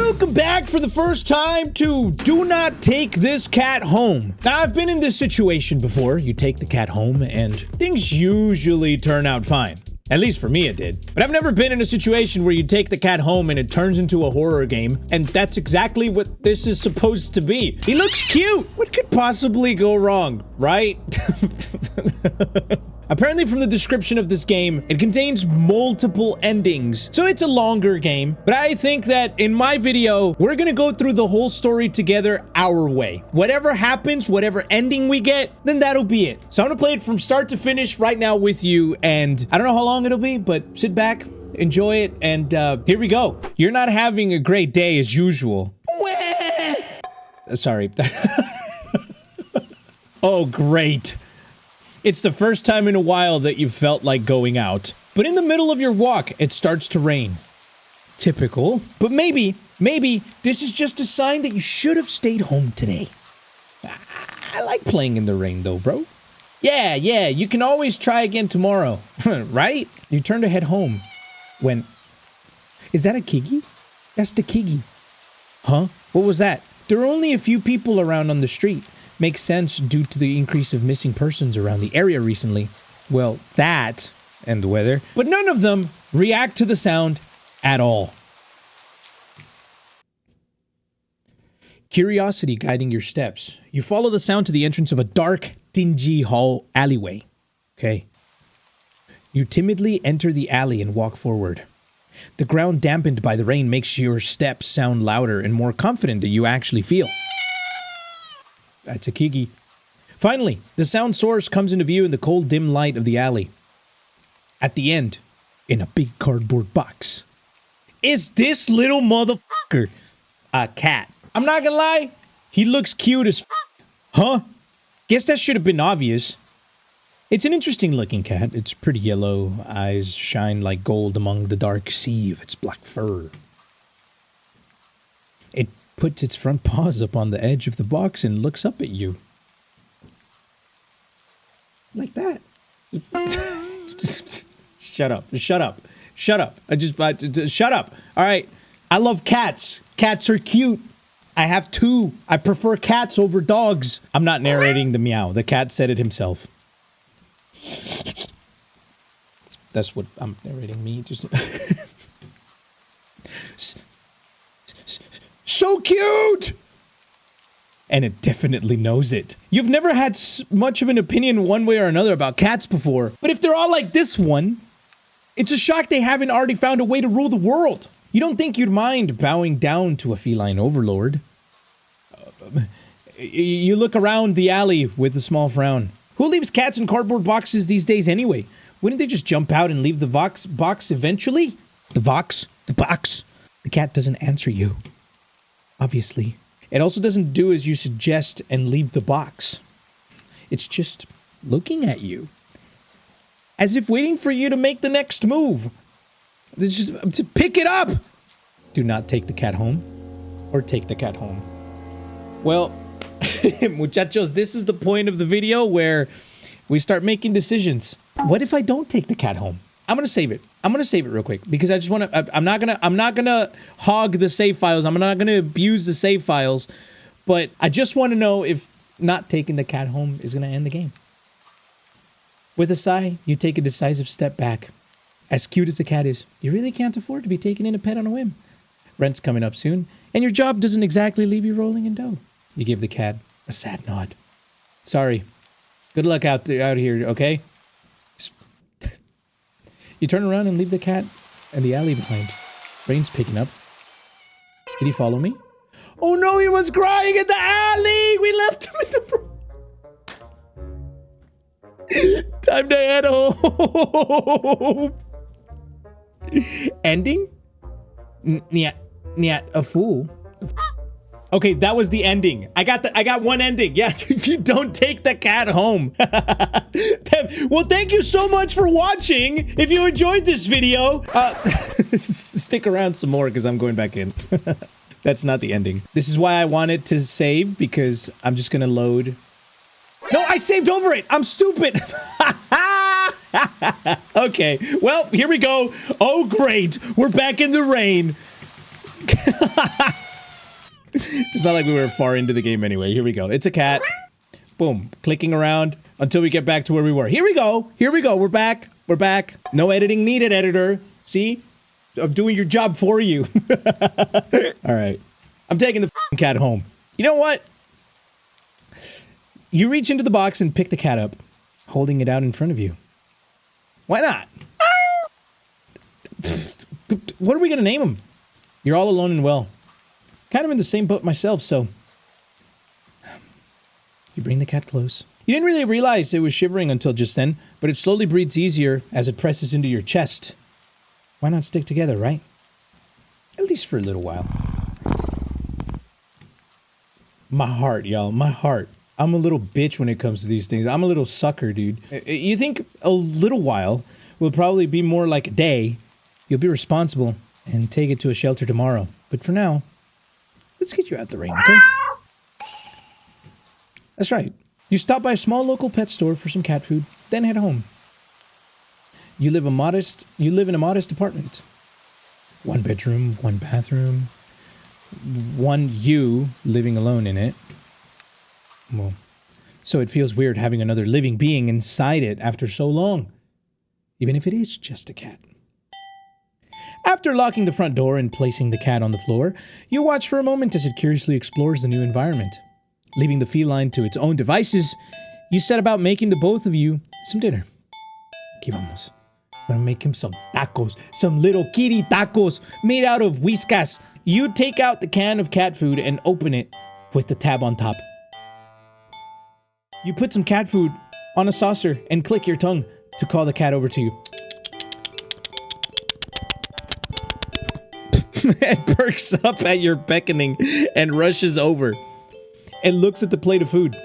Welcome back for the first time to Do Not Take This Cat Home. Now, I've been in this situation before. You take the cat home and things usually turn out fine. At least for me it did. But I've never been in a situation where you take the cat home and it turns into a horror game, and that's exactly what this is supposed to be. He looks cute. What could possibly go wrong, right? Apparently from the description of this game, it contains multiple endings, so it's a longer game. But I think that in my video, we're gonna go through the whole story together our way. Whatever happens, whatever ending we get, then that'll be it. So I'm gonna play it from start to finish right now with you, and I don't know how long it'll be, but sit back, enjoy it, and here we go. You're not having a great day as usual. Sorry. Oh, great. It's the first time in a while that you felt like going out. But in the middle of your walk, it starts to rain. Typical. But maybe this is just a sign that you should have stayed home today. I like playing in the rain though, bro. Yeah, you can always try again tomorrow. Right? You turn to head home when... Is that a Kigi? That's the Kigi. Huh? What was that? There are only a few people around on the street. Makes sense due to the increase of missing persons around the area recently. Well, that and the weather. But none of them react to the sound at all. Curiosity guiding your steps. You follow the sound to the entrance of a dark, dingy hall alleyway. Okay. You timidly enter the alley and walk forward. The ground dampened by the rain makes your steps sound louder and more confident than you actually feel. That's a Kigi. Finally, the sound source comes into view in the cold, dim light of the alley. At the end, in a big cardboard box, is this little motherfucker. A cat. I'm not gonna lie, he looks cute as f. Huh? Guess that should have been obvious. It's an interesting looking cat. Its pretty yellow eyes shine like gold among the dark sea of its black fur. It puts its front paws up on the edge of the box and looks up at you. Like that. Shut up. Shut up. Shut up. Shut up. All right. I love cats. Cats are cute. I have two. I prefer cats over dogs. I'm not narrating the meow. The cat said it himself. That's what I'm narrating. Me just... So cute! And it definitely knows it. You've never had much of an opinion one way or another about cats before, but if they're all like this one, it's a shock they haven't already found a way to rule the world. You don't think you'd mind bowing down to a feline overlord. You look around the alley with a small frown. Who leaves cats in cardboard boxes these days anyway? Wouldn't they just jump out and leave the box eventually? The box? The cat doesn't answer you. Obviously. It also doesn't do as you suggest and leave the box. It's just looking at you. As if waiting for you to make the next move. Just to pick it up! Do not take the cat home. Or take the cat home. Well, muchachos, this is the point of the video where we start making decisions. What if I don't take the cat home? I'm gonna save it. I'm gonna save it real quick because I just want to. I'm not gonna hog the save files. I'm not gonna abuse the save files, but I just want to know if not taking the cat home is gonna end the game. With a sigh, you take a decisive step back. As cute as the cat is, you really can't afford to be taking in a pet on a whim. Rent's coming up soon, and your job doesn't exactly leave you rolling in dough. You give the cat a sad nod. Sorry. Good luck out here, okay? You turn around and leave the cat and the alley behind. Rain's picking up. Did he follow me? Oh no, he was crying in the alley! We left him in the... Time to head home! Ending? Nyat, a fool. Okay, that was the ending. I got one ending. Yeah, if you don't take the cat home. Well, thank you so much for watching. If you enjoyed this video, stick around some more because I'm going back in. That's not the ending. This is why I wanted to save, because I'm just gonna load. No, I saved over it. I'm stupid. Okay, well, here we go. Oh, great. We're back in the rain. It's not like we were far into the game anyway. Here we go. It's a cat. Boom. Clicking around until we get back to where we were. Here we go. Here we go. We're back. We're back. No editing needed, editor. See? I'm doing your job for you. All right. I'm taking the cat home. You know what? You reach into the box and pick the cat up, holding it out in front of you. Why not? What are we going to name him? You're all alone and well. Kind of in the same boat myself, so... You bring the cat close. You didn't really realize it was shivering until just then, but it slowly breathes easier as it presses into your chest. Why not stick together, right? At least for a little while. My heart, y'all. My heart. I'm a little bitch when it comes to these things. I'm a little sucker, dude. You think a little while will probably be more like a day. You'll be responsible and take it to a shelter tomorrow. But for now, let's get you out the rain, okay? That's right. You stop by a small local pet store for some cat food, then head home. You live in a modest apartment. 1 bedroom, 1 bathroom, one you living alone in it. Well, so it feels weird having another living being inside it after so long, even if it is just a cat. After locking the front door and placing the cat on the floor, you watch for a moment as it curiously explores the new environment. Leaving the feline to its own devices, you set about making the both of you some dinner. Aquí vamos. I'm gonna make him some tacos, some little kitty tacos made out of Whiskas. You take out the can of cat food and open it with the tab on top. You put some cat food on a saucer and click your tongue to call the cat over to you. It perks up at your beckoning and rushes over and looks at the plate of food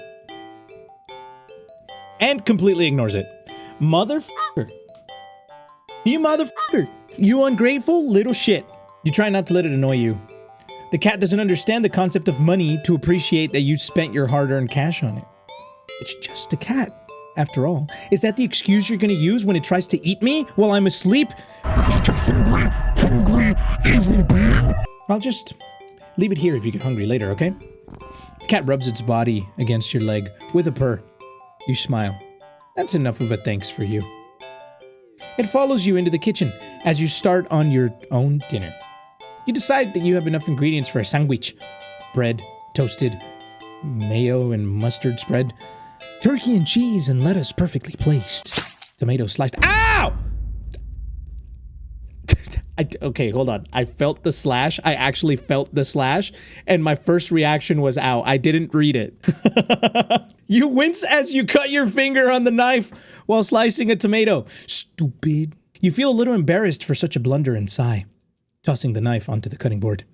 and completely ignores it. Motherfucker. You motherfucker. You ungrateful little shit. You try not to let it annoy you. The cat doesn't understand the concept of money to appreciate that you spent your hard-earned cash on it. It's just a cat, after all. Is that the excuse you're gonna use when it tries to eat me while I'm asleep? Hungry, evil being. I'll just leave it here if you get hungry later, okay? The cat rubs its body against your leg with a purr. You smile. That's enough of a thanks for you. It follows you into the kitchen as you start on your own dinner. You decide that you have enough ingredients for a sandwich. Bread, toasted, mayo and mustard spread, turkey and cheese and lettuce perfectly placed, tomato sliced. Ow! Okay, hold on. I felt the slash. I actually felt the slash, and my first reaction was ow. I didn't read it. You wince as you cut your finger on the knife while slicing a tomato. Stupid. You feel a little embarrassed for such a blunder and sigh, tossing the knife onto the cutting board.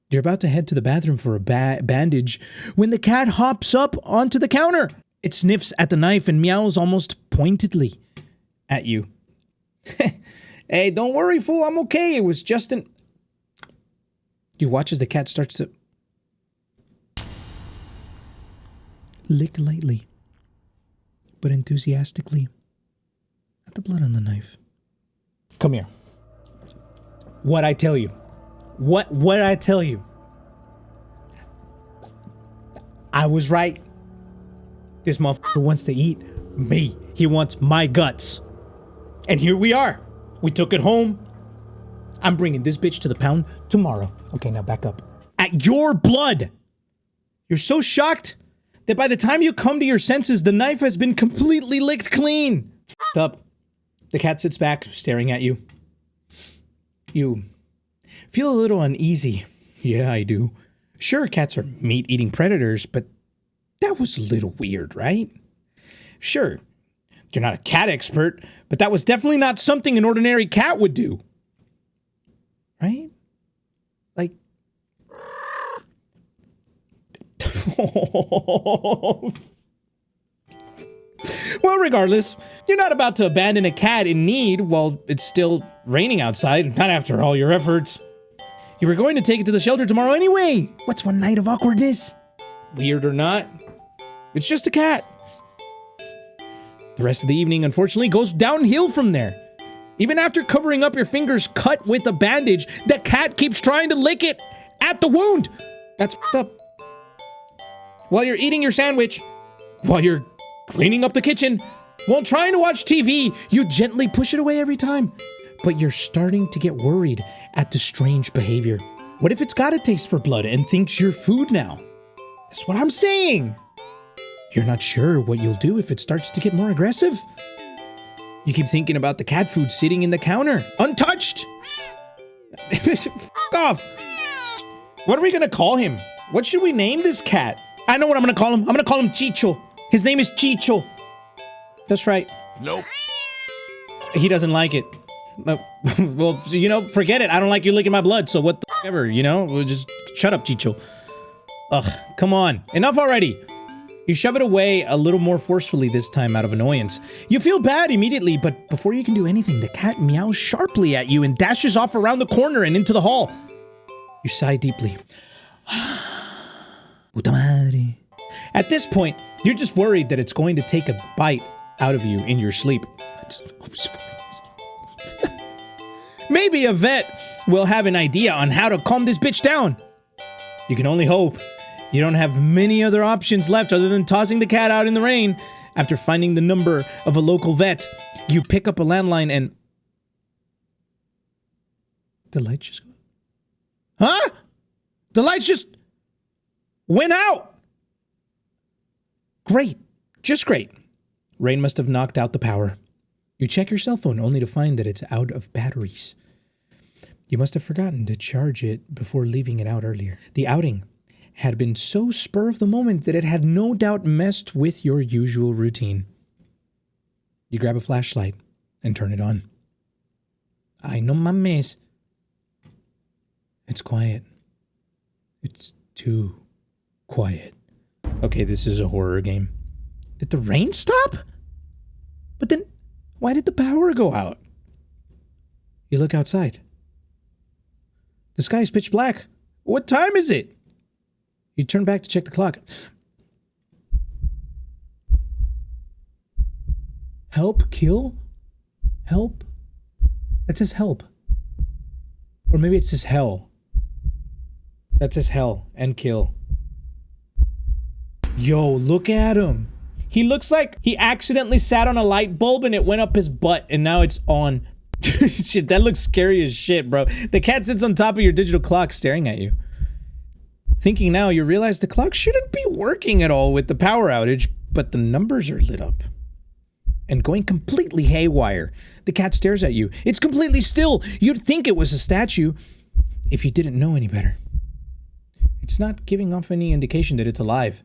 You're about to head to the bathroom for a bandage when the cat hops up onto the counter. It sniffs at the knife and meows almost pointedly at you. Hey, don't worry, fool. I'm okay. It was just an... You watch as the cat starts to... lick lightly, but enthusiastically, at the blood on the knife. Come here. What'd I tell you? What'd I tell you? I was right. This motherfucker wants to eat me. He wants my guts. And here we are. We took it home. I'm bringing this bitch to the pound tomorrow. Okay, now back up. At your blood! You're so shocked that by the time you come to your senses, the knife has been completely licked clean. It's f***ed up. The cat sits back, staring at you. You feel a little uneasy. Yeah, I do. Sure, cats are meat-eating predators, but that was a little weird, right? Sure, you're not a cat expert, but that was definitely not something an ordinary cat would do. Right? Like... Well, regardless, you're not about to abandon a cat in need while it's still raining outside, not after all your efforts. You were going to take it to the shelter tomorrow anyway. What's one night of awkwardness? Weird or not, it's just a cat. The rest of the evening, unfortunately, goes downhill from there. Even after covering up your fingers cut with a bandage, the cat keeps trying to lick it at the wound. That's f***ed up. While you're eating your sandwich, while you're cleaning up the kitchen, while trying to watch TV, you gently push it away every time. But you're starting to get worried at the strange behavior. What if it's got a taste for blood and thinks you're food now? That's what I'm saying. You're not sure what you'll do if it starts to get more aggressive. You keep thinking about the cat food sitting in the counter, untouched. F off. What are we gonna call him? What should we name this cat? I know what I'm gonna call him. I'm gonna call him Chicho. His name is Chicho. That's right. Nope. He doesn't like it. Well, you know, forget it. I don't like you licking my blood, so what the f ever, you know? We'll just shut up, Chicho. Ugh, come on. Enough already. You shove it away a little more forcefully this time out of annoyance. You feel bad immediately, but before you can do anything, the cat meows sharply at you and dashes off around the corner and into the hall. You sigh deeply. Puta madre. At this point, you're just worried that it's going to take a bite out of you in your sleep. Maybe a vet will have an idea on how to calm this bitch down. You can only hope. You don't have many other options left other than tossing the cat out in the rain. After finding the number of a local vet, you pick up a landline and... The lights just... Huh? The lights just... went out! Great. Just great. Rain must have knocked out the power. You check your cell phone only to find that it's out of batteries. You must have forgotten to charge it before leaving it out earlier. The outing had been so spur of the moment that it had no doubt messed with your usual routine. You grab a flashlight and turn it on. Ay, no mames. It's quiet. It's too quiet. Okay, this is a horror game. Did the rain stop? But then, why did the power go out? You look outside. The sky is pitch black. What time is it? You turn back to check the clock. Help, kill? Help? That says help. Or maybe it says hell. That says hell and kill. Yo, look at him. He looks like he accidentally sat on a light bulb and it went up his butt and now it's on. Shit, that looks scary as shit, bro. The cat sits on top of your digital clock staring at you. Thinking now, you realize the clock shouldn't be working at all with the power outage, but the numbers are lit up. And going completely haywire. The cat stares at you. It's completely still. You'd think it was a statue if you didn't know any better. It's not giving off any indication that it's alive.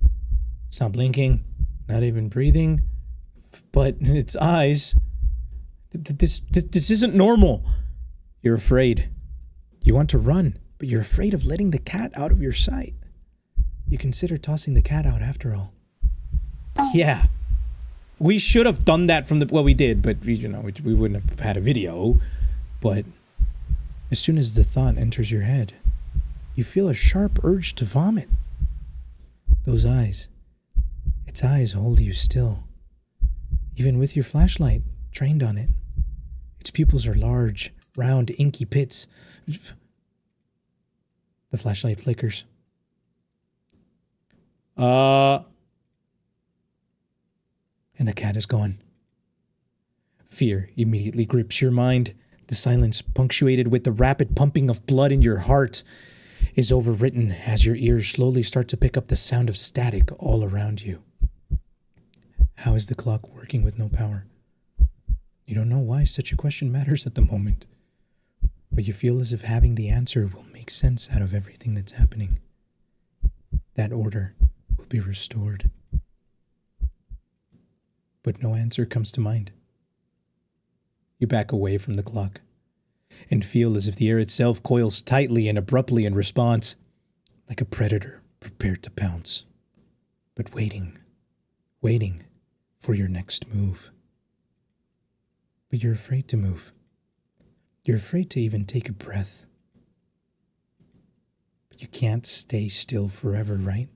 It's not blinking, not even breathing, but its eyes... This isn't normal. You're afraid. You want to run, but you're afraid of letting the cat out of your sight. You consider tossing the cat out after all. Yeah. We should have done that from the... Well, we did, but, you know, we wouldn't have had a video. But as soon as the thought enters your head, you feel a sharp urge to vomit. Those eyes. Its eyes hold you still. Even with your flashlight trained on it. Its pupils are large, round, inky pits. The flashlight flickers. And the cat is gone. Fear immediately grips your mind. The silence, punctuated with the rapid pumping of blood in your heart, is overwritten as your ears slowly start to pick up the sound of static all around you. How is the clock working with no power? You don't know why such a question matters at the moment, but you feel as if having the answer will make sense out of everything that's happening. That order will be restored. But no answer comes to mind. You back away from the clock and feel as if the air itself coils tightly and abruptly in response, like a predator prepared to pounce, but waiting for your next move. But you're afraid to move. You're afraid to even take a breath. But you can't stay still forever, right?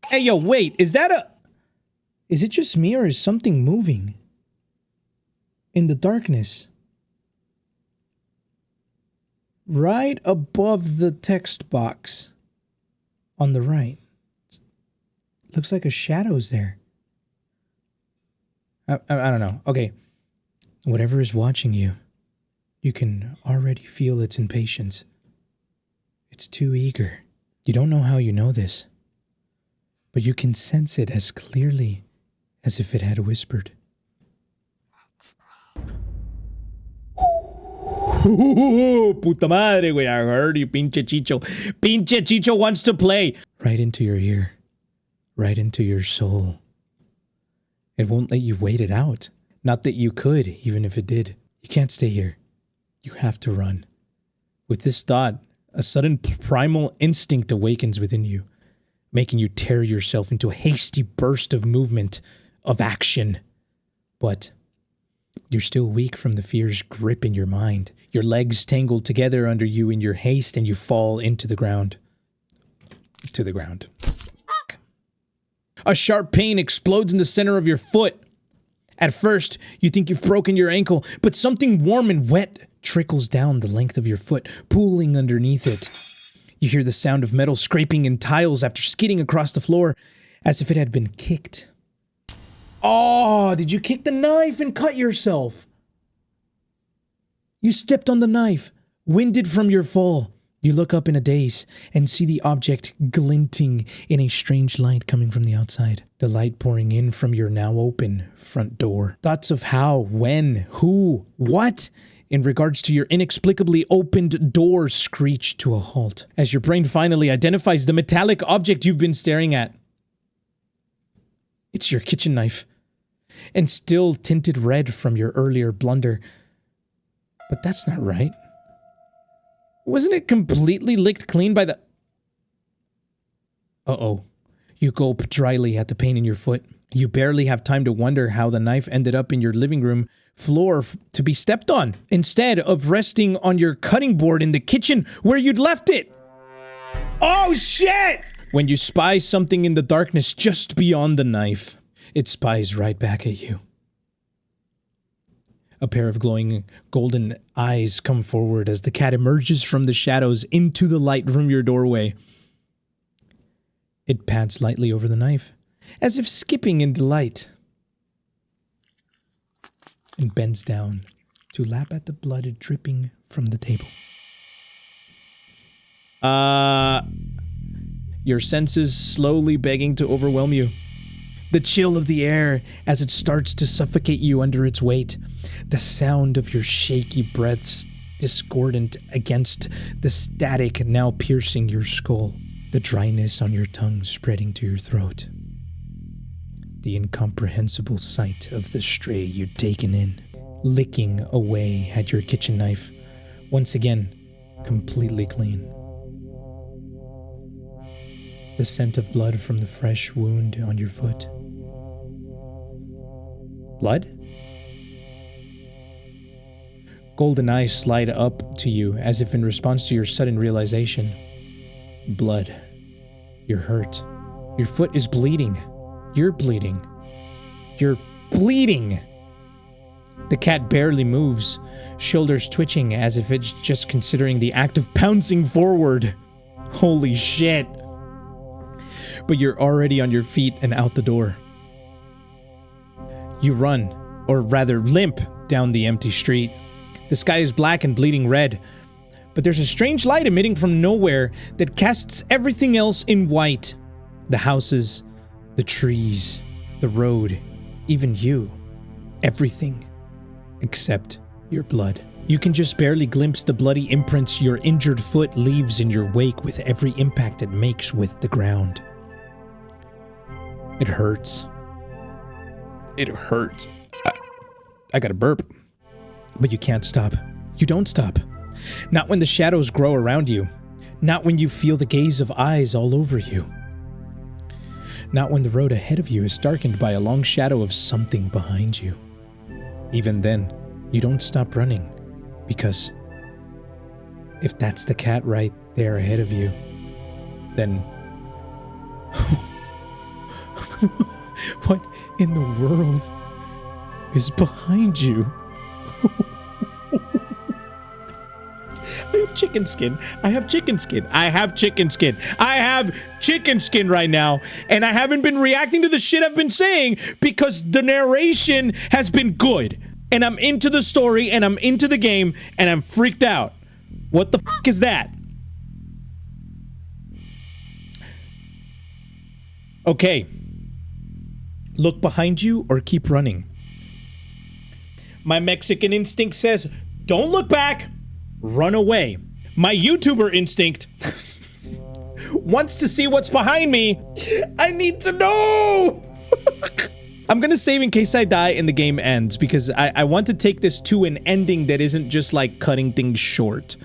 Hey, yo, wait, is it just me or is something moving? In the darkness. right above the text box on the right. Looks like a shadow's there. I don't know. Okay. Whatever is watching you, you can already feel its impatience. It's too eager. You don't know how you know this, but you can sense it as clearly as if it had whispered. Puta madre, güey. I heard you, pinche Chicho. Pinche Chicho wants to play. Right into your ear. Right into your soul. It won't let you wait it out. Not that you could, even if it did. You can't stay here. You have to run. With this thought, a sudden primal instinct awakens within you, making you tear yourself into a hasty burst of movement, of action. But you're still weak from the fear's grip in your mind. Your legs tangle together under you in your haste, and you fall into the ground. To the ground. A sharp pain explodes in the center of your foot. At first, you think you've broken your ankle, but something warm and wet trickles down the length of your foot, pooling underneath it. You hear the sound of metal scraping in tiles after skidding across the floor, as if it had been kicked. Oh, did you kick the knife and cut yourself? You stepped on the knife, winded from your fall. You look up in a daze and see the object glinting in a strange light coming from the outside. The light pouring in from your now open front door. Thoughts of how, when, who, what, in regards to your inexplicably opened door screech to a halt as your brain finally identifies the metallic object you've been staring at. It's your kitchen knife, and still tinted red from your earlier blunder. But that's not right. Wasn't it completely licked clean by the... Uh-oh. You gulp dryly at the pain in your foot. You barely have time to wonder how the knife ended up in your living room floor to be stepped on, instead of resting on your cutting board in the kitchen where you'd left it. Oh, shit! When you spy something in the darkness just beyond the knife, it spies right back at you. A pair of glowing golden eyes come forward as the cat emerges from the shadows into the light from your doorway. It pads lightly over the knife, as if skipping in delight, and bends down to lap at the blood dripping from the table. Your senses slowly begging to overwhelm you. The chill of the air as it starts to suffocate you under its weight. The sound of your shaky breaths discordant against the static now piercing your skull. The dryness on your tongue spreading to your throat. The incomprehensible sight of the stray you'd taken in, licking away at your kitchen knife, once again completely clean. The scent of blood from the fresh wound on your foot. Blood? Golden eyes slide up to you as if in response to your sudden realization. Blood. You're hurt. Your foot is bleeding. You're bleeding. You're bleeding! The cat barely moves, shoulders twitching as if it's just considering the act of pouncing forward. Holy shit. But you're already on your feet and out the door. You run, or rather limp, down the empty street. The sky is black and bleeding red, but there's a strange light emitting from nowhere that casts everything else in white. The houses, the trees, the road, even you. Everything. Except your blood. You can just barely glimpse the bloody imprints your injured foot leaves in your wake with every impact it makes with the ground. It hurts. It hurts. I gotta burp. But you can't stop. You don't stop. Not when the shadows grow around you. Not when you feel the gaze of eyes all over you. Not when the road ahead of you is darkened by a long shadow of something behind you. Even then, you don't stop running. Because if that's the cat right there ahead of you, then... what in the world is behind you? I have chicken skin. I have chicken skin. I have chicken skin. I have chicken skin right now. And I haven't been reacting to the shit I've been saying because the narration has been good. And I'm into the story and I'm into the game and I'm freaked out. What the fuck is that? Okay. Look behind you or keep running. My Mexican instinct says, don't look back, run away. My YouTuber instinct wants to see what's behind me. I need to know. I'm gonna save in case I die and the game ends because I want to take this to an ending that isn't just like cutting things short.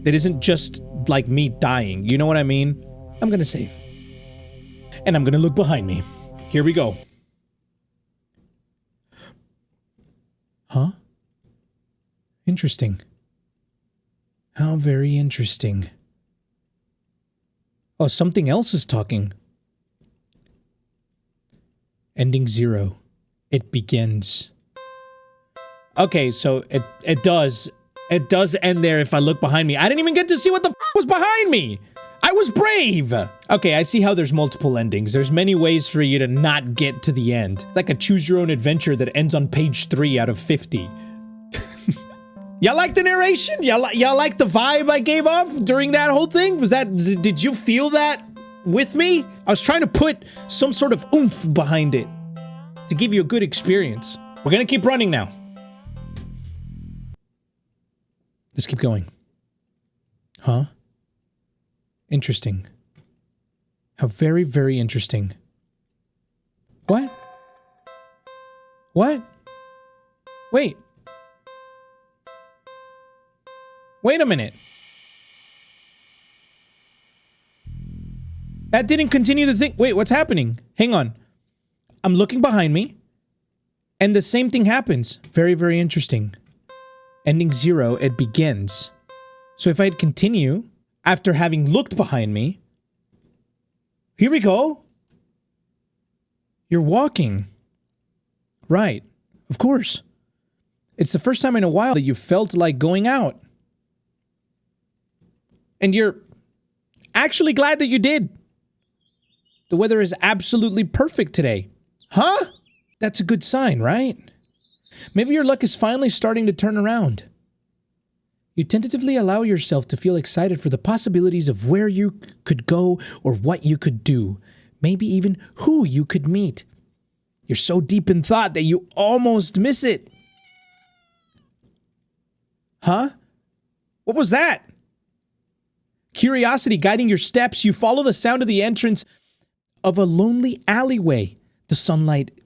That isn't just like me dying. You know what I mean? I'm gonna save. And I'm gonna look behind me. Here we go. Huh? Interesting. How very interesting. Oh, something else is talking. Ending 0. It begins. Okay, so it does end there if I look behind me. I didn't even get to see what the f was behind me. I was brave. Okay, I see how there's multiple endings. There's many ways for you to not get to the end. Like a choose your own adventure that ends on page 3 out of 50. Y'all like the narration? Y'all like the vibe I gave off during that whole thing? Did you feel that with me? I was trying to put some sort of oomph behind it to give you a good experience. We're gonna keep running now. Let's keep going. Huh? Interesting. How very, very interesting. What? What? Wait. Wait a minute. That didn't continue the thing. Wait, what's happening? Hang on. I'm looking behind me, and the same thing happens. Very, very interesting. Ending 0, it begins. So if I'd continue, after having looked behind me, here we go. You're walking. Right. Of course. It's the first time in a while that you felt like going out. And you're actually glad that you did. The weather is absolutely perfect today. Huh? That's a good sign, right? Maybe your luck is finally starting to turn around. You tentatively allow yourself to feel excited for the possibilities of where you could go or what you could do. Maybe even who you could meet. You're so deep in thought that you almost miss it. Huh? What was that? Curiosity guiding your steps, you follow the sound of the entrance of a lonely alleyway. The sunlight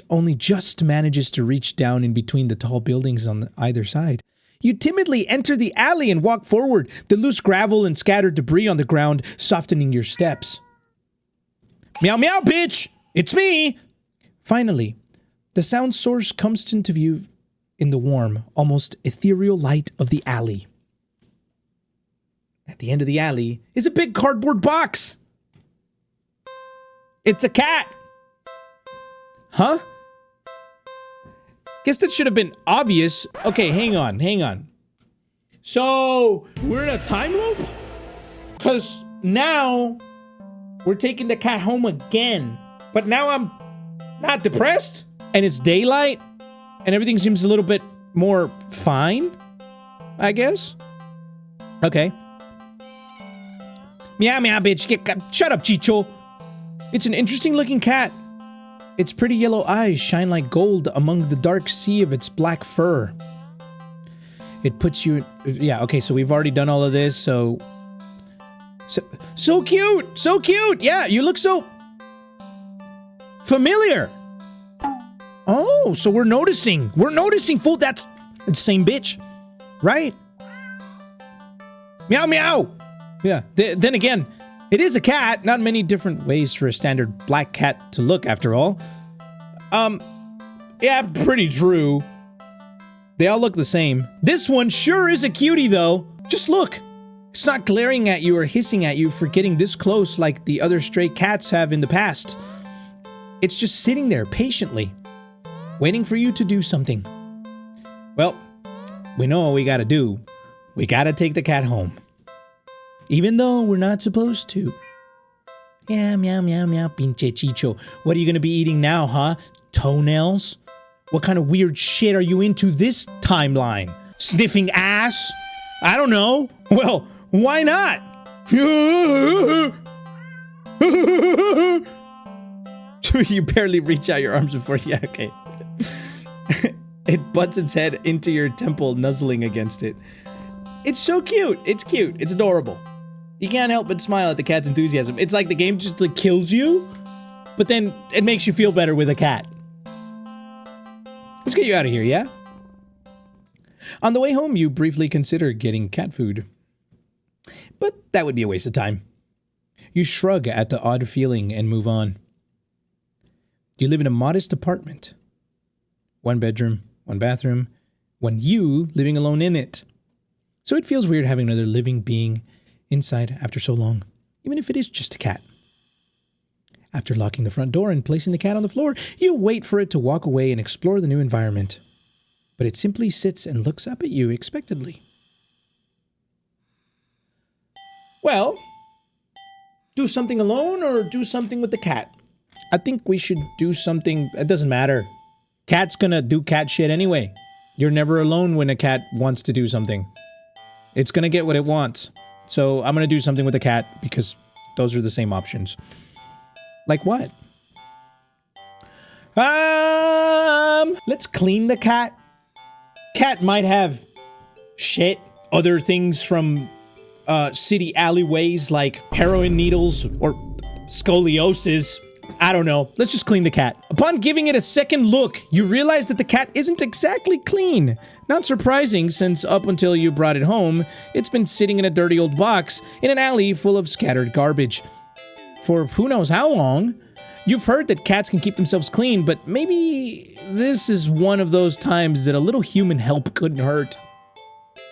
only just manages to reach down in between the tall buildings on either side. You timidly enter the alley and walk forward, the loose gravel and scattered debris on the ground softening your steps. Meow meow, bitch! It's me! Finally, the sound source comes into view in the warm, almost ethereal light of the alley. At the end of the alley is a big cardboard box. It's a cat. Huh? Guess that should have been obvious. Okay, hang on. So, we're in a time loop? Because now, we're taking the cat home again. But now I'm not depressed? And it's daylight? And everything seems a little bit more fine? I guess? Okay. Meow meow, bitch. Shut up, Chicho. It's an interesting looking cat. Its pretty yellow eyes shine like gold among the dark sea of its black fur. It puts you... Yeah, okay, so we've already done all of this, so cute! So cute! Yeah, you look so... familiar! Oh, so we're noticing. We're noticing, fool. That's the same bitch. Right? Meow meow! Yeah, then again... It is a cat, not many different ways for a standard black cat to look, after all. Yeah, pretty true. They all look the same. This one sure is a cutie, though. Just look. It's not glaring at you or hissing at you for getting this close like the other stray cats have in the past. It's just sitting there patiently, waiting for you to do something. Well, we know what we gotta do. We gotta take the cat home. Even though we're not supposed to. Yeah, meow, meow, meow, pinche chicho. What are you gonna be eating now, huh? Toenails? What kind of weird shit are you into this timeline? Sniffing ass? I don't know. Well, why not? You barely reach out your arms before. Yeah, okay. It butts its head into your temple, nuzzling against it. It's so cute. It's cute. It's adorable. You can't help but smile at the cat's enthusiasm. It's like the game just like kills you, but then it makes you feel better with a cat. Let's get you out of here, yeah? On the way home, you briefly consider getting cat food. But that would be a waste of time. You shrug at the odd feeling and move on. You live in a modest apartment. 1 bedroom, 1 bathroom, 1 you living alone in it. So it feels weird having another living being inside after so long, even if it is just a cat. After locking the front door and placing the cat on the floor, you wait for it to walk away and explore the new environment. But it simply sits and looks up at you expectantly. Well, do something alone or do something with the cat? I think we should do something. It doesn't matter. Cat's gonna do cat shit anyway. You're never alone when a cat wants to do something. It's gonna get what it wants. So I'm gonna do something with the cat because those are the same options. Like what? Let's clean the cat. Cat might have shit, other things from city alleyways like heroin needles or scoliosis. I don't know. Let's just clean the cat. Upon giving it a second look, you realize that the cat isn't exactly clean. Not surprising, since up until you brought it home, it's been sitting in a dirty old box in an alley full of scattered garbage. For who knows how long. You've heard that cats can keep themselves clean, but maybe this is one of those times that a little human help couldn't hurt.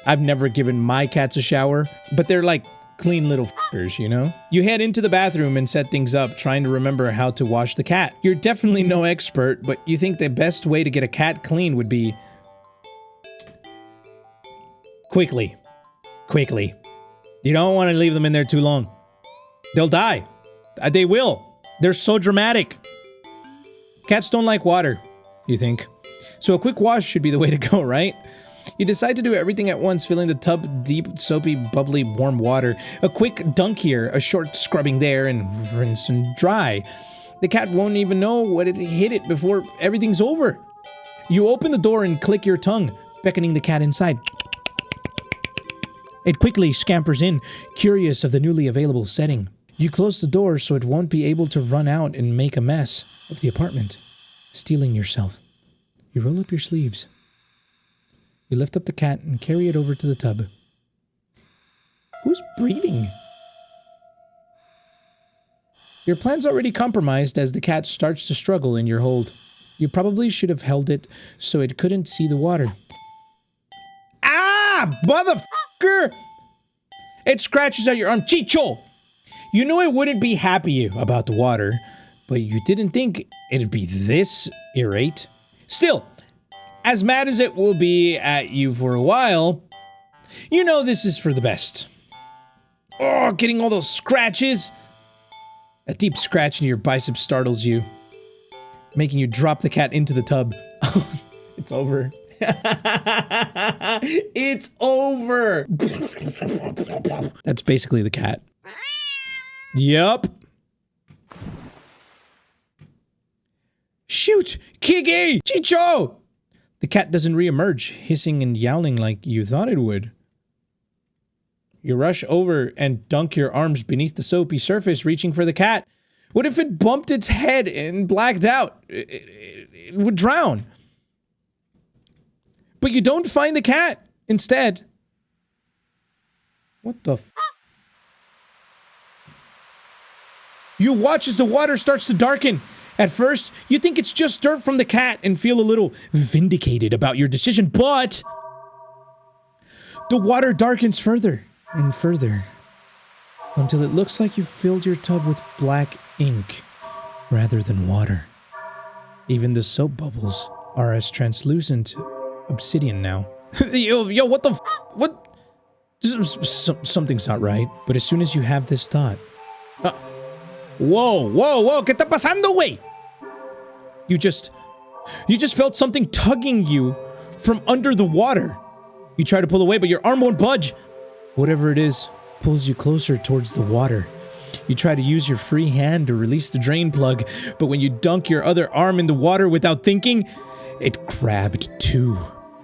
I've never given my cats a shower, but they're like clean little f***ers, you know? You head into the bathroom and set things up, trying to remember how to wash the cat. You're definitely no expert, but you think the best way to get a cat clean would be... quickly. Quickly. You don't want to leave them in there too long. They'll die. They will. They're so dramatic. Cats don't like water, you think. So a quick wash should be the way to go, right? You decide to do everything at once, filling the tub deep, soapy, bubbly, warm water. A quick dunk here, a short scrubbing there, and rinse and dry. The cat won't even know what it hit it before everything's over. You open the door and click your tongue, beckoning the cat inside. It quickly scampers in, curious of the newly available setting. You close the door so it won't be able to run out and make a mess of the apartment, stealing yourself. You roll up your sleeves. You lift up the cat and carry it over to the tub. Who's breathing? Your plan's already compromised as the cat starts to struggle in your hold. You probably should have held it so it couldn't see the water. Ah! Motherfucker! It scratches at your arm. Chicho! You knew it wouldn't be happy about the water, but you didn't think it'd be this irate. Still, as mad as it will be at you for a while, you know this is for the best. Oh, getting all those scratches. A deep scratch in your bicep startles you, making you drop the cat into the tub. It's over. It's over. That's basically the cat. Yup. Shoot! Kiggy! Chicho! The cat doesn't re-emerge, hissing and yowling like you thought it would. You rush over and dunk your arms beneath the soapy surface, reaching for the cat. What if it bumped its head and blacked out? It would drown. But you don't find the cat. Instead... What the f... You watch as the water starts to darken. At first, you think it's just dirt from the cat and feel a little vindicated about your decision, but... the water darkens further and further until it looks like you've filled your tub with black ink rather than water. Even the soap bubbles are as translucent obsidian now. Yo, what the f... What? Something's not right. But as soon as you have this thought, whoa, ¿qué está pasando, güey? You just felt something tugging you from under the water. You try to pull away, but your arm won't budge. Whatever it is pulls you closer towards the water. You try to use your free hand to release the drain plug, but when you dunk your other arm in the water without thinking, it grabbed too.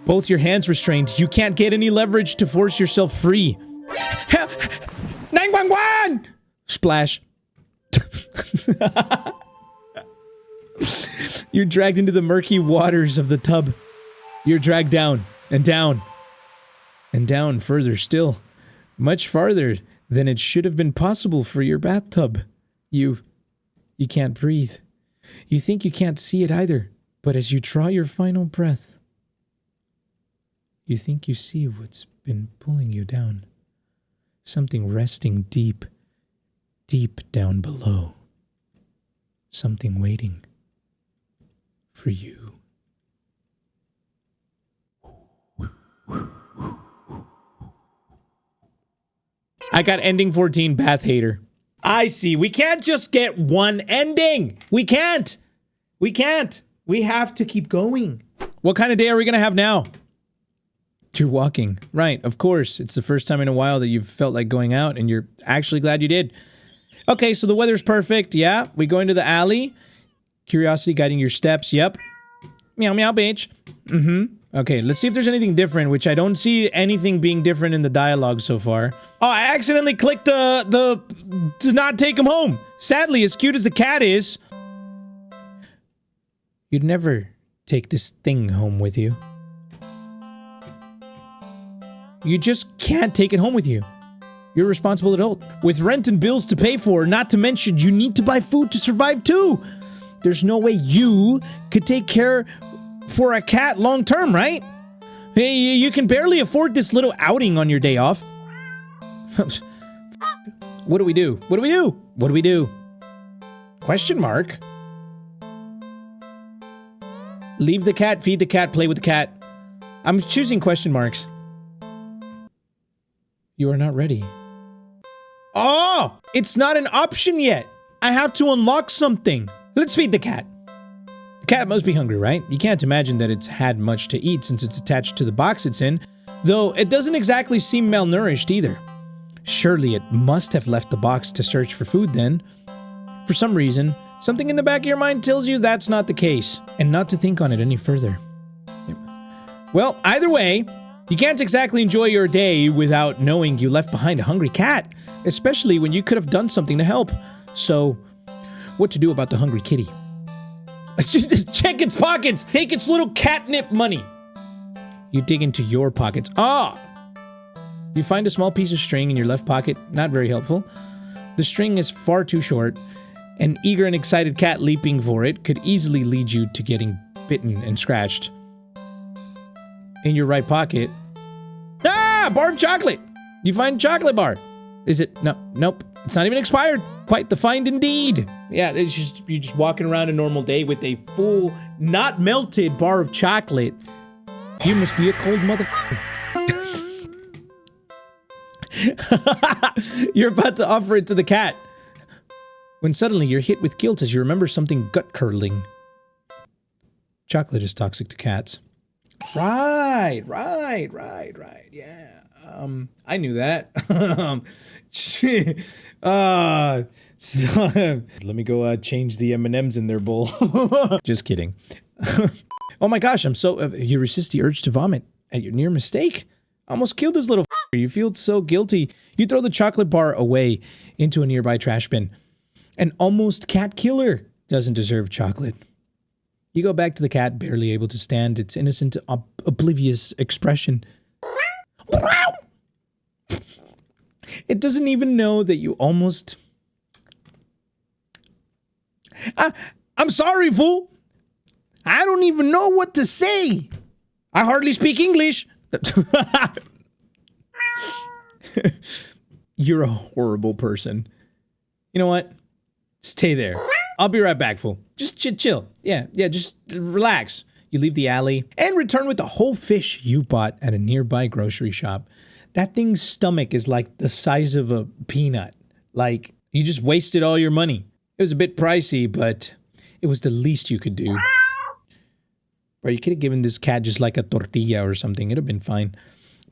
Both your hands restrained, you can't get any leverage to force yourself free. 911! Splash. You're dragged into the murky waters of the tub. You're dragged down, and down, and down further still. Much farther than it should have been possible for your bathtub. You can't breathe. You think you can't see it either, but as you draw your final breath, you think you see what's been pulling you down. Something resting deep, deep down below. Something waiting for you. I got ending 14, bath hater. I see. We can't just get one ending. We can't. We can't. We have to keep going. What kind of day are we going to have now? You're walking. Right, of course. It's the first time in a while that you've felt like going out, and you're actually glad you did. Okay, so the weather's perfect. Yeah, we go into the alley. Curiosity guiding your steps. Yep. Meow, meow, bitch. Okay, let's see if there's anything different, which I don't see anything being different in the dialogue so far. Oh, I accidentally clicked the to not take him home. Sadly, as cute as the cat is, you'd never take this thing home with you. You just can't take it home with you. You're a responsible adult with rent and bills to pay for, not to mention you need to buy food to survive too. There's no way you could take care for a cat long term, right? Hey, you can barely afford this little outing on your day off. What do we do? What do we do? What do we do? Question mark. Leave the cat, feed the cat, play with the cat. I'm choosing question marks. You are not ready. Oh, it's not an option yet. I have to unlock something. Let's feed the cat. The cat must be hungry, right? You can't imagine that it's had much to eat since it's attached to the box it's in, though it doesn't exactly seem malnourished either. Surely it must have left the box to search for food then. For some reason, something in the back of your mind tells you that's not the case, and not to think on it any further. Well, either way, you can't exactly enjoy your day without knowing you left behind a hungry cat, especially when you could have done something to help. So, what to do about the hungry kitty? Just check its pockets! Take its little catnip money! You dig into your pockets. Ah! You find a small piece of string in your left pocket. Not very helpful. The string is far too short. An eager and excited cat leaping for it could easily lead you to getting bitten and scratched. In your right pocket. Ah! Bar of chocolate! You find a chocolate bar. Is it? No. Nope. It's not even expired. Quite the find indeed. Yeah, it's just, you're just walking around a normal day with a full, not melted bar of chocolate. You must be a cold motherfucker. You're about to offer it to the cat, when suddenly you're hit with guilt as you remember something gut-curdling. Chocolate is toxic to cats. Right. Yeah. I knew that. Let me go change the M&Ms in their bowl. Just kidding. Oh my gosh, you resist the urge to vomit at your near mistake. Almost killed this little f***er. You feel so guilty. You throw the chocolate bar away into a nearby trash bin. An almost cat killer doesn't deserve chocolate. You go back to the cat, barely able to stand its innocent, oblivious expression. It doesn't even know that you almost... I'm sorry, fool. I don't even know what to say. I hardly speak English. You're a horrible person. You know what? Stay there. I'll be right back, fool. Just chill. Yeah, just relax. You leave the alley and return with the whole fish you bought at a nearby grocery shop. That thing's stomach is like the size of a peanut. Like, you just wasted all your money. It was a bit pricey, but it was the least you could do. Or you could have given this cat just like a tortilla or something. It'd have been fine.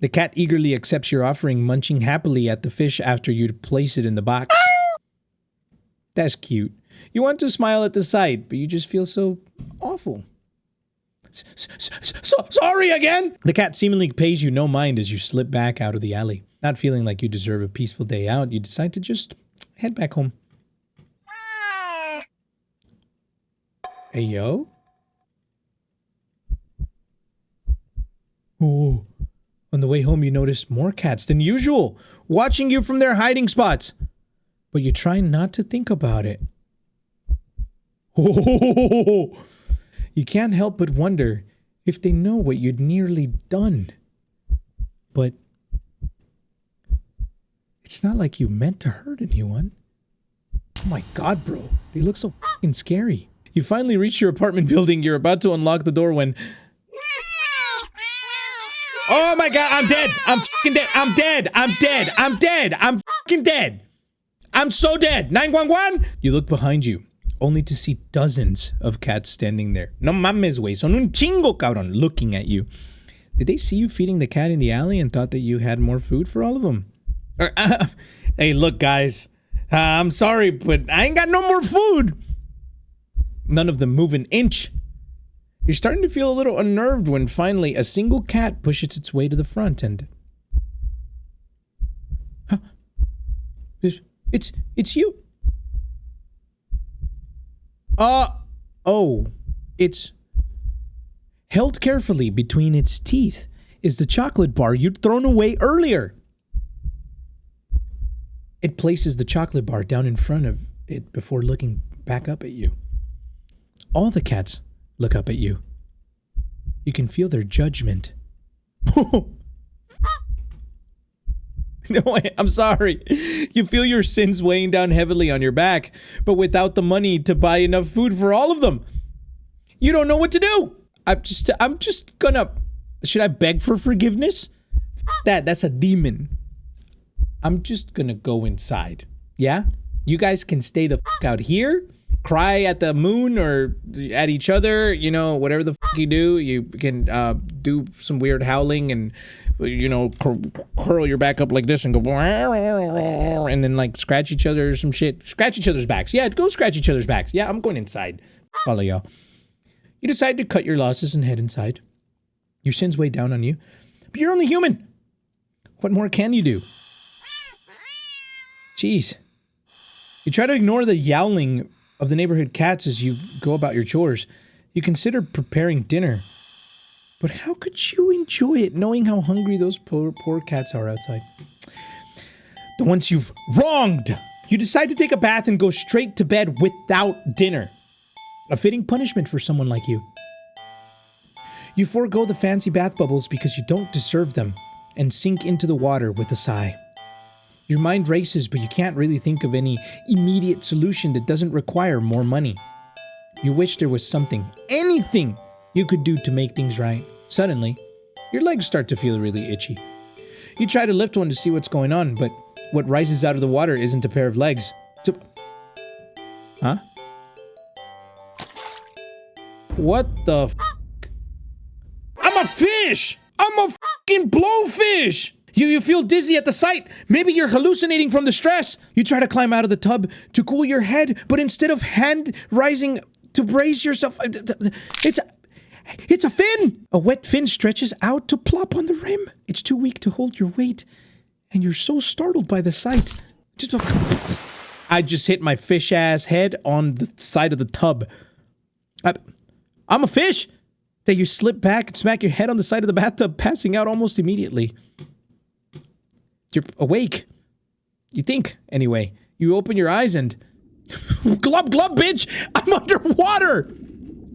The cat eagerly accepts your offering, munching happily at the fish after you place it in the box. That's cute. You want to smile at the sight, but you just feel so awful. Sorry again! The cat seemingly pays you no mind as you slip back out of the alley. Not feeling like you deserve a peaceful day out, you decide to just head back home. Hey, yo? Oh, on the way home you notice more cats than usual, watching you from their hiding spots. But you try not to think about it. Oh, you can't help but wonder if they know what you'd nearly done. But it's not like you meant to hurt anyone. Oh my god, bro. They look so fucking scary. You finally reach your apartment building. You're about to unlock the door when... Oh my god, I'm dead. I'm fucking dead. I'm dead. I'm dead. I'm dead. I'm fucking dead. I'm so dead. 911? You look behind you, only to see dozens of cats standing there. No mames, güey. Son un chingo, cabrón, looking at you. Did they see you feeding the cat in the alley and thought that you had more food for all of them? Hey, look, guys. I'm sorry, but I ain't got no more food. None of them move an inch. You're starting to feel a little unnerved when finally a single cat pushes its way to the front and... Huh? It's you. Oh. It's... Held carefully between its teeth is the chocolate bar you'd thrown away earlier. It places the chocolate bar down in front of it before looking back up at you. All the cats look up at you. You can feel their judgment. No, I'm sorry. You feel your sins weighing down heavily on your back, but without the money to buy enough food for all of them. You don't know what to do. I'm just gonna... Should I beg for forgiveness? That's a demon. I'm just gonna go inside. Yeah? You guys can stay the fuck out here, cry at the moon or at each other, you know, whatever the fuck you do. You can do some weird howling and, you know, curl your back up like this and go, and then like scratch each other or some shit. Scratch each other's backs. Yeah, go scratch each other's backs. Yeah, I'm going inside. Follow y'all. You decide to cut your losses and head inside. Your sins weigh down on you, but you're only human. What more can you do? Jeez. You try to ignore the yowling of the neighborhood cats as you go about your chores. You consider preparing dinner. But how could you enjoy it knowing how hungry those poor cats are outside? The ones you've wronged! You decide to take a bath and go straight to bed without dinner. A fitting punishment for someone like you. You forego the fancy bath bubbles because you don't deserve them and sink into the water with a sigh. Your mind races, but you can't really think of any immediate solution that doesn't require more money. You wish there was something, anything, you could do to make things right. Suddenly, your legs start to feel really itchy. You try to lift one to see what's going on, but what rises out of the water isn't a pair of legs. Huh? What the f***? I'm a fish! I'm a f***ing blowfish! You feel dizzy at the sight. Maybe you're hallucinating from the stress. You try to climb out of the tub to cool your head, but instead of hand rising to brace yourself, it's a fin. A wet fin stretches out to plop on the rim. It's too weak to hold your weight, and you're so startled by the sight. I just hit my fish-ass head on the side of the tub. I'm a fish. Then you slip back and smack your head on the side of the bathtub, passing out almost immediately. You're awake. You think, anyway. You open your eyes and... Glub, glub, bitch! I'm underwater!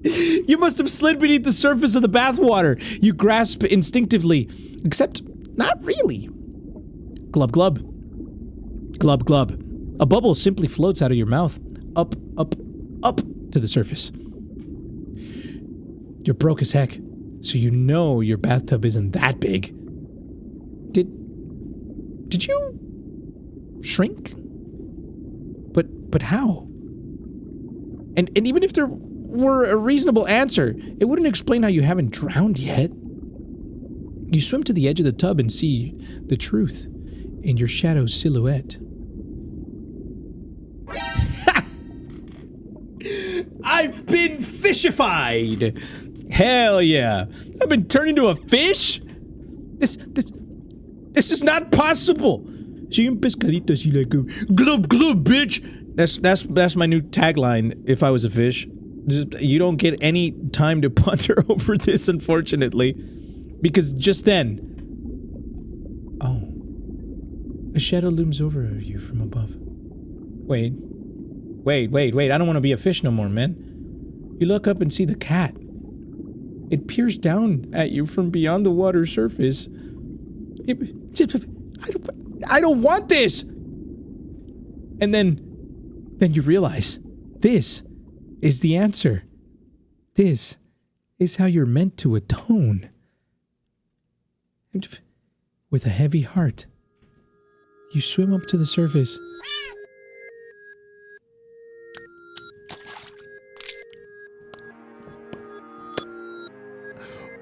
You must have slid beneath the surface of the bathwater. You grasp instinctively. Except, not really. Glub, glub. Glub, glub. A bubble simply floats out of your mouth. Up, up, up to the surface. You're broke as heck, so you know your bathtub isn't that big. Did you shrink? But how? And even if there were a reasonable answer, it wouldn't explain how you haven't drowned yet. You swim to the edge of the tub and see the truth in your shadow's silhouette. I've been fishified! Hell yeah! I've been turned into a fish? This is not possible! Soy un pescadito así like a glub glub, bitch! That's my new tagline if I was a fish. You don't get any time to ponder over this, unfortunately. Because just then... Oh. A shadow looms over you from above. Wait, I don't want to be a fish no more, man. You look up and see the cat. It peers down at you from beyond the water surface. I don't want this! And then you realize, this is the answer. This is how you're meant to atone. And with a heavy heart, you swim up to the surface.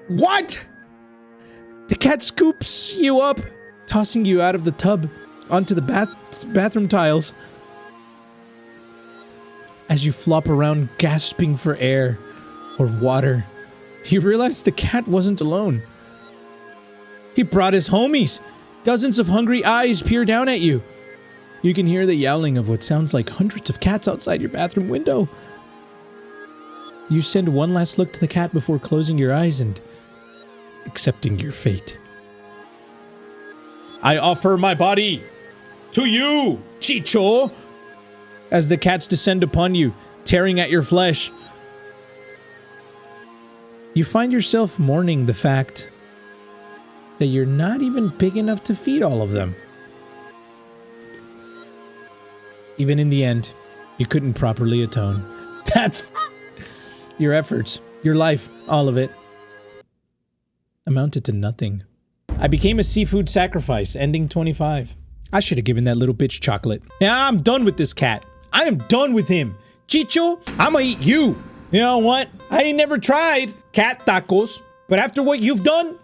What? The cat scoops you up, tossing you out of the tub onto the bathroom tiles. As you flop around gasping for air or water, you realize the cat wasn't alone. He brought his homies. Dozens of hungry eyes peer down at you. You can hear the yowling of what sounds like hundreds of cats outside your bathroom window. You send one last look to the cat before closing your eyes and accepting your fate. I offer my body to you, Chicho! As the cats descend upon you, tearing at your flesh. You find yourself mourning the fact that you're not even big enough to feed all of them. Even in the end, you couldn't properly atone. That's your efforts, your life, all of it, amounted to nothing. I became a seafood sacrifice, ending 25. I should have given that little bitch chocolate. Yeah, I'm done with this cat. I am done with him. Chicho, I'ma eat you. You know what? I ain't never tried cat tacos, but after what you've done,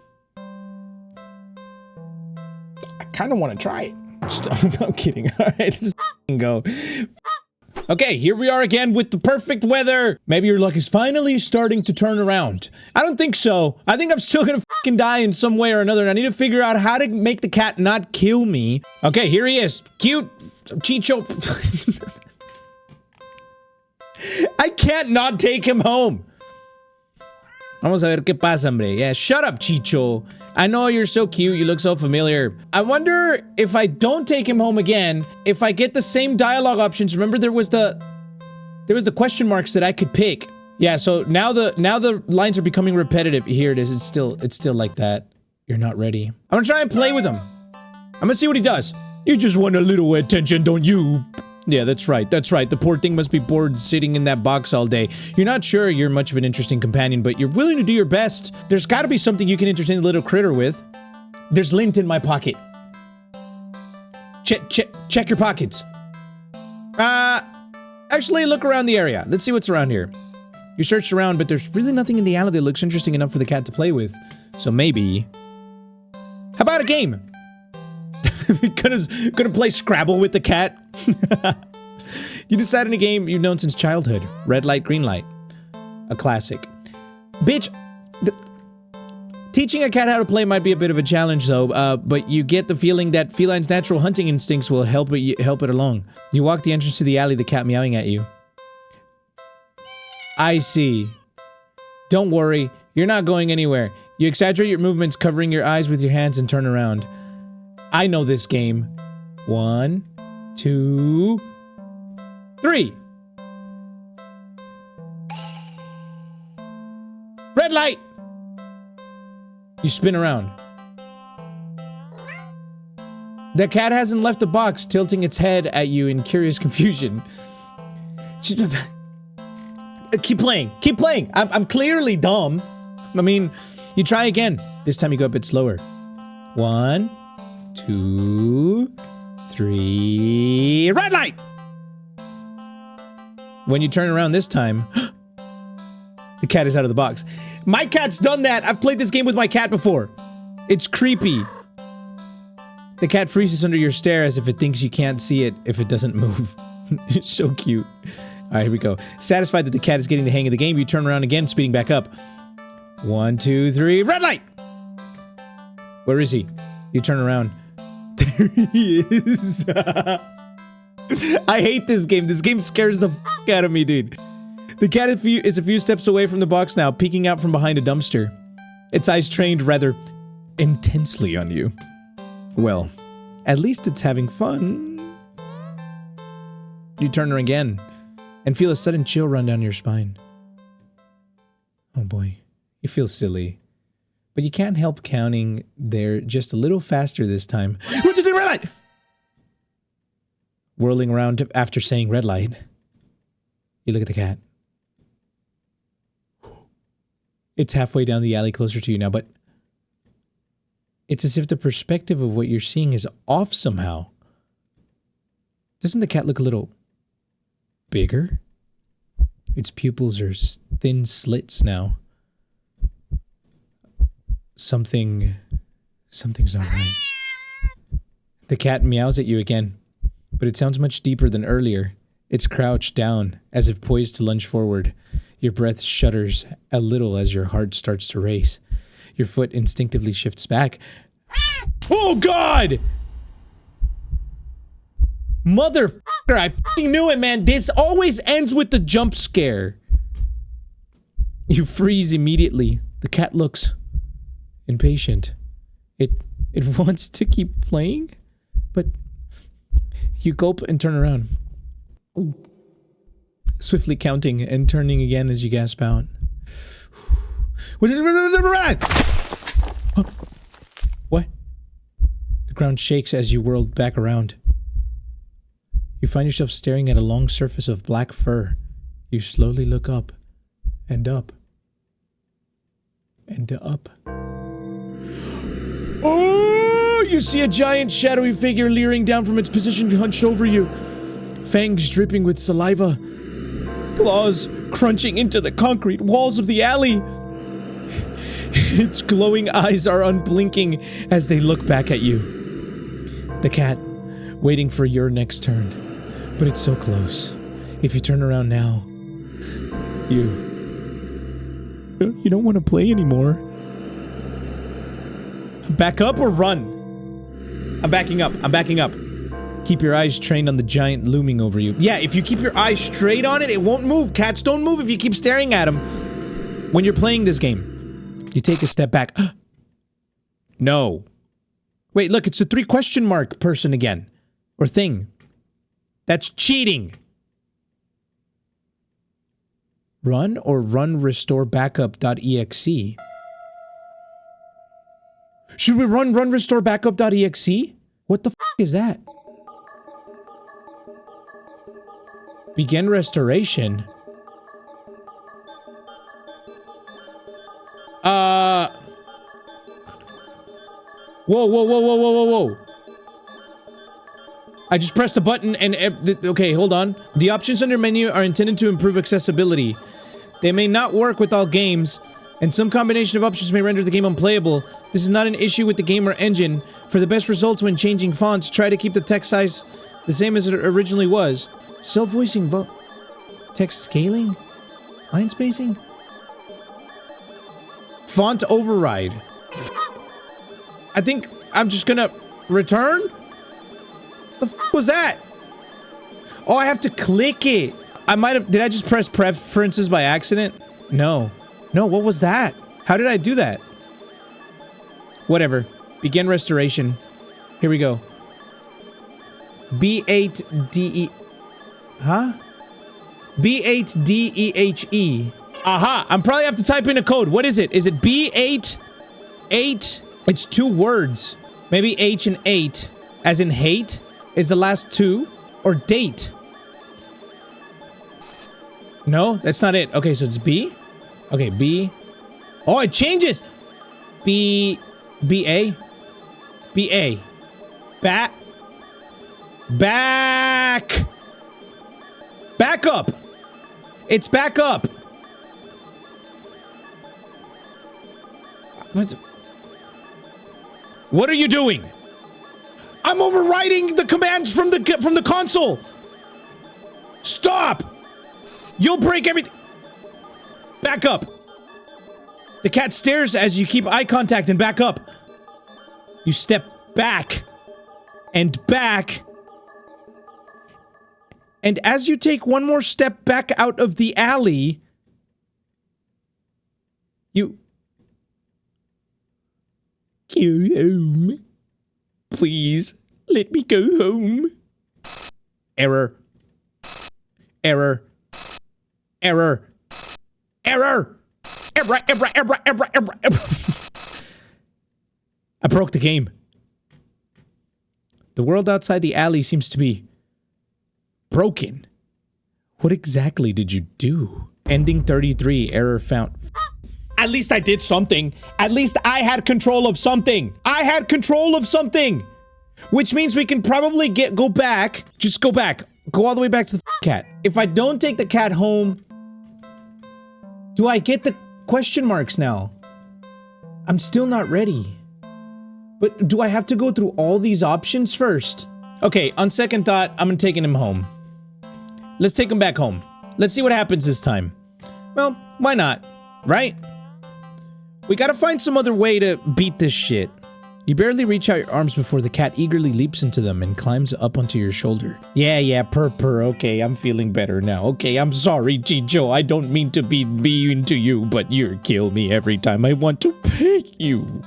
I kind of want to try it. I'm kidding. All right, let's go. Okay, here we are again with the perfect weather. Maybe your luck is finally starting to turn around. I don't think so. I think I'm still gonna fucking die in some way or another, and I need to figure out how to make the cat not kill me. Okay, here he is. Cute Chicho. I can't not take him home. Vamos a ver qué pasa, hombre. Yeah, shut up, Chicho. I know you're so cute, you look so familiar. I wonder if I don't take him home again, if I get the same dialogue options. Remember there was the question marks that I could pick. Yeah, so now the lines are becoming repetitive. Here it is. It's still like that. You're not ready. I'm gonna try and play with him. I'm gonna see what he does. You just want a little attention, don't you? Yeah, that's right. That's right. The poor thing must be bored sitting in that box all day. You're not sure you're much of an interesting companion, but you're willing to do your best. There's gotta be something you can entertain the little critter with. There's lint in my pocket. Check your pockets. Actually, look around the area. Let's see what's around here. You searched around, but there's really nothing in the alley that looks interesting enough for the cat to play with. So maybe... How about a game? Gonna play Scrabble with the cat? You decide on a game you've known since childhood. Red light, green light. A classic. Bitch, teaching a cat how to play might be a bit of a challenge though, but you get the feeling that feline's natural hunting instincts will help it along. You walk the entrance to the alley, the cat meowing at you. I see. Don't worry, you're not going anywhere. You exaggerate your movements, covering your eyes with your hands and turn around. I know this game. 1, 2, 3. Red light! You spin around. The cat hasn't left the box, tilting its head at you in curious confusion. Keep playing. Keep playing. I'm clearly dumb. I mean, you try again. This time you go a bit slower. 1, 2, 3. Red light! When you turn around this time, the cat is out of the box. My cat's done that. I've played this game with my cat before. It's creepy. The cat freezes under your stare as if it thinks you can't see it if it doesn't move. It's so cute. Alright, here we go. Satisfied that the cat is getting the hang of the game, you turn around again, speeding back up. 1, 2, 3, red light! Where is he? You turn around. There he is. I hate this game. This game scares the fuck out of me, dude. The cat is a few steps away from the box now, peeking out from behind a dumpster. Its eyes trained rather intensely on you. Well, at least it's having fun. You turn her again and feel a sudden chill run down your spine. Oh boy, you feel silly. But you can't help counting there just a little faster this time. What did you do, red light? Whirling around after saying red light, you look at the cat. It's halfway down the alley closer to you now, but it's as if the perspective of what you're seeing is off somehow. Doesn't the cat look a little bigger? Its pupils are thin slits now. Something's not right. The cat meows at you again, but it sounds much deeper than earlier. It's crouched down, as if poised to lunge forward. Your breath shudders a little as your heart starts to race. Your foot instinctively shifts back. Oh God! Motherfucker, I fucking knew it, man. This always ends with the jump scare. You freeze immediately. The cat looks impatient. It wants to keep playing, but you gulp and turn around. Swiftly counting and turning again as you gasp out. What? The ground shakes as you whirl back around. You find yourself staring at a long surface of black fur. You slowly look up and up and up. Oh! You see a giant shadowy figure leering down from its position hunched over you. Fangs dripping with saliva. Claws crunching into the concrete walls of the alley. Its glowing eyes are unblinking as they look back at you. The cat, waiting for your next turn. But it's so close. If you turn around now, you don't want to play anymore. Back up or run? I'm backing up. I'm backing up. Keep your eyes trained on the giant looming over you. Yeah, if you keep your eyes straight on it, it won't move. Cats don't move if you keep staring at them. When you're playing this game, you take a step back. No. Wait, look, it's a 3 question mark person again. Or thing. That's cheating. Run or run restore backup.exe? Should we run restore backup.exe? What the f is that? Begin restoration? Whoa. I just pressed a button and okay, hold on. The options under menu are intended to improve accessibility. They may not work with all games, and some combination of options may render the game unplayable. This is not an issue with the game or engine. For the best results when changing fonts, try to keep the text size the same as it originally was. Self-voicing text scaling? Line spacing? Font override. I think I'm just gonna return? The f was that? Oh, I have to click it. I might have, did I just press preferences by accident? No. No, what was that? How did I do that? Whatever. Begin restoration. Here we go. B8DE. Huh? B8DEHE. Aha! I'm probably have to type in a code. What is it? Is it B8? 8? It's 2 words. Maybe H and 8. As in hate? Is the last 2? Or date? No? That's not it. Okay, so it's B? Okay, B. Oh, it changes! B... B-A? B-A. Back. Back. Back up. It's back up. What are you doing? I'm overriding the commands from the console. Stop. You'll break everything. Back up. The cat stares as you keep eye contact and back up. You step back. And back. And as you take one more step back out of the alley, you... Go home. Please, let me go home. Error. Error. Error. Error. Error. Error. Error. Error. Error. I broke the game. The world outside the alley seems to be broken. What exactly did you do? Ending 33, error found. At least I did something. At least I had control of something. I had control of something. Which means we can probably go back. Just go back. Go all the way back to the cat. If I don't take the cat home, do I get the question marks now? I'm still not ready. But do I have to go through all these options first? Okay, on second thought, I'm taking him home. Let's take him back home. Let's see what happens this time. Well, why not? Right? We gotta find some other way to beat this shit. You barely reach out your arms before the cat eagerly leaps into them and climbs up onto your shoulder. Yeah, purr. Okay, I'm feeling better now. Okay, I'm sorry, Chicho. I don't mean to be mean to you, but you kill me every time I want to pet you.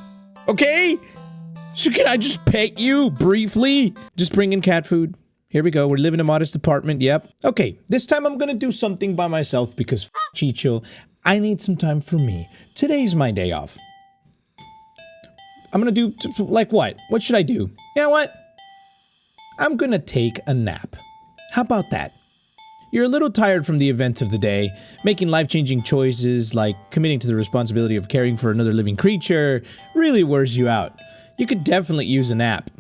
Okay? So can I just pet you briefly? Just bring in cat food. Here we go. We're living in a modest apartment. Yep. Okay, this time I'm gonna do something by myself because Chicho, I need some time for me. Today's my day off. I'm gonna do, like what? What should I do? You know what? I'm gonna take a nap. How about that? You're a little tired from the events of the day, making life-changing choices like committing to the responsibility of caring for another living creature really wears you out. You could definitely use a nap.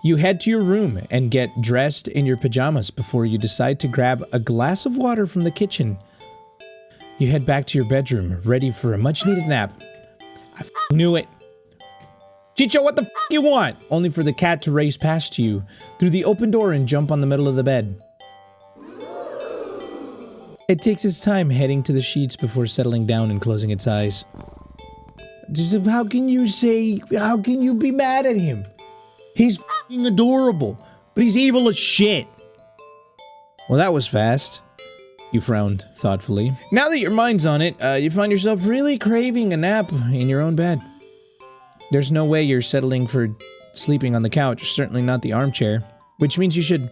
You head to your room and get dressed in your pajamas before you decide to grab a glass of water from the kitchen. You head back to your bedroom, ready for a much-needed nap. I knew it. Chicho, what the you want? Only for the cat to race past you through the open door and jump on the middle of the bed. It takes its time heading to the sheets before settling down and closing its eyes. How can you be mad at him? He's f***ing adorable, but he's evil as shit. Well, that was fast. You frowned thoughtfully. Now that your mind's on it, you find yourself really craving a nap in your own bed. There's no way you're settling for sleeping on the couch, certainly not the armchair, which means you should...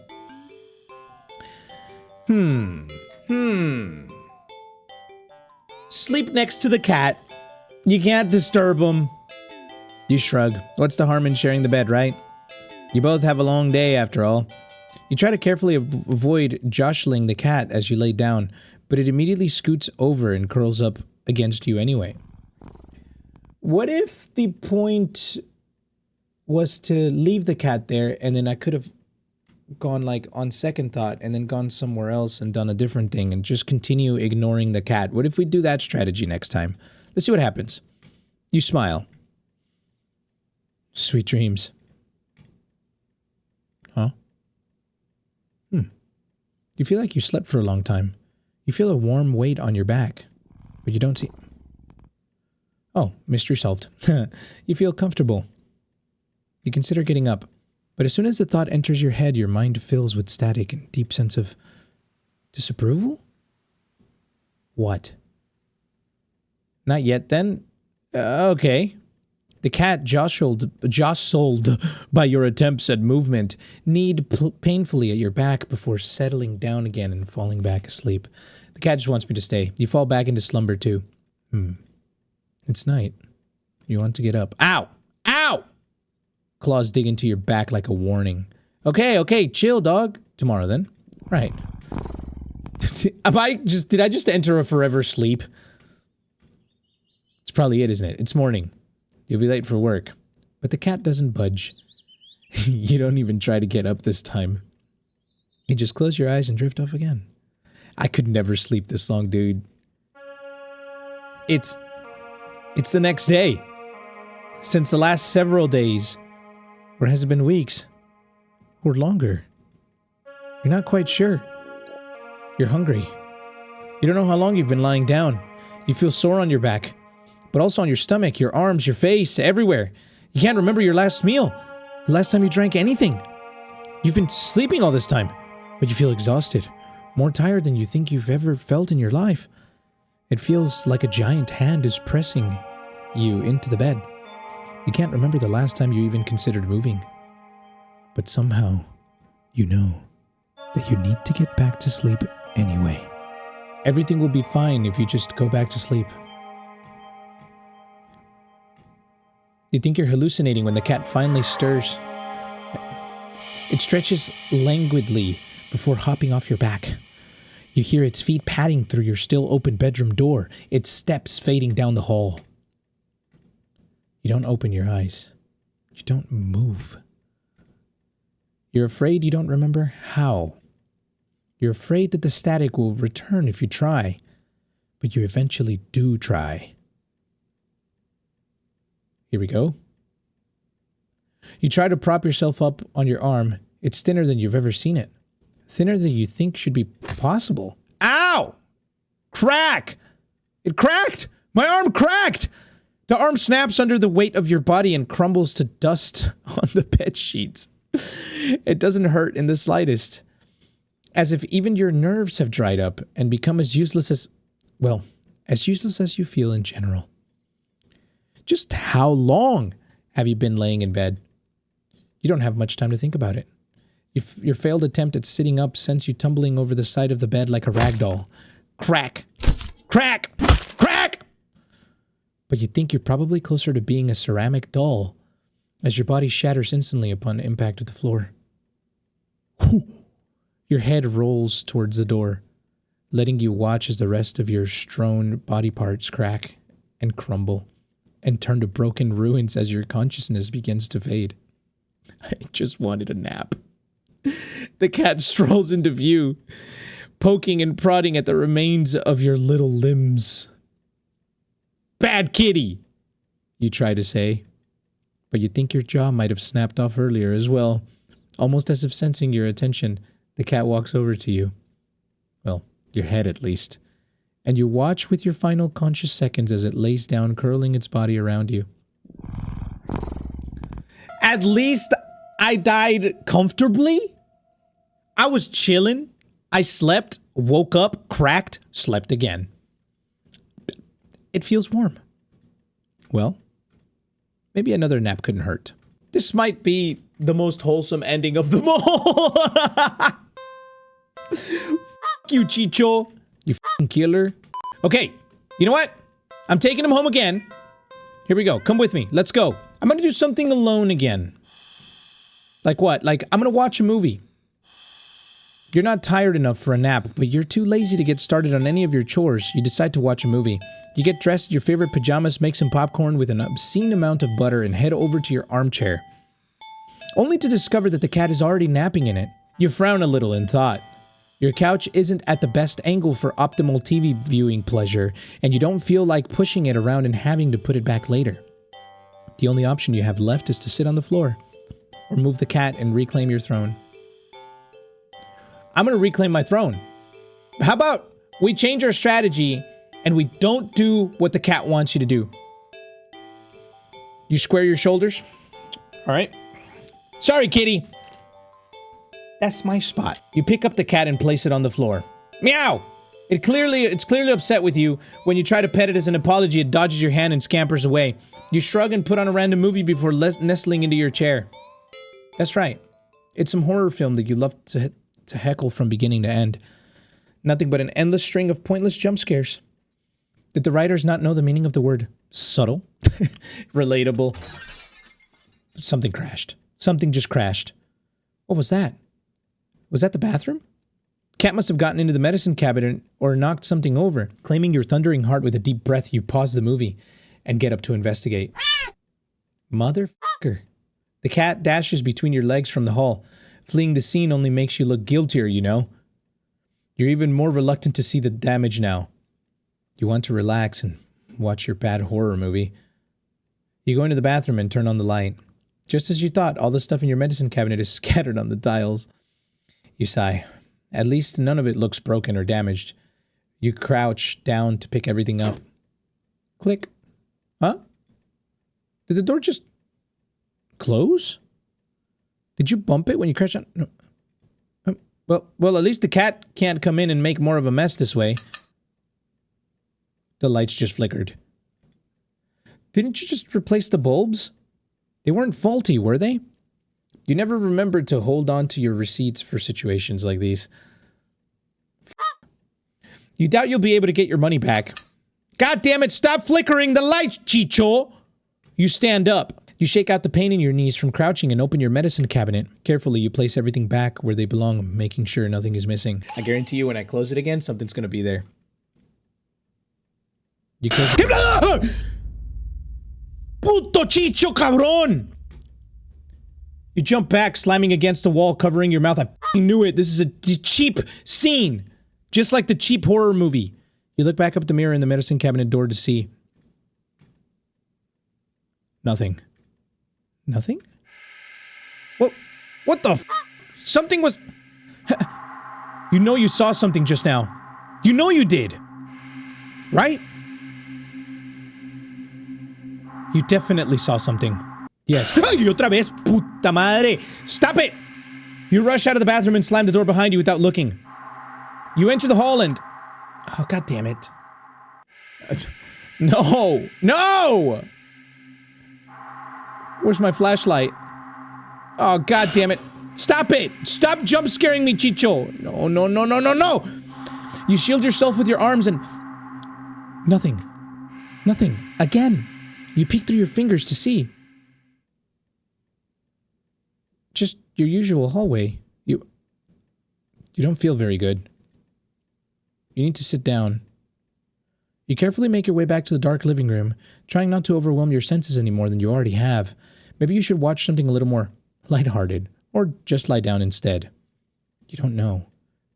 Sleep next to the cat. You can't disturb him. You shrug. What's the harm in sharing the bed, right? You both have a long day, after all. You try to carefully avoid jostling the cat as you lay down, but it immediately scoots over and curls up against you anyway. What if the point was to leave the cat there and then I could have gone like on second thought and then gone somewhere else and done a different thing and just continue ignoring the cat? What if we do that strategy next time? Let's see what happens. You smile. Sweet dreams. Huh? You feel like you slept for a long time. You feel a warm weight on your back, but you don't see... Oh, mystery solved. You feel comfortable. You consider getting up, but as soon as the thought enters your head, your mind fills with static and deep sense of disapproval? What? Not yet, then? Okay. The cat, jostled by your attempts at movement, kneed painfully at your back before settling down again and falling back asleep. The cat just wants me to stay. You fall back into slumber, too. It's night. You want to get up. Ow! Ow! Claws dig into your back like a warning. Okay, chill, dog. Tomorrow, then. Right. Did I just enter a forever sleep? It's probably it, isn't it? It's morning. You'll be late for work. But the cat doesn't budge. You don't even try to get up this time. You just close your eyes and drift off again. I could never sleep this long, dude. It's the next day. Since the last several days. Or has it been weeks? Or longer? You're not quite sure. You're hungry. You don't know how long you've been lying down. You feel sore on your back. But also on your stomach, your arms, your face, everywhere. You can't remember your last meal. The last time you drank anything. You've been sleeping all this time. But you feel exhausted. More tired than you think you've ever felt in your life. It feels like a giant hand is pressing you into the bed. You can't remember the last time you even considered moving. But somehow, you know that you need to get back to sleep anyway. Everything will be fine if you just go back to sleep. You think you're hallucinating when the cat finally stirs. It stretches languidly before hopping off your back. You hear its feet padding through your still open bedroom door, its steps fading down the hall. You don't open your eyes. You don't move. You're afraid you don't remember how. You're afraid that the static will return if you try, but you eventually do try. Here we go. You try to prop yourself up on your arm. It's thinner than you've ever seen it. Thinner than you think should be possible. Ow! Crack! It cracked! My arm cracked! The arm snaps under the weight of your body and crumbles to dust on the bed sheets. It doesn't hurt in the slightest. As if even your nerves have dried up and become as useless as, well, as useless as you feel in general. Just how long have you been laying in bed? You don't have much time to think about it. Your failed attempt at sitting up sends you tumbling over the side of the bed like a rag doll. Crack! Crack! Crack! But you think you're probably closer to being a ceramic doll as your body shatters instantly upon impact with the floor. Your head rolls towards the door, letting you watch as the rest of your strewn body parts crack and crumble and turn to broken ruins as your consciousness begins to fade. I just wanted a nap. The cat strolls into view, poking and prodding at the remains of your little limbs. Bad kitty, you try to say, but you think your jaw might have snapped off earlier as well. Almost as if sensing your attention, the cat walks over to you. Well, your head at least. And you watch with your final conscious seconds as it lays down, curling its body around you. At least I died comfortably. I was chilling. I slept, woke up, cracked, slept again. It feels warm. Well, maybe another nap couldn't hurt. This might be the most wholesome ending of them all. Fuck you, Chicho. You fucking killer. Okay, you know what? I'm taking him home again. Here we go. Come with me. Let's go. I'm gonna do something alone again. Like what? Like, I'm gonna watch a movie. You're not tired enough for a nap, but you're too lazy to get started on any of your chores. You decide to watch a movie. You get dressed in your favorite pajamas, make some popcorn with an obscene amount of butter, and head over to your armchair. Only to discover that the cat is already napping in it. You frown a little in thought. Your couch isn't at the best angle for optimal TV viewing pleasure, and you don't feel like pushing it around and having to put it back later. The only option you have left is to sit on the floor, or move the cat and reclaim your throne. I'm gonna reclaim my throne. How about we change our strategy and we don't do what the cat wants you to do? You square your shoulders. All right. Sorry, kitty. That's my spot. You pick up the cat and place it on the floor. Meow! It's clearly upset with you. When you try to pet it as an apology, it dodges your hand and scampers away. You shrug and put on a random movie before nestling into your chair. That's right. It's some horror film that you love to heckle from beginning to end. Nothing but an endless string of pointless jump scares. Did the writers not know the meaning of the word subtle? Relatable. Something crashed. Something just crashed. What was that? Was that the bathroom? Cat must have gotten into the medicine cabinet or knocked something over. Claiming your thundering heart with a deep breath, you pause the movie and get up to investigate. Motherfucker. The cat dashes between your legs from the hall. Fleeing the scene only makes you look guiltier, you know? You're even more reluctant to see the damage now. You want to relax and watch your bad horror movie. You go into the bathroom and turn on the light. Just as you thought, all the stuff in your medicine cabinet is scattered on the tiles. You sigh. At least none of it looks broken or damaged. You crouch down to pick everything up. Click. Huh? Did the door just close? Did you bump it when you crashed on? No. Well, at least the cat can't come in and make more of a mess this way. The lights just flickered. Didn't you just replace the bulbs? They weren't faulty, were they? You never remembered to hold on to your receipts for situations like these. You doubt you'll be able to get your money back. God damn it, stop flickering the lights, Chicho! You stand up. You shake out the pain in your knees from crouching and open your medicine cabinet. Carefully, you place everything back where they belong, making sure nothing is missing. I guarantee you when I close it again, something's gonna be there. You close it. Puto Chicho, cabrón! You jump back, slamming against the wall, covering your mouth. I f***ing knew it. This is a cheap scene. Just like the cheap horror movie. You look back up at the mirror in the medicine cabinet door to see... nothing. Nothing? What the f***? Something was... You know you saw something just now. You know you did. Right? You definitely saw something. Yes. Ay, otra vez, puta madre! Stop it! You rush out of the bathroom and slam the door behind you without looking. You enter the hall and... Oh, god damn it. No! No! Where's my flashlight? Oh, god damn it. Stop it! Stop jump scaring me, Chicho! No, no, no, no, no, no! You shield yourself with your arms and... Nothing. Nothing. Again. You peek through your fingers to see. Just your usual hallway. You don't feel very good. You need to sit down. You carefully make your way back to the dark living room, trying not to overwhelm your senses any more than you already have. Maybe you should watch something a little more lighthearted, or just lie down instead. You don't know.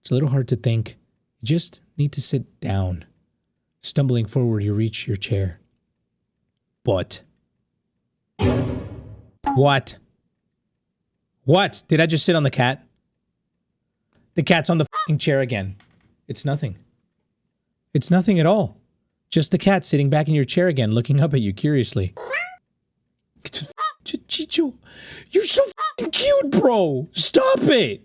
It's a little hard to think. You just need to sit down. Stumbling forward, you reach your chair. But... What? What? Did I just sit on the cat? The cat's on the f***ing chair again. It's nothing. It's nothing at all. Just the cat sitting back in your chair again, looking up at you curiously. Chicho, you're so f***ing cute, bro! Stop it!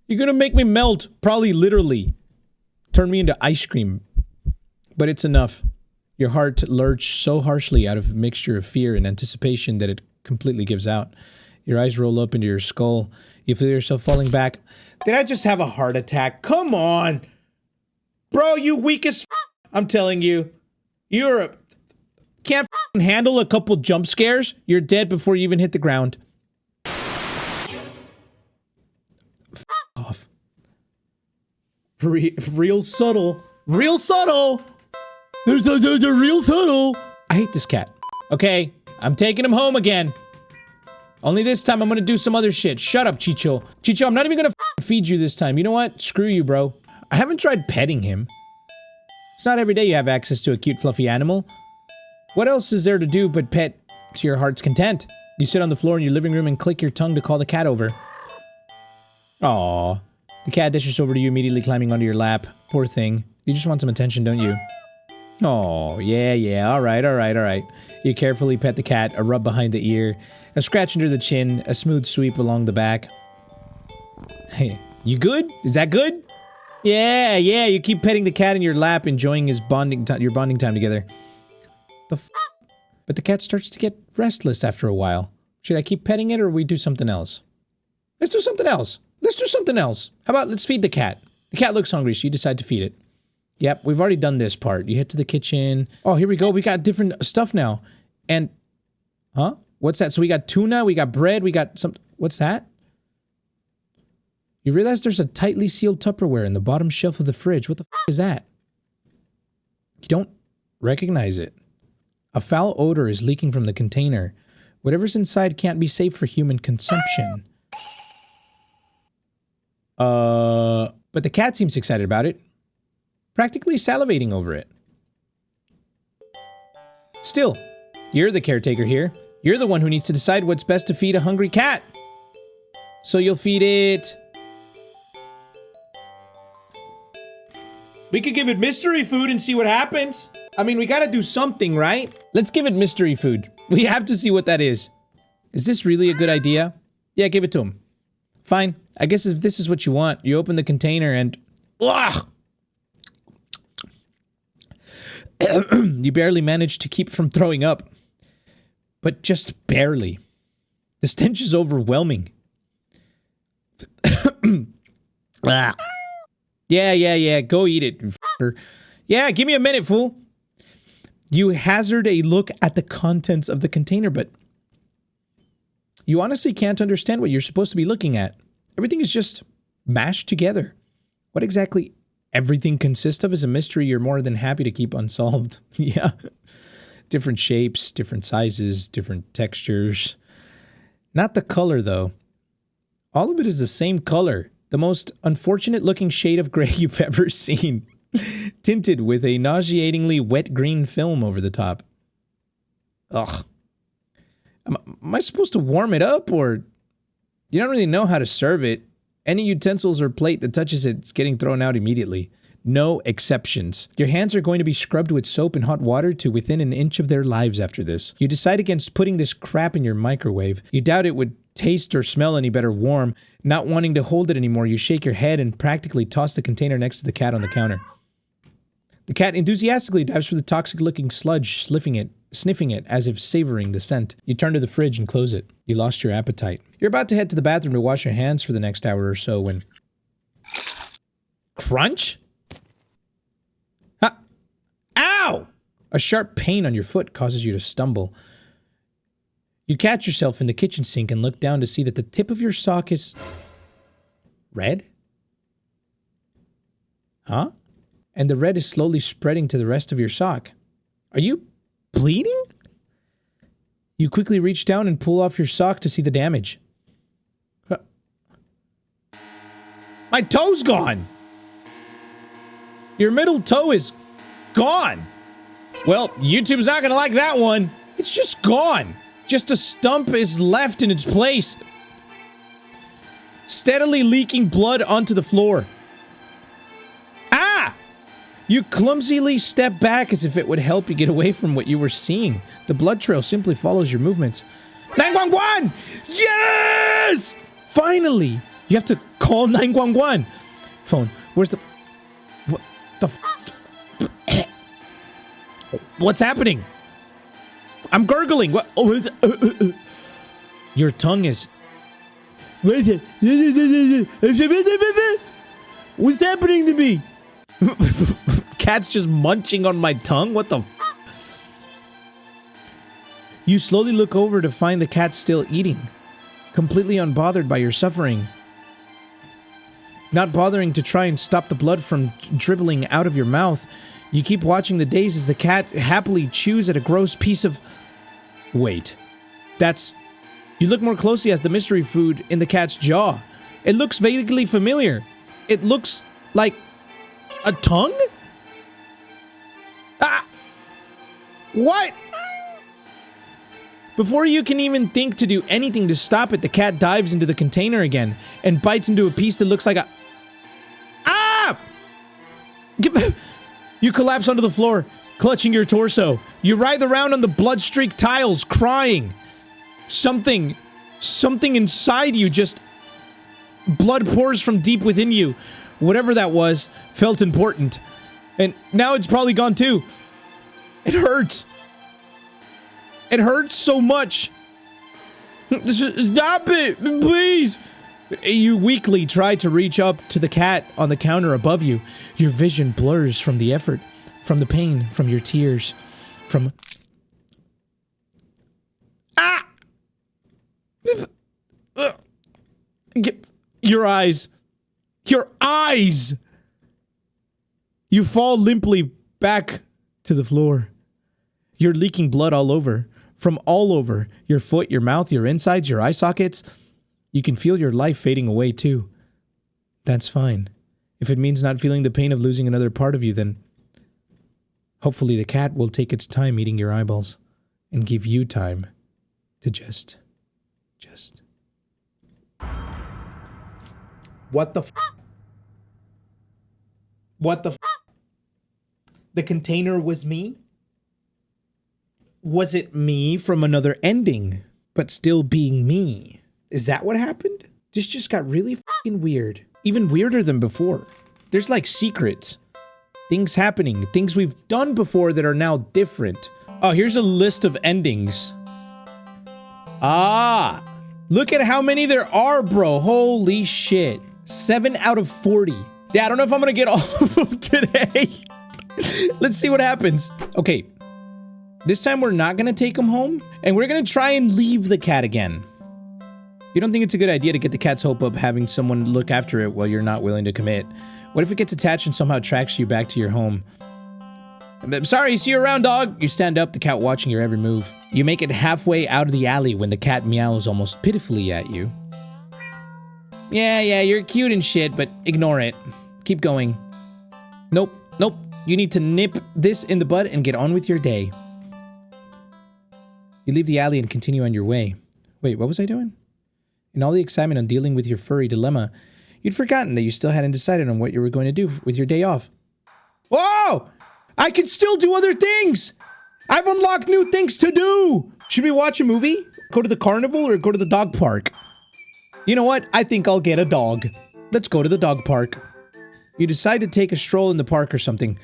You're gonna make me melt, probably literally. Turn me into ice cream. But it's enough. Your heart lurched so harshly out of a mixture of fear and anticipation that it completely gives out. Your eyes roll up into your skull. You feel yourself falling back. Did I just have a heart attack? Come on! Bro, you weak as f***. I'm telling you. You're can't f***ing handle a couple jump scares? You're dead before you even hit the ground. F*** off. Real subtle. Real subtle! They're real subtle! I hate this cat. Okay, I'm taking him home again. Only this time I'm gonna do some other shit. Shut up, Chicho. Chicho, I'm not even gonna feed you this time. You know what? Screw you, bro. I haven't tried petting him. It's not every day you have access to a cute, fluffy animal. What else is there to do but pet to your heart's content? You sit on the floor in your living room and click your tongue to call the cat over. Aww. The cat dashes over to you, immediately climbing onto your lap. Poor thing. You just want some attention, don't you? Oh, yeah, alright. You carefully pet the cat, a rub behind the ear, a scratch under the chin, a smooth sweep along the back. Hey, you good? Is that good? Yeah, you keep petting the cat in your lap, enjoying his your bonding time together. The f***? But the cat starts to get restless after a while. Should I keep petting it or we do something else? Let's do something else. How about let's feed the cat? The cat looks hungry, so you decide to feed it. Yep, we've already done this part. You head to the kitchen. Oh, here we go. We got different stuff now. And... Huh? What's that? So we got tuna, we got bread, we got some... What's that? You realize there's a tightly sealed Tupperware in the bottom shelf of the fridge. What the f*** is that? You don't recognize it. A foul odor is leaking from the container. Whatever's inside can't be safe for human consumption. But the cat seems excited about it. Practically salivating over it. Still, you're the caretaker here. You're the one who needs to decide what's best to feed a hungry cat. So you'll feed it... We could give it mystery food and see what happens. I mean, we gotta do something, right? Let's give it mystery food. We have to see what that is. Is this really a good idea? Yeah, give it to him. Fine. I guess if this is what you want, you open the container and... Ugh! You barely managed to keep from throwing up. But just barely. The stench is overwhelming. Yeah. Go eat it, f***er. Yeah, give me a minute, fool. You hazard a look at the contents of the container, but... You honestly can't understand what you're supposed to be looking at. Everything is just mashed together. What exactly everything consists of is a mystery you're more than happy to keep unsolved. Yeah. Different shapes, different sizes, different textures. Not the color, though. All of it is the same color. The most unfortunate looking shade of gray you've ever seen. Tinted with a nauseatingly wet green film over the top. Ugh. Am I supposed to warm it up, or... You don't really know how to serve it. Any utensils or plate that touches it's getting thrown out immediately. No exceptions. Your hands are going to be scrubbed with soap and hot water to within an inch of their lives after this. You decide against putting this crap in your microwave. You doubt it would taste or smell any better warm. Not wanting to hold it anymore, you shake your head and practically toss the container next to the cat on the counter. The cat enthusiastically dives for the toxic-looking sludge, sniffing it as if savoring the scent. You turn to the fridge and close it. You lost your appetite. You're about to head to the bathroom to wash your hands for the next hour or so when... Crunch? Ow! A sharp pain on your foot causes you to stumble. You catch yourself in the kitchen sink and look down to see that the tip of your sock is... red? Huh? And the red is slowly spreading to the rest of your sock. Are you bleeding? You quickly reach down and pull off your sock to see the damage. My toe's gone! Your middle toe is gone! Well, YouTube's not gonna like that one. It's just gone. Just a stump is left in its place. Steadily leaking blood onto the floor. Ah! You clumsily step back as if it would help you get away from what you were seeing. The blood trail simply follows your movements. 911! Yes! Finally! You have to call 911. Phone. Where's the... What the f... What's happening? I'm gurgling. What? Oh, your tongue is... What's happening to me? Cat's just munching on my tongue? What the f... You slowly look over to find the cat still eating, completely unbothered by your suffering. Not bothering to try and stop the blood from dribbling out of your mouth, you keep watching the days as the cat happily chews at a gross piece of... Wait. That's... You look more closely as the mystery food in the cat's jaw. It looks vaguely familiar. It looks like... a tongue? Ah! What? Before you can even think to do anything to stop it, the cat dives into the container again and bites into a piece that looks like a... Ah! You collapse onto the floor, clutching your torso. You writhe around on the blood-streaked tiles, crying. Something inside you just... Blood pours from deep within you. Whatever that was, felt important. And now it's probably gone too. It hurts. It hurts so much. Stop it, please. You weakly try to reach up to the cat on the counter above you. Your vision blurs from the effort, from the pain, from your tears, from... Ah! Your eyes. Your eyes! You fall limply back to the floor. You're leaking blood all over. From all over. Your foot, your mouth, your insides, your eye sockets. You can feel your life fading away too. That's fine. If it means not feeling the pain of losing another part of you, then hopefully the cat will take its time eating your eyeballs and give you time to just. What the f? What the f? The container was me? Was it me from another ending, but still being me? Is that what happened? This just got really fucking weird. Even weirder than before. There's like secrets. Things happening. Things we've done before that are now different. Oh, here's a list of endings. Ah! Look at how many there are, bro. Holy shit. 7 out of 40. Yeah, I don't know if I'm gonna get all of them today. Let's see what happens. Okay. This time we're not gonna take him home, and we're gonna try and leave the cat again. You don't think it's a good idea to get the cat's hope up having someone look after it while you're not willing to commit? What if it gets attached and somehow tracks you back to your home? I'm sorry, see you around, dog. You stand up, the cat watching your every move. You make it halfway out of the alley when the cat meows almost pitifully at you. Yeah, you're cute and shit, but ignore it. Keep going. Nope. You need to nip this in the bud and get on with your day. You leave the alley and continue on your way. Wait, what was I doing? In all the excitement on dealing with your furry dilemma, you'd forgotten that you still hadn't decided on what you were going to do with your day off. Whoa! I can still do other things! I've unlocked new things to do! Should we watch a movie? Go to the carnival or go to the dog park? You know what? I think I'll get a dog. Let's go to the dog park. You decide to take a stroll in the park or something.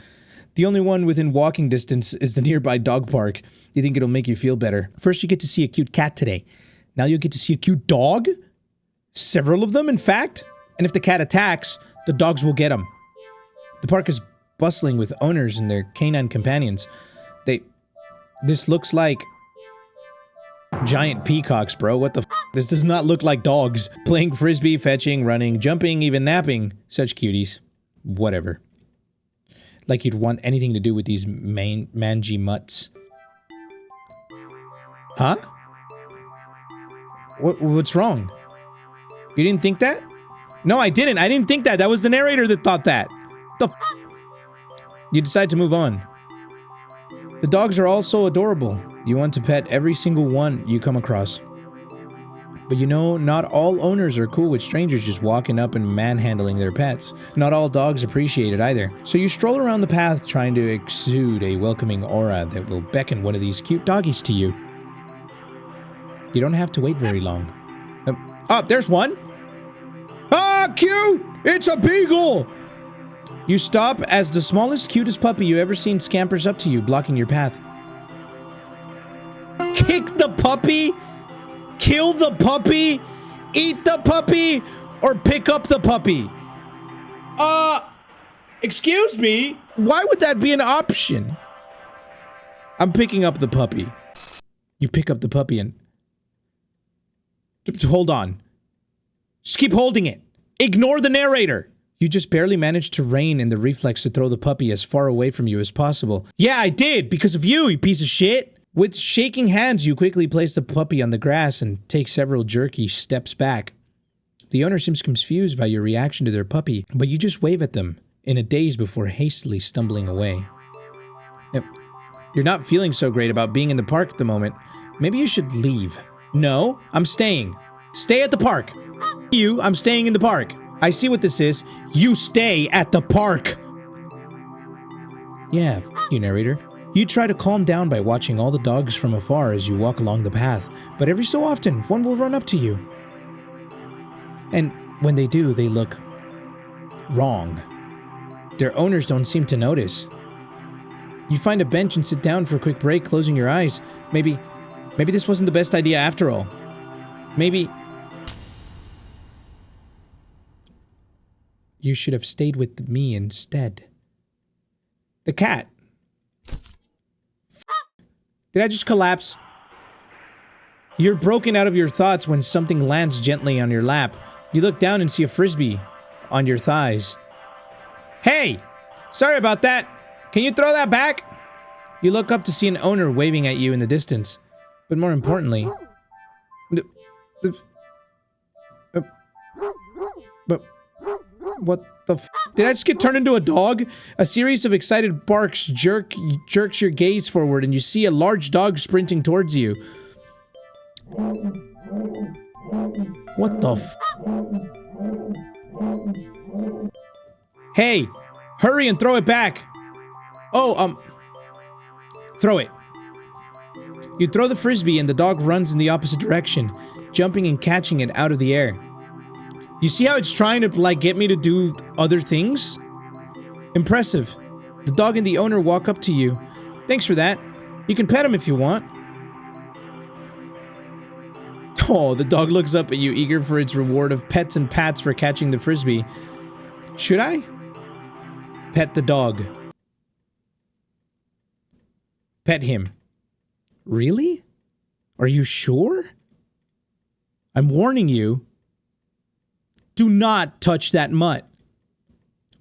The only one within walking distance is the nearby dog park. You think it'll make you feel better. First, you get to see a cute cat today. Now you'll get to see a cute dog? Several of them, in fact. And if the cat attacks, the dogs will get him. The park is bustling with owners and their canine companions. This looks like giant peacocks, bro. What the f? This does not look like dogs. Playing frisbee, fetching, running, jumping, even napping. Such cuties. Whatever. Like you'd want anything to do with these mangy mutts. Huh? What's wrong? You didn't think that? No, I didn't. I didn't think that. That was the narrator that thought that. The f? You decide to move on. The dogs are all so adorable. You want to pet every single one you come across. But you know, not all owners are cool with strangers just walking up and manhandling their pets. Not all dogs appreciate it either. So you stroll around the path trying to exude a welcoming aura that will beckon one of these cute doggies to you. You don't have to wait very long. Oh, there's one! Ah, cute! It's a beagle! You stop as the smallest, cutest puppy you've ever seen scampers up to you, blocking your path. Kick the puppy? Kill the puppy? Eat the puppy? Or pick up the puppy? Excuse me? Why would that be an option? I'm picking up the puppy. You pick up the puppy and... Hold on. Just keep holding it. Ignore the narrator. You just barely managed to rein in the reflex to throw the puppy as far away from you as possible. Yeah, I did, because of you, you piece of shit. With shaking hands, you quickly place the puppy on the grass and take several jerky steps back. The owner seems confused by your reaction to their puppy, but you just wave at them in a daze before hastily stumbling away. You're not feeling so great about being in the park at the moment. Maybe you should leave. No, I'm staying. Stay at the park. You, I'm staying in the park. I see what this is. You stay at the park. Yeah, you, narrator. You try to calm down by watching all the dogs from afar as you walk along the path, but every so often, one will run up to you. And when they do, they look wrong. Their owners don't seem to notice. You find a bench and sit down for a quick break, closing your eyes. Maybe this wasn't the best idea after all. Maybe you should have stayed with me instead. The cat. Did I just collapse? You're broken out of your thoughts when something lands gently on your lap. You look down and see a frisbee on your thighs. Hey! Sorry about that. Can you throw that back? You look up to see an owner waving at you in the distance. But more importantly... But... What the f... Did I just get turned into a dog? A series of excited barks jerks your gaze forward and you see a large dog sprinting towards you. What the f... Hey! Hurry and throw it back! Oh, throw it. You throw the frisbee and the dog runs in the opposite direction, jumping and catching it out of the air. You see how it's trying to, like, get me to do other things? Impressive. The dog and the owner walk up to you. Thanks for that. You can pet him if you want. Oh, the dog looks up at you, eager for its reward of pets and pats for catching the frisbee. Should I? Pet the dog. Pet him. Really? Are you sure? I'm warning you. Do not touch that mutt.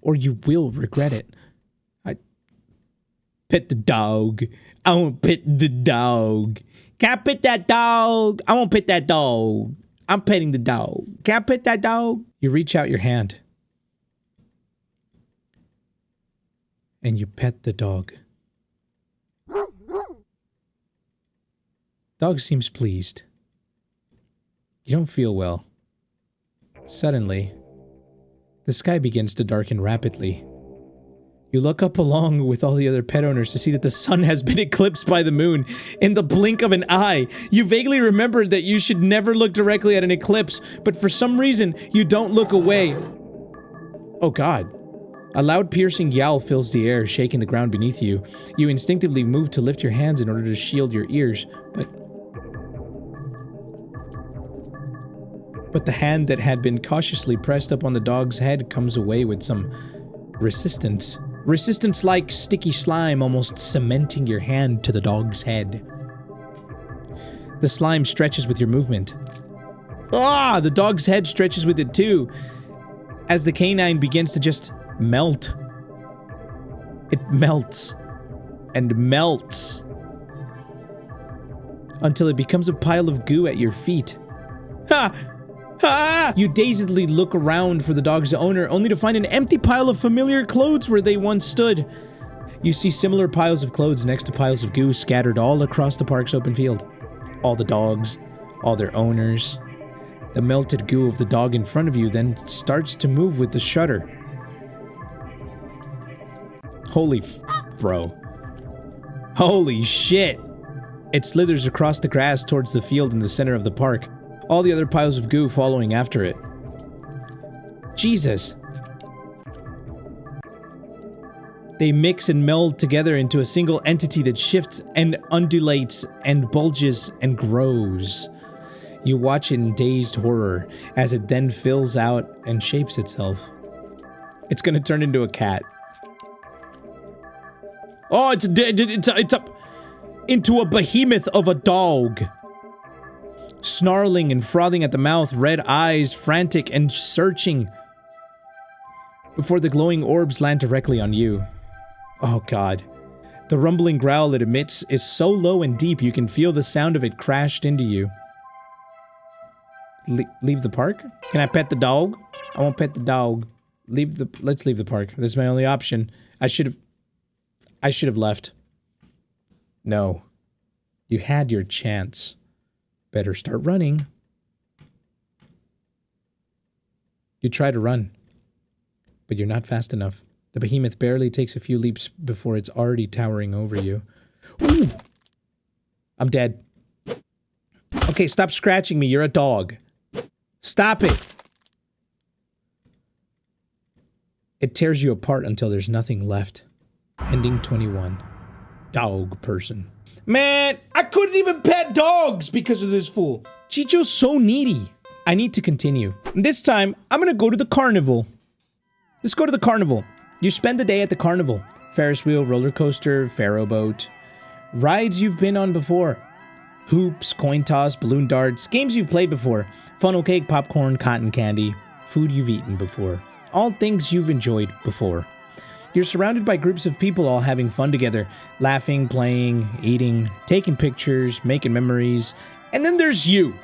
Or you will regret it. Pet the dog. I won't pet the dog. Can I pet that dog? I won't pet that dog. I'm petting the dog. Can I pet that dog? You reach out your hand. And you pet the dog. Dog seems pleased. You don't feel well. Suddenly, the sky begins to darken rapidly. You look up along with all the other pet owners to see that the sun has been eclipsed by the moon in the blink of an eye. You vaguely remembered that you should never look directly at an eclipse, but for some reason, you don't look away. Oh God. A loud piercing yowl fills the air, shaking the ground beneath you. You instinctively move to lift your hands in order to shield your ears, but the hand that had been cautiously pressed up on the dog's head comes away with some resistance. Resistance like sticky slime almost cementing your hand to the dog's head. The slime stretches with your movement. Ah! The dog's head stretches with it too, as the canine begins to just melt. It melts and melts until it becomes a pile of goo at your feet. Ha! Ah! You dazedly look around for the dog's owner, only to find an empty pile of familiar clothes where they once stood. You see similar piles of clothes next to piles of goo scattered all across the park's open field. All the dogs, all their owners. The melted goo of the dog in front of you then starts to move with the shutter. Holy f***, bro. Holy shit! It slithers across the grass towards the field in the center of the park. All the other piles of goo following after it. Jesus. They mix and meld together into a single entity that shifts and undulates and bulges and grows. You watch in dazed horror as it then fills out and shapes itself. It's gonna turn into a cat. Oh, it's up into a behemoth of a dog. Snarling and frothing at the mouth, red eyes, frantic and searching before the glowing orbs land directly on you. Oh God. The rumbling growl it emits is so low and deep you can feel the sound of it crashed into you. Leave the park? Can I pet the dog? I won't pet the dog. Let's leave the park. This is my only option. I should have left. No. You had your chance. Better start running. You try to run, but you're not fast enough. The behemoth barely takes a few leaps before it's already towering over you. Ooh! I'm dead. Okay, stop scratching me. You're a dog. Stop it. It tears you apart until there's nothing left. Ending 21. Dog person. Man, I couldn't even pet dogs because of this fool. Chicho's so needy. I need to continue. This time, I'm gonna go to the carnival. Let's go to the carnival. You spend the day at the carnival. Ferris wheel, roller coaster, pharaoh boat. Rides you've been on before. Hoops, coin toss, balloon darts, games you've played before. Funnel cake, popcorn, cotton candy. Food you've eaten before. All things you've enjoyed before. You're surrounded by groups of people all having fun together, laughing, playing, eating, taking pictures, making memories, and then there's you.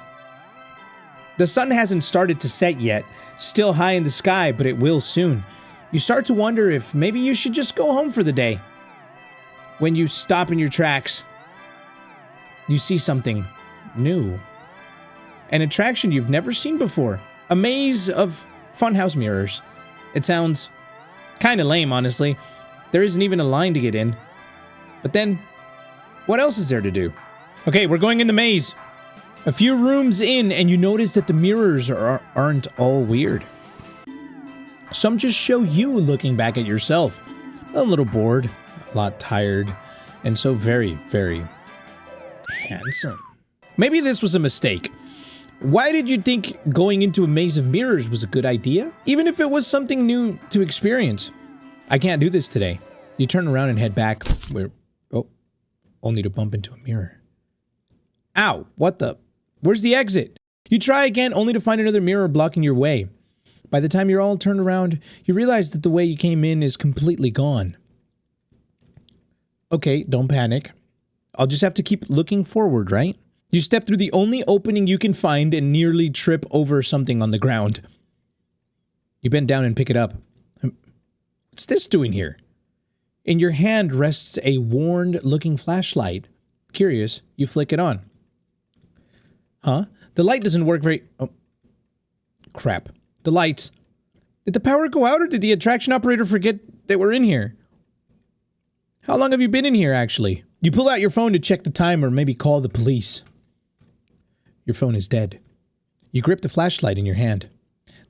The sun hasn't started to set yet, still high in the sky, but it will soon. You start to wonder if maybe you should just go home for the day. When you stop in your tracks, you see something new. An attraction you've never seen before. A maze of funhouse mirrors. It sounds kind of lame, honestly. There isn't even a line to get in. But then, what else is there to do? Okay, we're going in the maze. A few rooms in, and you notice that the mirrors aren't all weird. Some just show you looking back at yourself. A little bored, a lot tired, and so very, very handsome. Maybe this was a mistake. Why did you think going into a maze of mirrors was a good idea? Even if it was something new to experience. I can't do this today. You turn around and head back where... Oh, only to bump into a mirror. Ow, what the... Where's the exit? You try again, only to find another mirror blocking your way. By the time you're all turned around, you realize that the way you came in is completely gone. Okay, don't panic. I'll just have to keep looking forward, right? You step through the only opening you can find and nearly trip over something on the ground. You bend down and pick it up. What's this doing here? In your hand rests a worn-looking flashlight. Curious, you flick it on. Huh? The light doesn't work very... Oh. Crap. The lights. Did the power go out, or did the attraction operator forget that we're in here? How long have you been in here, actually? You pull out your phone to check the time or maybe call the police. Your phone is dead. You grip the flashlight in your hand.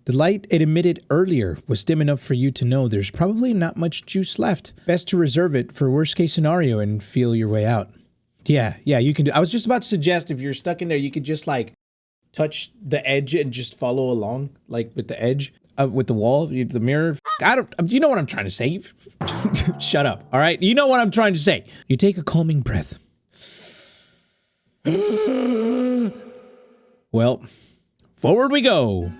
The light it emitted earlier was dim enough for you to know there's probably not much juice left. Best to reserve it for worst case scenario and feel your way out. Yeah, you can do. I was just about to suggest if you're stuck in there, you could just like touch the edge and just follow along, like with the edge, with the wall, the mirror. You know what I'm trying to say. Shut up, all right? You know what I'm trying to say. You take a calming breath. Well, forward we go.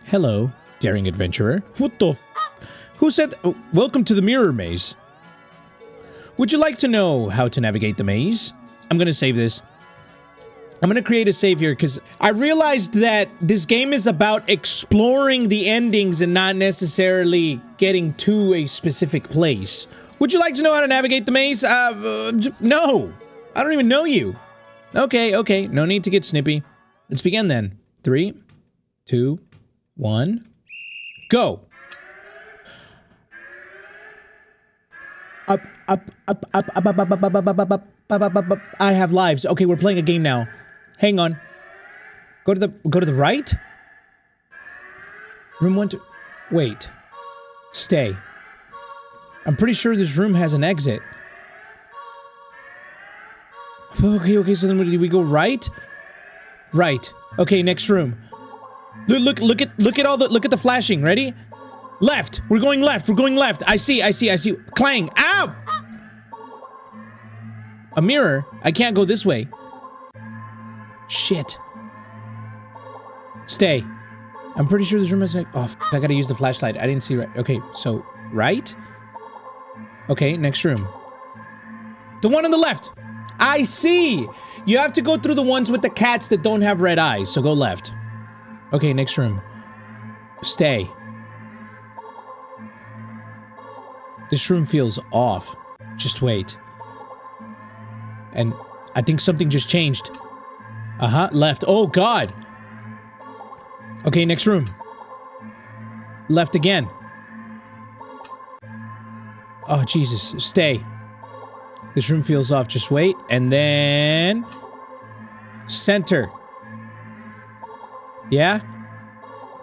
Hello, daring adventurer. What the f? Who said... Oh, welcome to the mirror maze. Would you like to know how to navigate the maze? I'm gonna save this. I'm gonna create a save here because I realized that this game is about exploring the endings and not necessarily getting to a specific place. Would you like to know how to navigate the maze? No. I don't even know you. Okay. No need to get snippy. Let's begin then. 3, 2, 1, go. Up. I have lives. Okay, we're playing a game now. Hang on. Go to the right? Room 1, 2. Wait. Stay. I'm pretty sure this room has an exit. Okay, so then do we go right? Right. Okay, next room. Look at all the, look at the flashing. Ready? Left. We're going left. I see. Clang. Ow! A mirror? I can't go this way. Shit. Stay. I'm pretty sure this room has... Oh, I gotta use the flashlight. I didn't see right. Okay, so, right? Okay, next room. The one on the left! I see! You have to go through the ones with the cats that don't have red eyes, so go left. Okay, next room. Stay. This room feels off. Just wait. And I think something just changed. Left. Oh, God! Okay, next room. Left again. Oh, Jesus. Stay. This room feels off. Just wait. And then... Center. Yeah?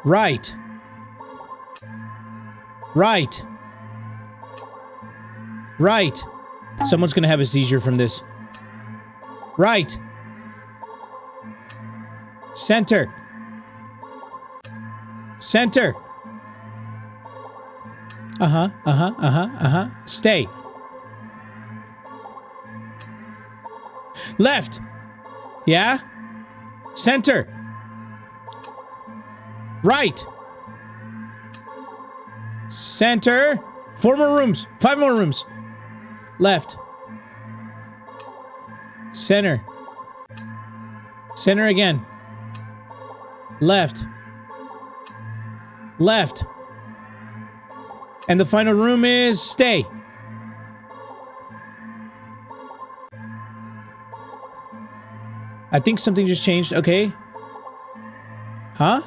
Right. Right. Right. Someone's gonna have a seizure from this. Right. Center. Center. Stay. Left. Yeah? Center. Right. Center. 4 more rooms. 5 more rooms. Left. Center. Center again. Left. Left. And the final room is stay. I think something just changed. Okay. Huh?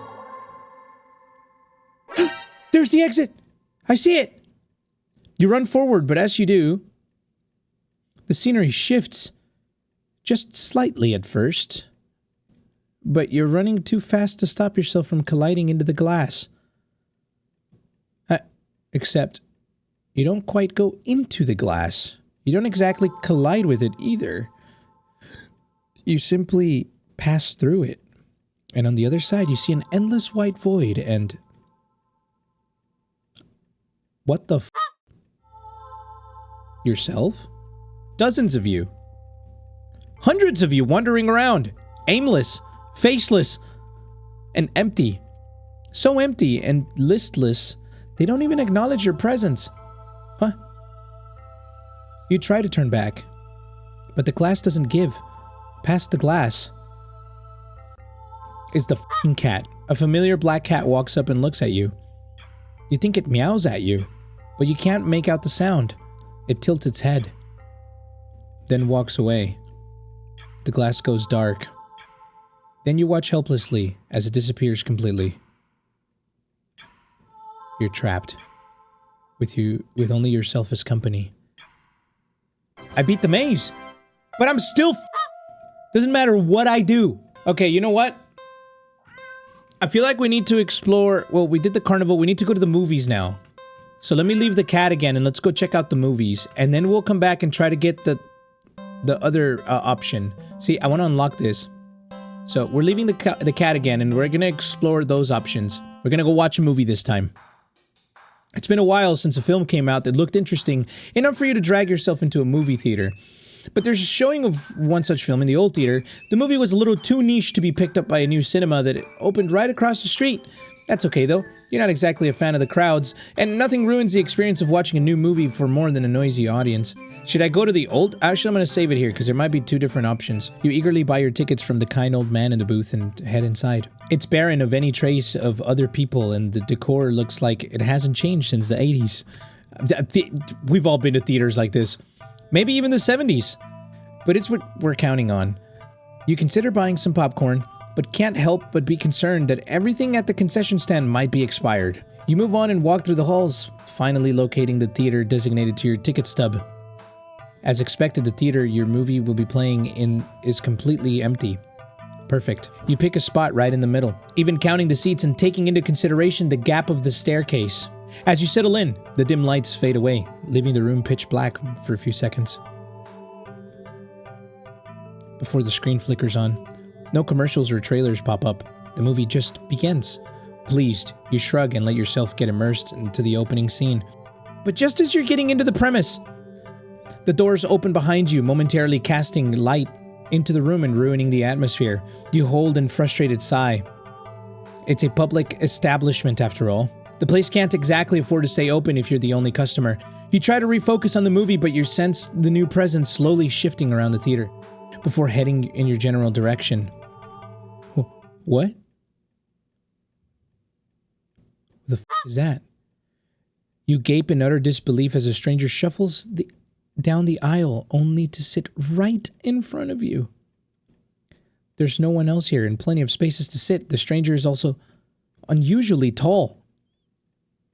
There's the exit. I see it. You run forward, but as you do, the scenery shifts just slightly at first. But you're running too fast to stop yourself from colliding into the glass. Except, you don't quite go into the glass. You don't exactly collide with it either. You simply pass through it. And on the other side, you see an endless white void and... What the f***? Yourself? Dozens of you. Hundreds of you wandering around. Aimless. Faceless. And empty. So empty and listless, they don't even acknowledge your presence. Huh? You try to turn back, but the glass doesn't give. Past the glass is the f***ing cat. A familiar black cat walks up and looks at you. You think it meows at you, but you can't make out the sound. It tilts its head, then walks away. The glass goes dark. Then you watch helplessly as it disappears completely. You're trapped. With only yourself as company. I beat the maze, but I'm still doesn't matter what I do. Okay, you know what? I feel like we need to explore... Well, we did the carnival. We need to go to the movies now. So let me leave the cat again and let's go check out the movies. And then we'll come back and try to get the other option. See, I want to unlock this. So we're leaving the cat again and we're going to explore those options. We're going to go watch a movie this time. It's been a while since a film came out that looked interesting enough for you to drag yourself into a movie theater. But there's a showing of one such film in the old theater. The movie was a little too niche to be picked up by a new cinema that opened right across the street. That's okay though, you're not exactly a fan of the crowds, and nothing ruins the experience of watching a new movie for more than a noisy audience. Should I go to the old? Actually, I'm going to save it here because there might be 2 different options. You eagerly buy your tickets from the kind old man in the booth and head inside. It's barren of any trace of other people and the decor looks like it hasn't changed since the 80s. We've all been to theaters like this. Maybe even the 70s. But it's what we're counting on. You consider buying some popcorn, but can't help but be concerned that everything at the concession stand might be expired. You move on and walk through the halls, finally locating the theater designated to your ticket stub. As expected, the theater your movie will be playing in is completely empty. Perfect. You pick a spot right in the middle, even counting the seats and taking into consideration the gap of the staircase. As you settle in, the dim lights fade away, leaving the room pitch black for a few seconds. Before the screen flickers on, no commercials or trailers pop up. The movie just begins. Pleased, you shrug and let yourself get immersed into the opening scene. But just as you're getting into the premise, the doors open behind you, momentarily casting light into the room and ruining the atmosphere. You hold in frustrated sigh. It's a public establishment after all. The place can't exactly afford to stay open if you're the only customer. You try to refocus on the movie, but you sense the new presence slowly shifting around the theater before heading in your general direction. What? The f*** is that? You gape in utter disbelief as a stranger shuffles down the aisle only to sit right in front of you. There's no one else here and plenty of spaces to sit. The stranger is also unusually tall.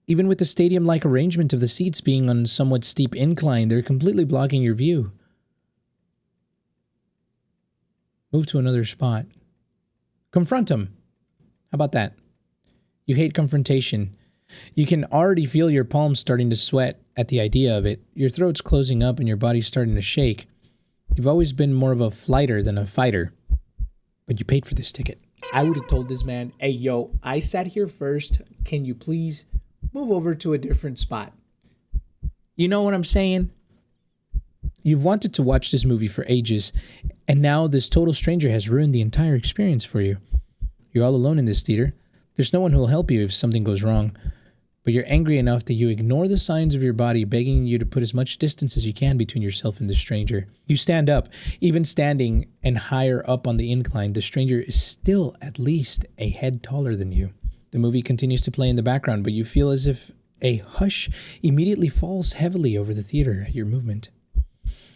Even with the stadium-like arrangement of the seats being on a somewhat steep incline, they're completely blocking your view. Move to another spot. Confront him. How about that? You hate confrontation. You can already feel your palms starting to sweat at the idea of it. Your throat's closing up and your body's starting to shake. You've always been more of a flighter than a fighter. But you paid for this ticket. I would have told this man, hey, yo, I sat here first. Can you please move over to a different spot? You know what I'm saying? You've wanted to watch this movie for ages, and now this total stranger has ruined the entire experience for you. You're all alone in this theater. There's no one who will help you if something goes wrong. but you're angry enough that you ignore the signs of your body begging you to put as much distance as you can between yourself and the stranger. You stand up. Even standing and higher up on the incline, the stranger is still at least a head taller than you. The movie continues to play in the background, but you feel as if a hush immediately falls heavily over the theater at your movement.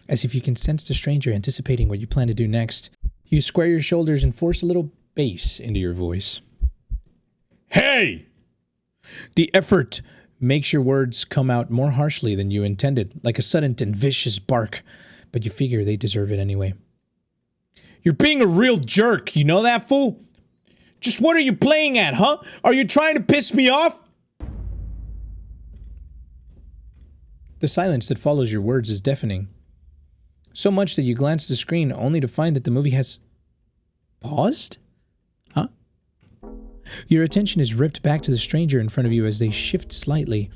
As if you can sense the stranger anticipating what you plan to do next. You square your shoulders and force a little bass into your voice. Hey! The effort makes your words come out more harshly than you intended, like a sudden and vicious bark, but you figure they deserve it anyway. You're being a real jerk, you know that, fool? Just what are you playing at, huh? Are you trying to piss me off? The silence that follows your words is deafening. So much that you glance at the screen only to find that the movie has paused? Huh? Your attention is ripped back to the stranger in front of you as they shift slightly,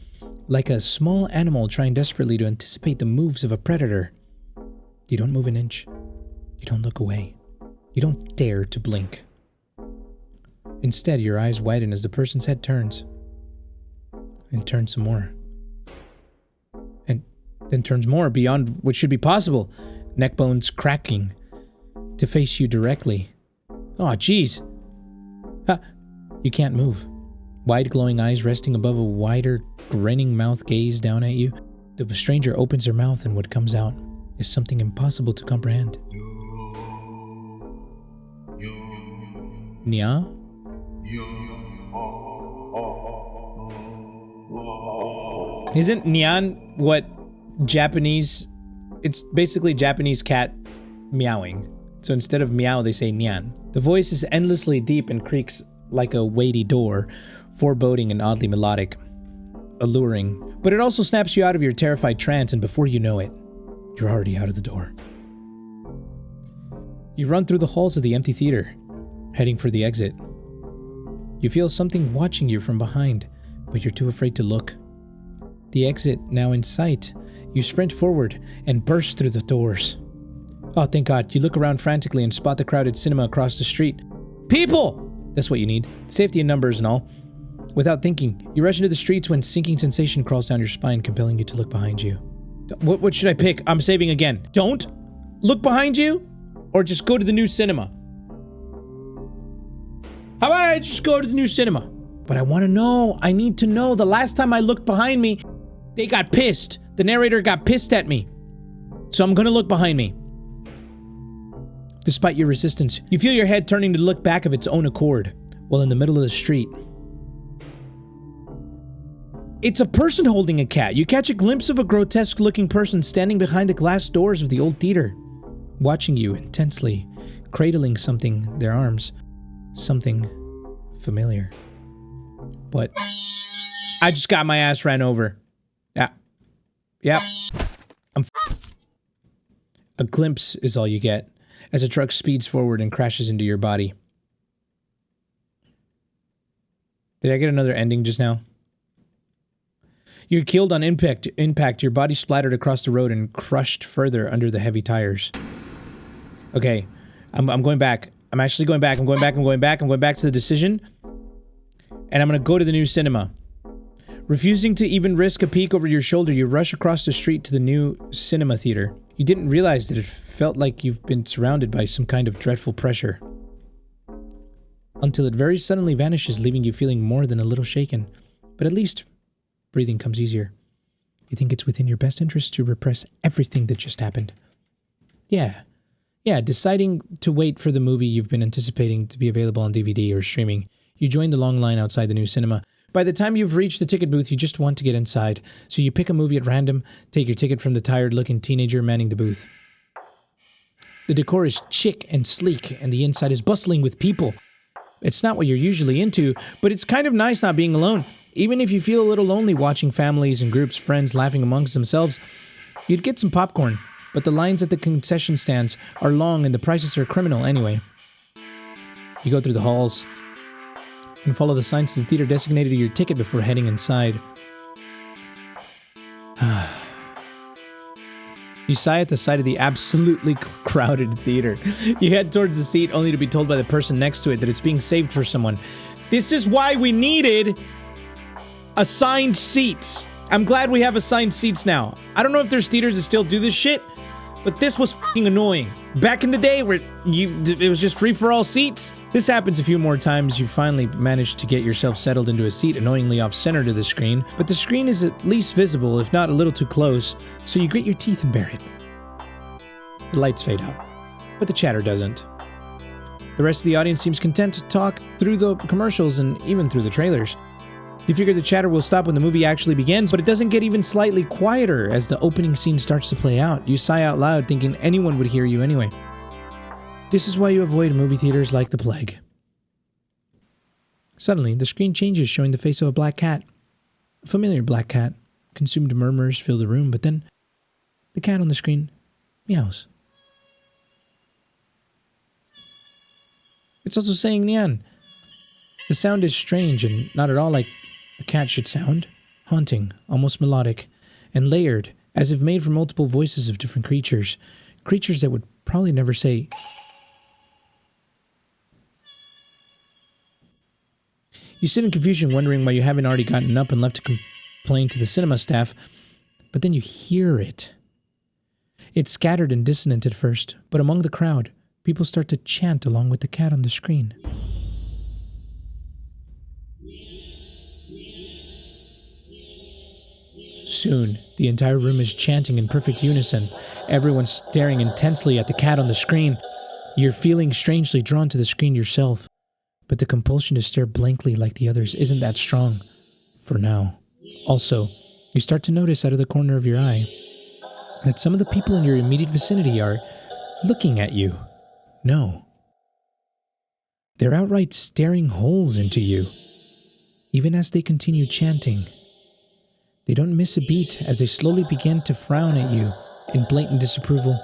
like a small animal trying desperately to anticipate the moves of a predator. You don't move an inch. You don't look away. You don't dare to blink. Instead, your eyes widen as the person's head turns. And turns some more. And then turns more beyond what should be possible, neck bones cracking, to face you directly. Oh, jeez. You can't move. Wide glowing eyes resting above a wider, grinning mouth gaze down at you. The stranger opens her mouth and what comes out is something impossible to comprehend. Nya? Isn't Nyan what Japanese... It's basically Japanese cat meowing. So instead of meow, they say Nyan. The voice is endlessly deep and creaks like a weighty door, foreboding and oddly melodic. Alluring. But it also snaps you out of your terrified trance, and before you know it, you're already out of the door. You run through the halls of the empty theater, heading for the exit. You feel something watching you from behind, but you're too afraid to look. The exit now in sight, you sprint forward and burst through the doors. Oh, thank God. You look around frantically and spot the crowded cinema across the street. People! That's what you need. Safety in numbers and all. Without thinking, you rush into the streets when sinking sensation crawls down your spine, compelling you to look behind you. What should I pick? I'm saving again. Don't look behind you, or just go to the new cinema. How about I just go to the new cinema? But I want to know. I need to know. The last time I looked behind me, they got pissed. The narrator got pissed at me. So I'm going to look behind me. Despite your resistance, you feel your head turning to look back of its own accord, while in the middle of the street. It's a person holding a cat. You catch a glimpse of a grotesque-looking person standing behind the glass doors of the old theater, watching you intensely, cradling something in their arms. Something familiar. But I just got my ass ran over. Yeah. A glimpse is all you get, as a truck speeds forward and crashes into your body. Did I get another ending just now? You're killed on impact, your body splattered across the road and crushed further under the heavy tires. Okay, I'm going back. I'm actually going back. I'm going back to the decision. And I'm going to go to the new cinema. Refusing to even risk a peek over your shoulder, you rush across the street to the new cinema theater. You didn't realize that it felt like you've been surrounded by some kind of dreadful pressure. Until it very suddenly vanishes, leaving you feeling more than a little shaken. But at least, breathing comes easier. You think it's within your best interest to repress everything that just happened. Yeah, deciding to wait for the movie you've been anticipating to be available on DVD or streaming, you join the long line outside the new cinema. By the time you've reached the ticket booth, you just want to get inside, so you pick a movie at random, take your ticket from the tired-looking teenager manning the booth. The decor is chic and sleek, and the inside is bustling with people. It's not what you're usually into, but it's kind of nice not being alone. Even if you feel a little lonely watching families and groups, friends laughing amongst themselves, you'd get some popcorn. But the lines at the concession stands are long and the prices are criminal anyway. You go through the halls and follow the signs to the theater designated to your ticket before heading inside. You sigh at the sight of the absolutely crowded theater. You head towards the seat only to be told by the person next to it that it's being saved for someone. This is why we needed assigned seats. I'm glad we have assigned seats now. I don't know if there's theaters that still do this shit, but this was fucking annoying. Back in the day where it was just free-for-all seats. This happens a few more times. You finally manage to get yourself settled into a seat annoyingly off-center to the screen, but the screen is at least visible, if not a little too close, so you grit your teeth and bear it. The lights fade out, but the chatter doesn't. The rest of the audience seems content to talk through the commercials and even through the trailers. You figure the chatter will stop when the movie actually begins, but it doesn't get even slightly quieter as the opening scene starts to play out. You sigh out loud, thinking anyone would hear you anyway. This is why you avoid movie theaters like the plague. Suddenly, the screen changes, showing the face of a black cat. A familiar black cat. Consumed murmurs fill the room, but then the cat on the screen meows. It's also saying Nyan. The sound is strange and not at all like a cat should sound. Haunting, almost melodic, and layered, as if made from multiple voices of different creatures. Creatures that would probably never say. You sit in confusion, wondering why you haven't already gotten up and left to complain to the cinema staff, but then you hear it. It's scattered and dissonant at first, but among the crowd, people start to chant along with the cat on the screen. Soon, the entire room is chanting in perfect unison, everyone staring intensely at the cat on the screen. You're feeling strangely drawn to the screen yourself, but the compulsion to stare blankly like the others isn't that strong, for now. Also, you start to notice out of the corner of your eye that some of the people in your immediate vicinity are looking at you. No. They're outright staring holes into you, even as they continue chanting. They don't miss a beat as they slowly begin to frown at you in blatant disapproval.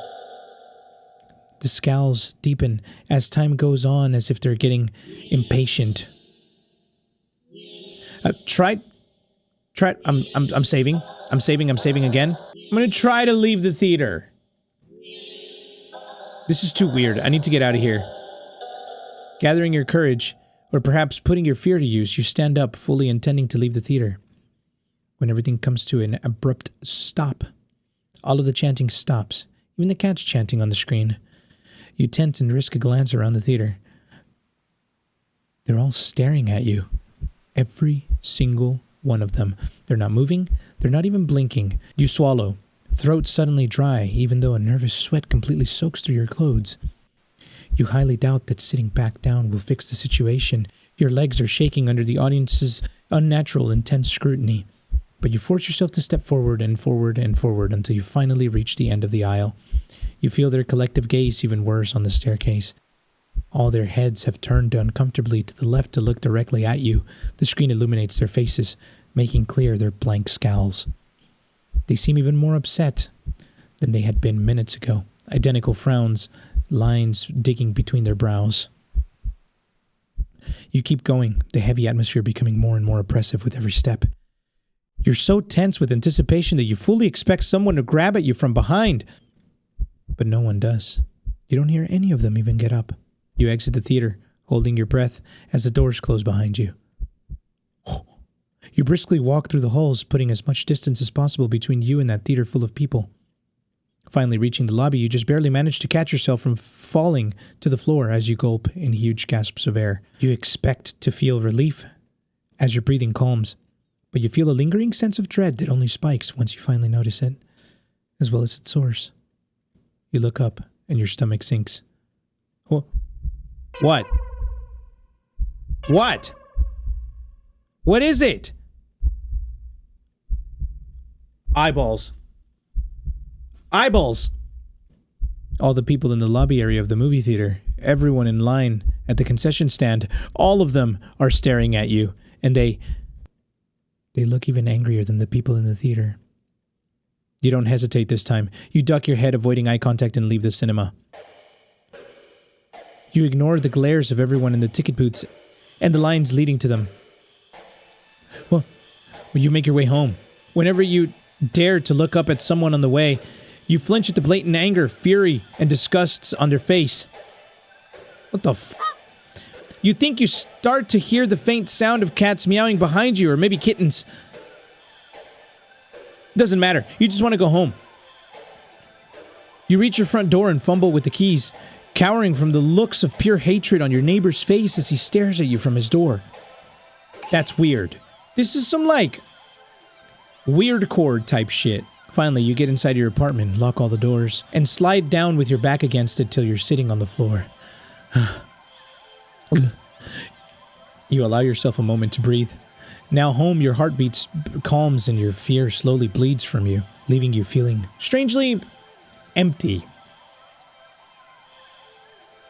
The scowls deepen as time goes on, as if they're getting impatient. I'm saving again. I'm gonna try to leave the theater. This is too weird. I need to get out of here. Gathering your courage, or perhaps putting your fear to use, you stand up, fully intending to leave the theater. When everything comes to an abrupt stop, all of the chanting stops, even the cat's chanting on the screen. You tense and risk a glance around the theater. They're all staring at you. Every single one of them. They're not moving. They're not even blinking. You swallow. Throat suddenly dry, even though a nervous sweat completely soaks through your clothes. You highly doubt that sitting back down will fix the situation. Your legs are shaking under the audience's unnatural, intense scrutiny. But you force yourself to step forward and forward and forward until you finally reach the end of the aisle. You feel their collective gaze even worse on the staircase. All their heads have turned uncomfortably to the left to look directly at you. The screen illuminates their faces, making clear their blank scowls. They seem even more upset than they had been minutes ago. Identical frowns, lines digging between their brows. You keep going, the heavy atmosphere becoming more and more oppressive with every step. You're so tense with anticipation that you fully expect someone to grab at you from behind. But no one does. You don't hear any of them even get up. You exit the theater, holding your breath as the doors close behind you. You briskly walk through the halls, putting as much distance as possible between you and that theater full of people. Finally reaching the lobby, you just barely manage to catch yourself from falling to the floor as you gulp in huge gasps of air. You expect to feel relief as your breathing calms, but you feel a lingering sense of dread that only spikes once you finally notice it, as well as its source. You look up, and your stomach sinks. What? What? What is it? Eyeballs. Eyeballs! All the people in the lobby area of the movie theater, everyone in line at the concession stand, all of them are staring at you, and they look even angrier than the people in the theater. You don't hesitate this time. You duck your head, avoiding eye contact, and leave the cinema. You ignore the glares of everyone in the ticket booths and the lines leading to them. Well, you make your way home. Whenever you dare to look up at someone on the way, you flinch at the blatant anger, fury, and disgusts on their face. What the f***? You think you start to hear the faint sound of cats meowing behind you, or maybe kittens. Doesn't matter. You just want to go home. You reach your front door and fumble with the keys, cowering from the looks of pure hatred on your neighbor's face as he stares at you from his door. That's weird. This is some, like, weird chord type shit. Finally, you get inside your apartment, lock all the doors, and slide down with your back against it till you're sitting on the floor. You allow yourself a moment to breathe. Now home, your heartbeat calms and your fear slowly bleeds from you, leaving you feeling strangely empty.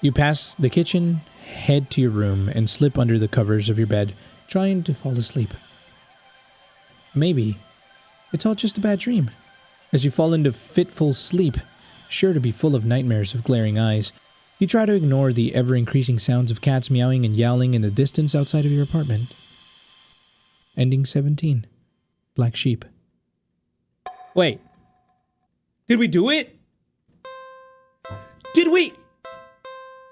You pass the kitchen, head to your room, and slip under the covers of your bed, trying to fall asleep. Maybe it's all just a bad dream. As you fall into fitful sleep, sure to be full of nightmares of glaring eyes, you try to ignore the ever-increasing sounds of cats meowing and yowling in the distance outside of your apartment. Ending 17. Black Sheep. Wait. Did we do it? Did we?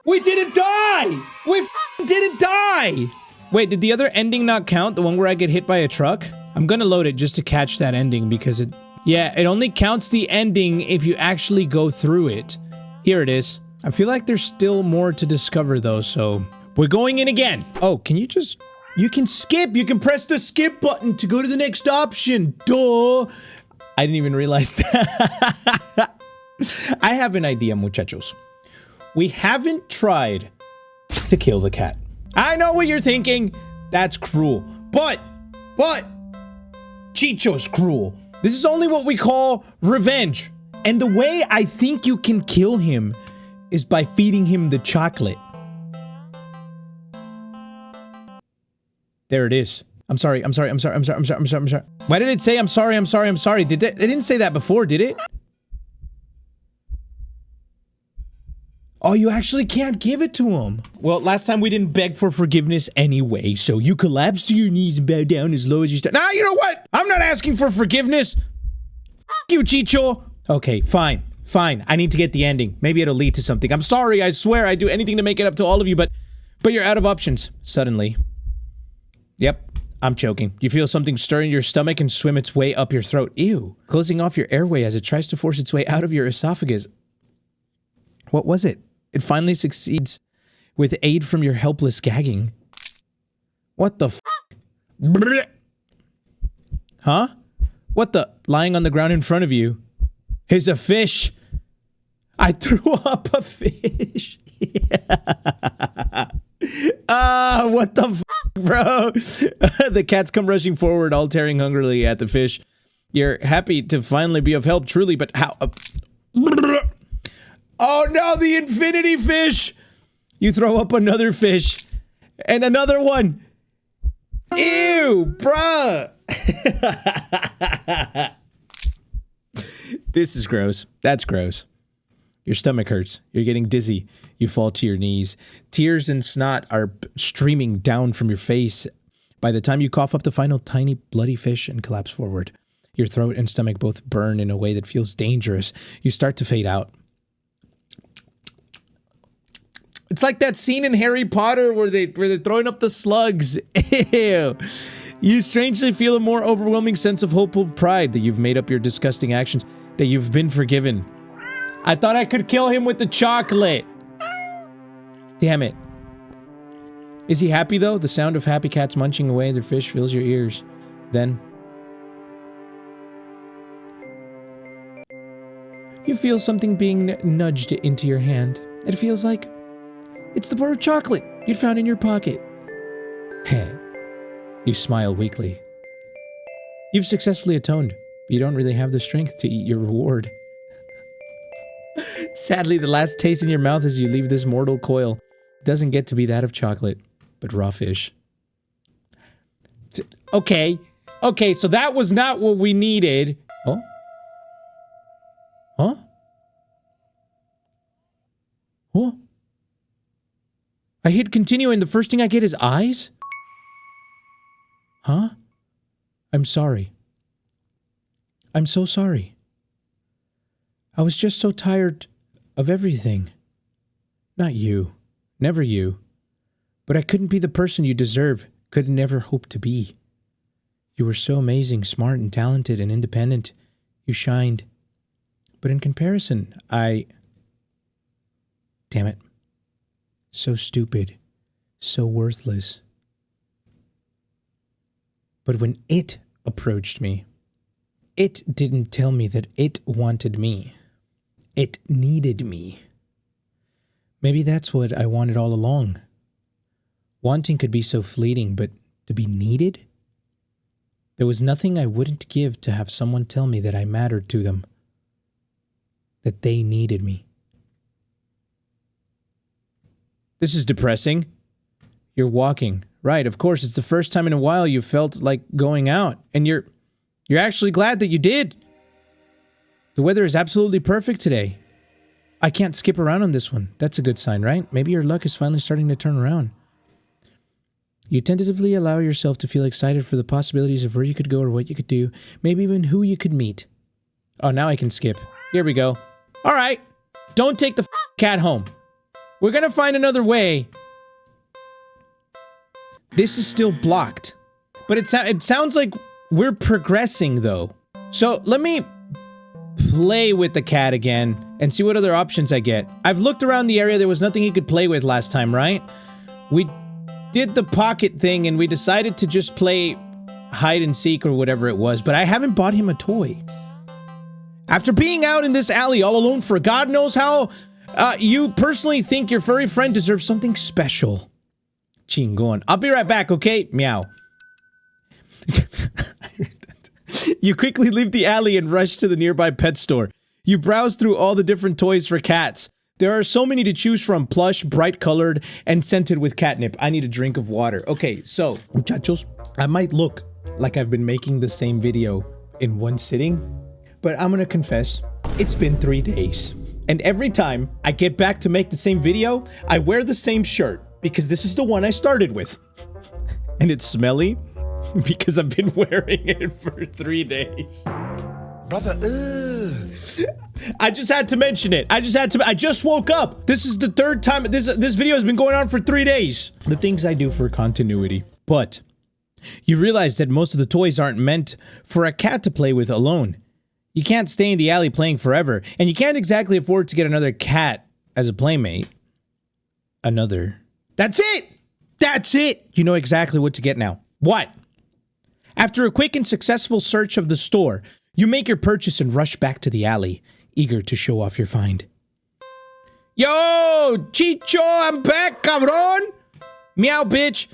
We didn't die! We didn't die! Wait, did the other ending not count? The one where I get hit by a truck? I'm gonna load it just to catch that ending because it... Yeah, it only counts the ending if you actually go through it. Here it is. I feel like there's still more to discover though, so... We're going in again! Oh, can you just... You can skip! You can press the skip button to go to the next option! Duh! I didn't even realize that. I have an idea, muchachos. We haven't tried to kill the cat. I know what you're thinking. That's cruel. But, Chicho's cruel. This is only what we call revenge. And the way I think you can kill him is by feeding him the chocolate. There it is. I'm sorry. Why did it say I'm sorry? Did it didn't say that before, did it? Oh, you actually can't give it to him. Well, last time we didn't beg for forgiveness anyway, so you collapse to your knees and bow down as low as you start. Nah, you know what? I'm not asking for forgiveness. F you, Chicho. Okay, fine. I need to get the ending. Maybe it'll lead to something. I'm sorry, I swear I'd do anything to make it up to all of you, but you're out of options. Suddenly. Yep, I'm choking. You feel something stir in your stomach and swim its way up your throat. Ew. Closing off your airway as it tries to force its way out of your esophagus. What was it? It finally succeeds with aid from your helpless gagging. What the f? Huh? What the? Lying on the ground in front of you is a fish. I threw up a fish. What the f, bro? The cats come rushing forward, all tearing hungrily at the fish. You're happy to finally be of help, truly, but how? Oh no, the infinity fish! You throw up another fish. And another one. Ew, bruh! This is gross. That's gross. Your stomach hurts. You're getting dizzy. You fall to your knees. Tears and snot are streaming down from your face. By the time you cough up the final tiny bloody fish and collapse forward, your throat and stomach both burn in a way that feels dangerous. You start to fade out. It's like that scene in Harry Potter where they're throwing up the slugs. Ew. You strangely feel a more overwhelming sense of hopeful pride that you've made up your disgusting actions, that you've been forgiven. I thought I could kill him with the chocolate. Damn it. Is he happy though? The sound of happy cats munching away their fish fills your ears. Then you feel something being nudged into your hand. It feels like it's the bar of chocolate you'd found in your pocket. Heh. You smile weakly. You've successfully atoned, but you don't really have the strength to eat your reward. Sadly, the last taste in your mouth as you leave this mortal coil doesn't get to be that of chocolate, but raw fish. Okay, so that was not what we needed. Oh? Huh? Huh? I hit continue and the first thing I get is eyes? Huh? I'm sorry. I'm so sorry. I was just so tired of everything. Not you. Never you. But I couldn't be the person you deserve, could never hope to be. You were so amazing, smart and talented and independent. You shined. But in comparison, damn it. So stupid. So worthless. But when it approached me, it didn't tell me that it wanted me. It needed me. Maybe that's what I wanted all along. Wanting could be so fleeting, but to be needed? There was nothing I wouldn't give to have someone tell me that I mattered to them. That they needed me. This is depressing. You're walking. Right, of course, it's the first time in a while you felt like going out. And you're actually glad that you did. The weather is absolutely perfect today. I can't skip around on this one. That's a good sign, right? Maybe your luck is finally starting to turn around. You tentatively allow yourself to feel excited for the possibilities of where you could go or what you could do. Maybe even who you could meet. Oh, now I can skip. Here we go. All right. Don't take the cat home. We're gonna find another way. This is still blocked. But it sounds like we're progressing, though. So, let me play with the cat again and see what other options I get. I've looked around the area. There was nothing he could play with last time, right? We did the pocket thing and we decided to just play hide and seek or whatever it was, but I haven't bought him a toy. After being out in this alley all alone for God knows how, you personally think your furry friend deserves something special. Chingon. I'll be right back, okay? Meow. You quickly leave the alley and rush to the nearby pet store. You browse through all the different toys for cats. There are so many to choose from, plush, bright colored, and scented with catnip. I need a drink of water. Okay, so, muchachos, I might look like I've been making the same video in one sitting, but I'm gonna confess, it's been 3 days. And every time I get back to make the same video, I wear the same shirt, because this is the one I started with. And it's smelly, because I've been wearing it for 3 days. Brother, I just had to mention it. I just woke up. This is the third time this video has been going on for 3 days. The things I do for continuity. But you realize that most of the toys aren't meant for a cat to play with alone. You can't stay in the alley playing forever, and you can't exactly afford to get another cat as a playmate. That's it! That's it! You know exactly what to get now. What? After a quick and successful search of the store, you make your purchase and rush back to the alley, eager to show off your find. Yo! Chicho, I'm back, cabron! Meow, bitch!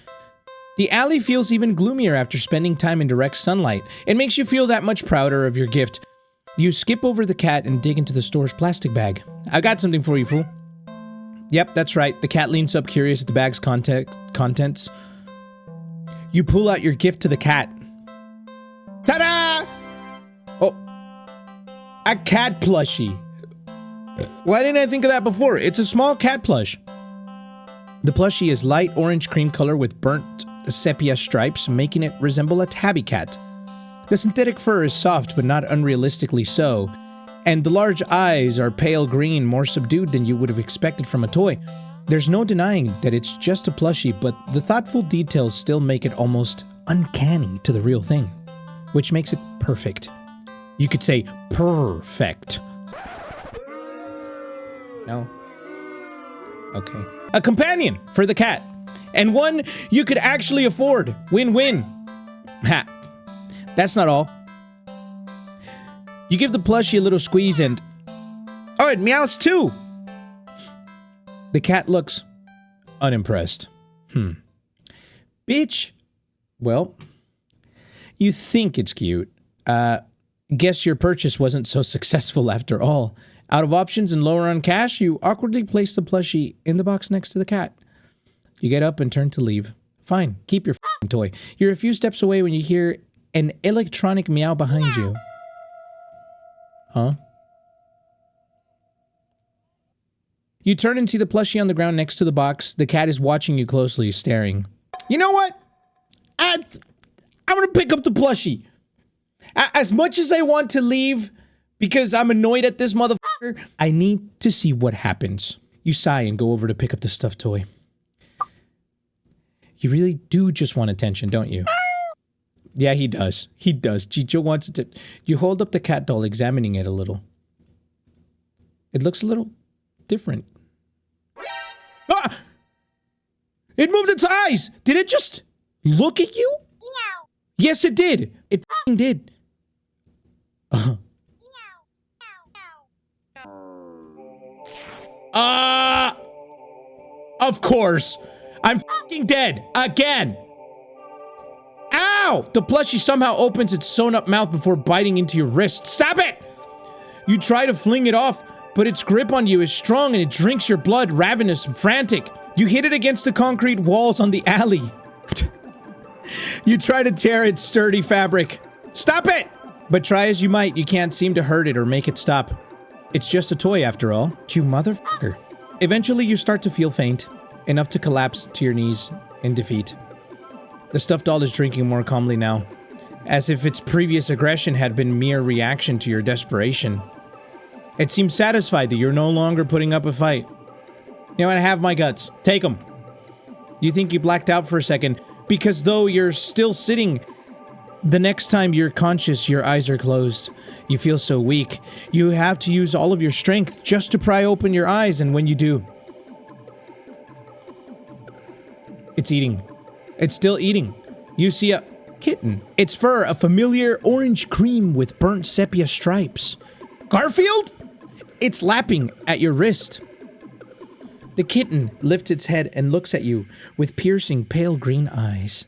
The alley feels even gloomier after spending time in direct sunlight. It makes you feel that much prouder of your gift. You skip over the cat and dig into the store's plastic bag. I got something for you, fool. Yep, that's right. The cat leans up, curious at the bag's contents. You pull out your gift to the cat. Ta-da! Oh, a cat plushie. Why didn't I think of that before? It's a small cat plush. The plushie is light orange cream color with burnt sepia stripes, making it resemble a tabby cat. The synthetic fur is soft but not unrealistically so, and the large eyes are pale green, more subdued than you would have expected from a toy. There's no denying that it's just a plushie, but the thoughtful details still make it almost uncanny to the real thing, which makes it perfect. You could say perfect. No? Okay. A companion for the cat, and one you could actually afford. Win-win. Ha. That's not all. You give the plushie a little squeeze and... oh, it meows too! The cat looks unimpressed. Bitch. Well, you think it's cute. Guess your purchase wasn't so successful after all. Out of options and lower on cash, you awkwardly place the plushie in the box next to the cat. You get up and turn to leave. Fine, keep your f***ing toy. You're a few steps away when you hear an electronic meow behind you. Huh? You turn and see the plushie on the ground next to the box. The cat is watching you closely, staring. You know what? I'm gonna pick up the plushie. As much as I want to leave, because I'm annoyed at this motherfucker, I need to see what happens. You sigh and go over to pick up the stuffed toy. You really do just want attention, don't you? Yeah, he does. He does. Chicho wants it to... You hold up the cat doll, examining it a little. It looks a little different. Ah! It moved its eyes! Did it just look at you? Meow. Yes, it did. It f***ing did. Meow. Of course. I'm f***ing dead. Again. Ow! The plushie somehow opens its sewn-up mouth before biting into your wrist. Stop it! You try to fling it off, but its grip on you is strong and it drinks your blood, ravenous and frantic. You hit it against the concrete walls on the alley. You try to tear its sturdy fabric. Stop it! But try as you might, you can't seem to hurt it or make it stop. It's just a toy after all. You motherfucker. Eventually you start to feel faint, enough to collapse to your knees in defeat. The stuffed doll is drinking more calmly now, as if its previous aggression had been mere reaction to your desperation. It seems satisfied that you're no longer putting up a fight. You know what? Have my guts. Take them. You think you blacked out for a second, because though you're still sitting, the next time you're conscious, your eyes are closed. You feel so weak. You have to use all of your strength just to pry open your eyes, and when you do... It's eating. It's still eating. You see a kitten. Its fur, a familiar orange cream with burnt sepia stripes. Garfield? It's lapping at your wrist. The kitten lifts its head and looks at you with piercing pale green eyes.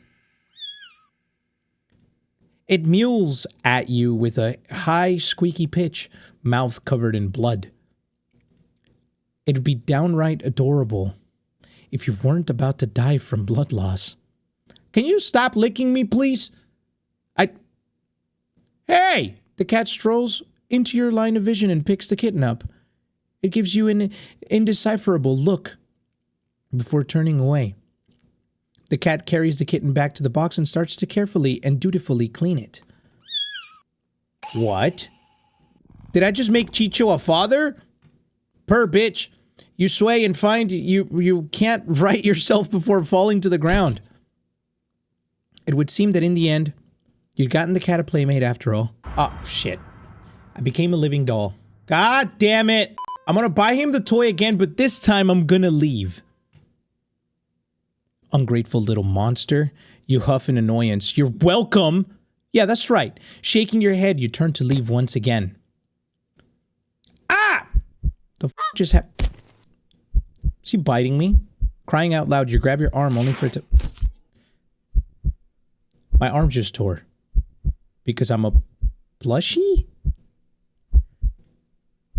It mews at you with a high squeaky pitch, mouth covered in blood. It'd be downright adorable if you weren't about to die from blood loss. Can you stop licking me, please? Hey! The cat strolls into your line of vision and picks the kitten up. It gives you an indecipherable look before turning away. The cat carries the kitten back to the box and starts to carefully and dutifully clean it. What? Did I just make Chicho a father? Purr, bitch. You sway and find you can't right yourself before falling to the ground. It would seem that in the end, you'd gotten the cat a playmate after all. Oh, shit. I became a living doll. God damn it. I'm gonna buy him the toy again, but this time I'm gonna leave. Ungrateful little monster. You huff in annoyance. You're welcome. Yeah, that's right. Shaking your head, you turn to leave once again. Ah! The f just happened? Is he biting me? Crying out loud, you grab your arm only for it to... My arm just tore. Because I'm a plushie?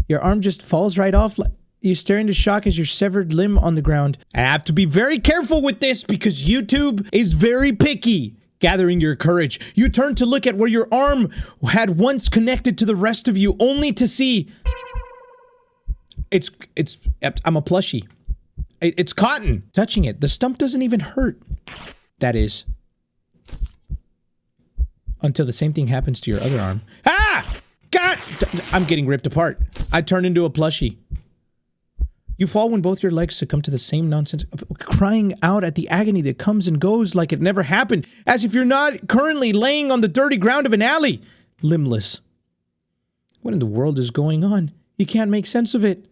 Your arm just falls right off. You stare into shock as your severed limb on the ground. I have to be very careful with this because YouTube is very picky. Gathering your courage, you turn to look at where your arm had once connected to the rest of you, only to see... I'm a plushie. It's cotton. Touching it, the stump doesn't even hurt. That is. Until the same thing happens to your other arm. Ah! God! I'm getting ripped apart. I turn into a plushie. You fall when both your legs succumb to the same nonsense, crying out at the agony that comes and goes like it never happened, as if you're not currently laying on the dirty ground of an alley, limbless. What in the world is going on? You can't make sense of it.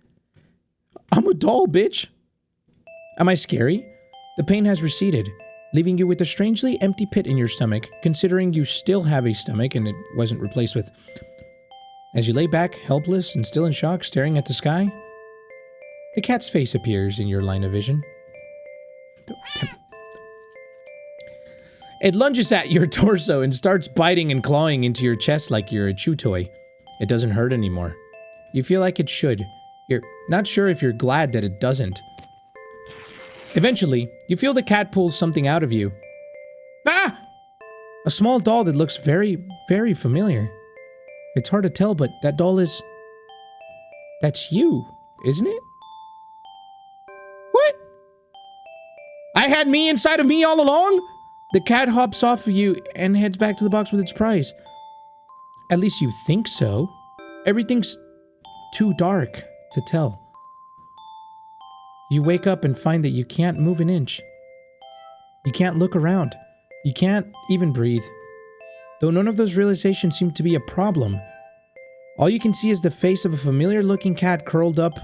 I'm a doll, bitch. Am I scary? The pain has receded, leaving you with a strangely empty pit in your stomach, considering you still have a stomach and it wasn't replaced with... As you lay back, helpless and still in shock, staring at the sky, the cat's face appears in your line of vision. It lunges at your torso and starts biting and clawing into your chest like you're a chew toy. It doesn't hurt anymore. You feel like it should. You're not sure if you're glad that it doesn't. Eventually, you feel the cat pulls something out of you. Ah! A small doll that looks very, very familiar. It's hard to tell, but that doll is... That's you, isn't it? What? I had me inside of me all along? The cat hops off of you and heads back to the box with its prize. At least you think so. Everything's too dark to tell. You wake up and find that you can't move an inch. You can't look around. You can't even breathe. Though none of those realizations seem to be a problem. All you can see is the face of a familiar-looking cat curled up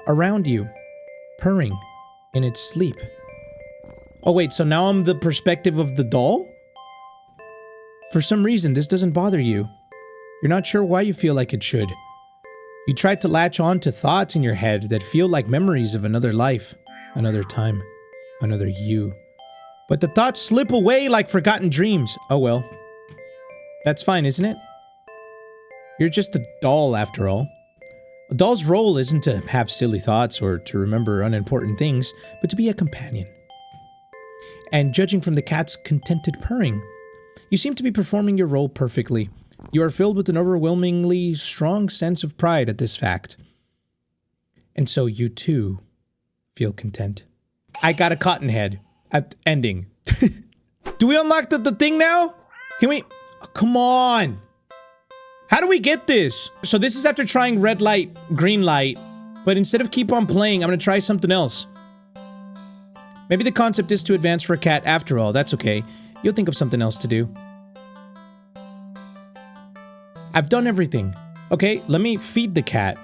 around you, purring in its sleep. Oh wait, so now I'm the perspective of the doll? For some reason, this doesn't bother you. You're not sure why you feel like it should. You try to latch on to thoughts in your head that feel like memories of another life, another time, another you. But the thoughts slip away like forgotten dreams. Oh well. That's fine, isn't it? You're just a doll after all. A doll's role isn't to have silly thoughts or to remember unimportant things, but to be a companion. And judging from the cat's contented purring, you seem to be performing your role perfectly. You are filled with an overwhelmingly strong sense of pride at this fact. And so you too feel content. I got a cotton head. Ending. Do we unlock the thing now? Can we? Oh, come on. How do we get this? So this is after trying red light, green light, but instead of keep on playing, I'm gonna try something else. Maybe the concept is too advanced for a cat after all. That's okay. You'll think of something else to do. I've done everything. Okay, let me feed the cat.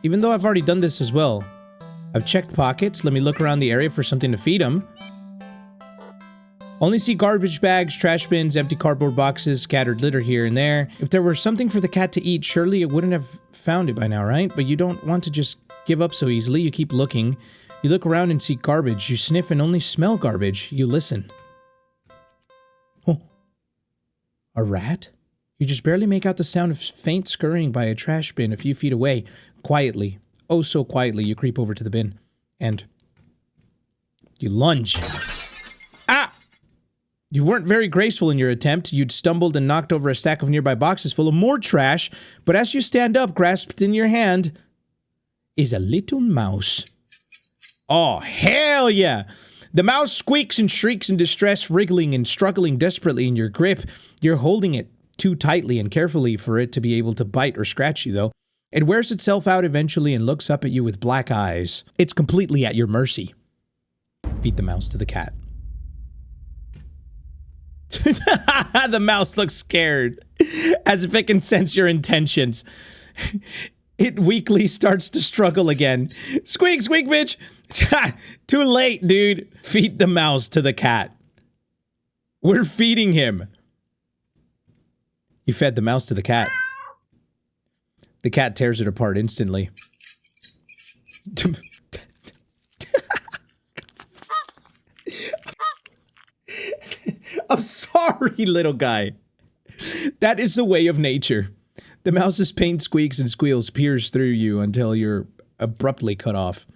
Even though I've already done this as well. I've checked pockets. Let me look around the area for something to feed him. Only see garbage bags, trash bins, empty cardboard boxes, scattered litter here and there. If there were something for the cat to eat, surely it wouldn't have found it by now, right? But you don't want to just give up so easily. You keep looking. You look around and see garbage. You sniff and only smell garbage. You listen. Oh. A rat? You just barely make out the sound of faint scurrying by a trash bin a few feet away. Quietly, oh so quietly, you creep over to the bin. And you lunge. Ah! You weren't very graceful in your attempt. You'd stumbled and knocked over a stack of nearby boxes full of more trash. But as you stand up, grasped in your hand, is a little mouse. Oh, hell yeah! The mouse squeaks and shrieks in distress, wriggling and struggling desperately in your grip. You're holding it too tightly and carefully for it to be able to bite or scratch you, though. It wears itself out eventually and looks up at you with black eyes. It's completely at your mercy. Feed the mouse to the cat. The mouse looks scared, as if it can sense your intentions. It weakly starts to struggle again. Squeak, squeak, bitch! Too late, dude. Feed the mouse to the cat. We're feeding him. You fed the mouse to the cat. The cat tears it apart instantly. I'm sorry, little guy. That is the way of nature. The mouse's pain squeaks and squeals pierce through you until you're abruptly cut off.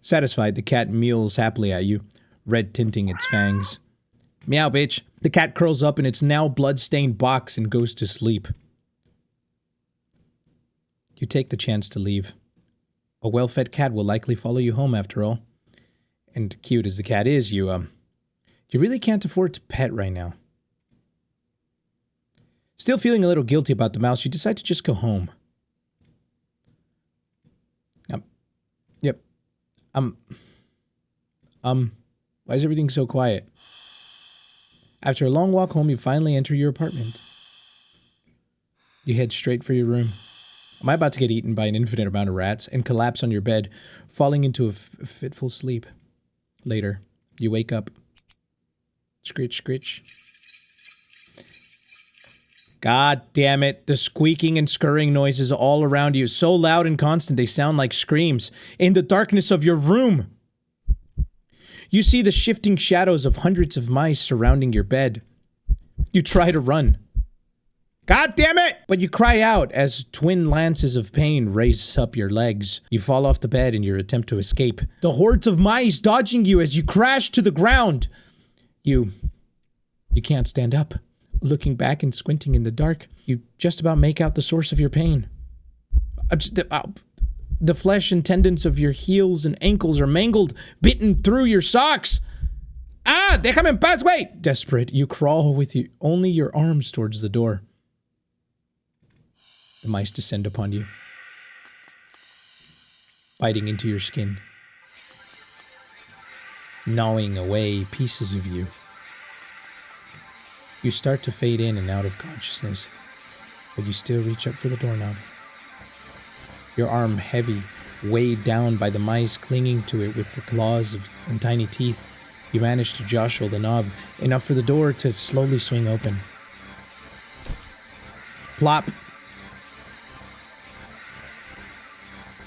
Satisfied, the cat meows happily at you, red tinting its fangs. Meow, bitch. The cat curls up in its now blood-stained box and goes to sleep. You take the chance to leave. A well-fed cat will likely follow you home after all. And cute as the cat is, you really can't afford to pet right now. Still feeling a little guilty about the mouse, you decide to just go home. Yep. Why is everything so quiet? After a long walk home, you finally enter your apartment. You head straight for your room. Am I about to get eaten by an infinite amount of rats and collapse on your bed, falling into a fitful sleep? Later, you wake up. Scritch, scritch. God damn it, the squeaking and scurrying noises all around you, so loud and constant they sound like screams in the darkness of your room. You see the shifting shadows of hundreds of mice surrounding your bed. You try to run. God damn it! But you cry out as twin lances of pain race up your legs. You fall off the bed in your attempt to escape. The hordes of mice dodging you as you crash to the ground. You can't stand up. Looking back and squinting in the dark, you just about make out the source of your pain. The flesh and tendons of your heels and ankles are mangled, bitten through your socks. Ah, déjame en paz, wait! Desperate, you crawl with only your arms towards the door. The mice descend upon you, biting into your skin. gnawing away pieces of you. You start to fade in and out of consciousness, but you still reach up for the doorknob. Your arm heavy, weighed down by the mice clinging to it with the claws and tiny teeth, you manage to jostle the knob enough for the door to slowly swing open. Plop!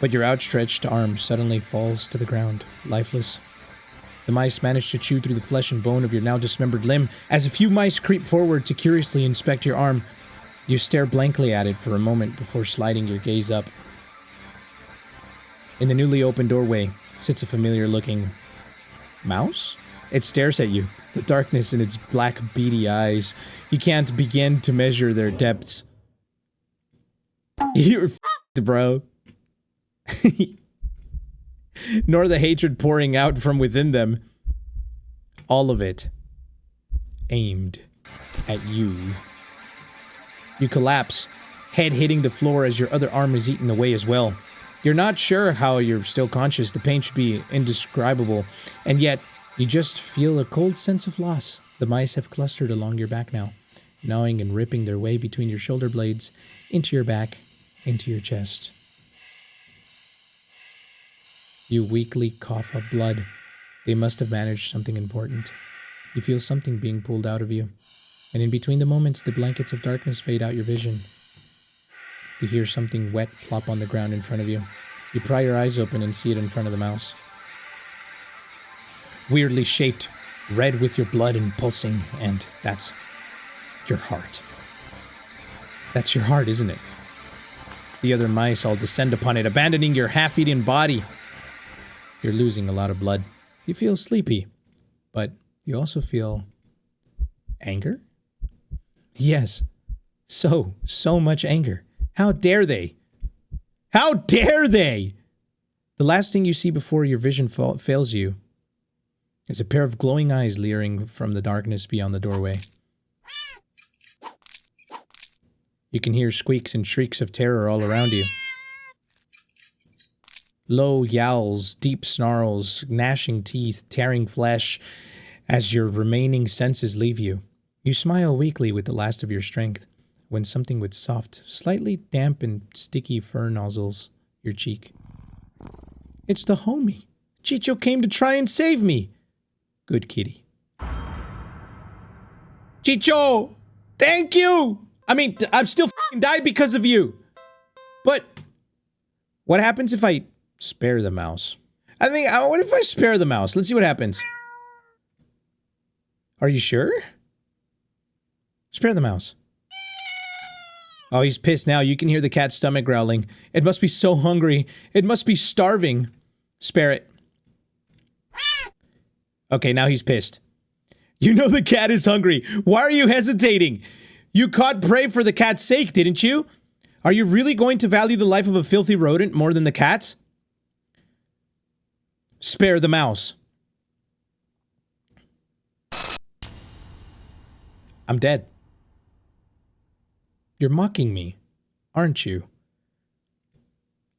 But your outstretched arm suddenly falls to the ground, lifeless. The mice manage to chew through the flesh and bone of your now dismembered limb. As a few mice creep forward to curiously inspect your arm, you stare blankly at it for a moment before sliding your gaze up. In the newly opened doorway sits a familiar-looking mouse? It stares at you, the darkness in its black, beady eyes. You can't begin to measure their depths. You're f***ed, bro. Nor the hatred pouring out from within them. All of it aimed at you. You collapse, head hitting the floor as your other arm is eaten away as well. You're not sure how you're still conscious. The pain should be indescribable, and yet you just feel a cold sense of loss. The mice have clustered along your back now, gnawing and ripping their way between your shoulder blades, into your back, into your chest. You weakly cough up blood. They must have managed something important. You feel something being pulled out of you, and in between the moments, the blankets of darkness fade out your vision. You hear something wet plop on the ground in front of you. You pry your eyes open and see it in front of the mouse. Weirdly shaped, red with your blood and pulsing, and that's your heart. That's your heart, isn't it? The other mice all descend upon it, abandoning your half-eaten body. You're losing a lot of blood. You feel sleepy, but you also feel anger? Yes, so much anger. How dare they? How dare they? The last thing you see before your vision fails you is a pair of glowing eyes leering from the darkness beyond the doorway. You can hear squeaks and shrieks of terror all around you. Low yowls, deep snarls, gnashing teeth, tearing flesh as your remaining senses leave you. You smile weakly with the last of your strength when something with soft, slightly damp and sticky fur nozzles your cheek. It's the homie. Chicho came to try and save me. Good kitty. Chicho! Thank you! I mean, I've still f***ing died because of you. But what happens if I spare the mouse? What if I spare the mouse? Let's see what happens. Are you sure? Spare the mouse. Oh, he's pissed now. You can hear the cat's stomach growling. It must be so hungry. It must be starving. Spare it. Okay, now he's pissed. You know the cat is hungry. Why are you hesitating? You caught prey for the cat's sake, didn't you? Are you really going to value the life of a filthy rodent more than the cat's? Spare the mouse. I'm dead. You're mocking me, aren't you?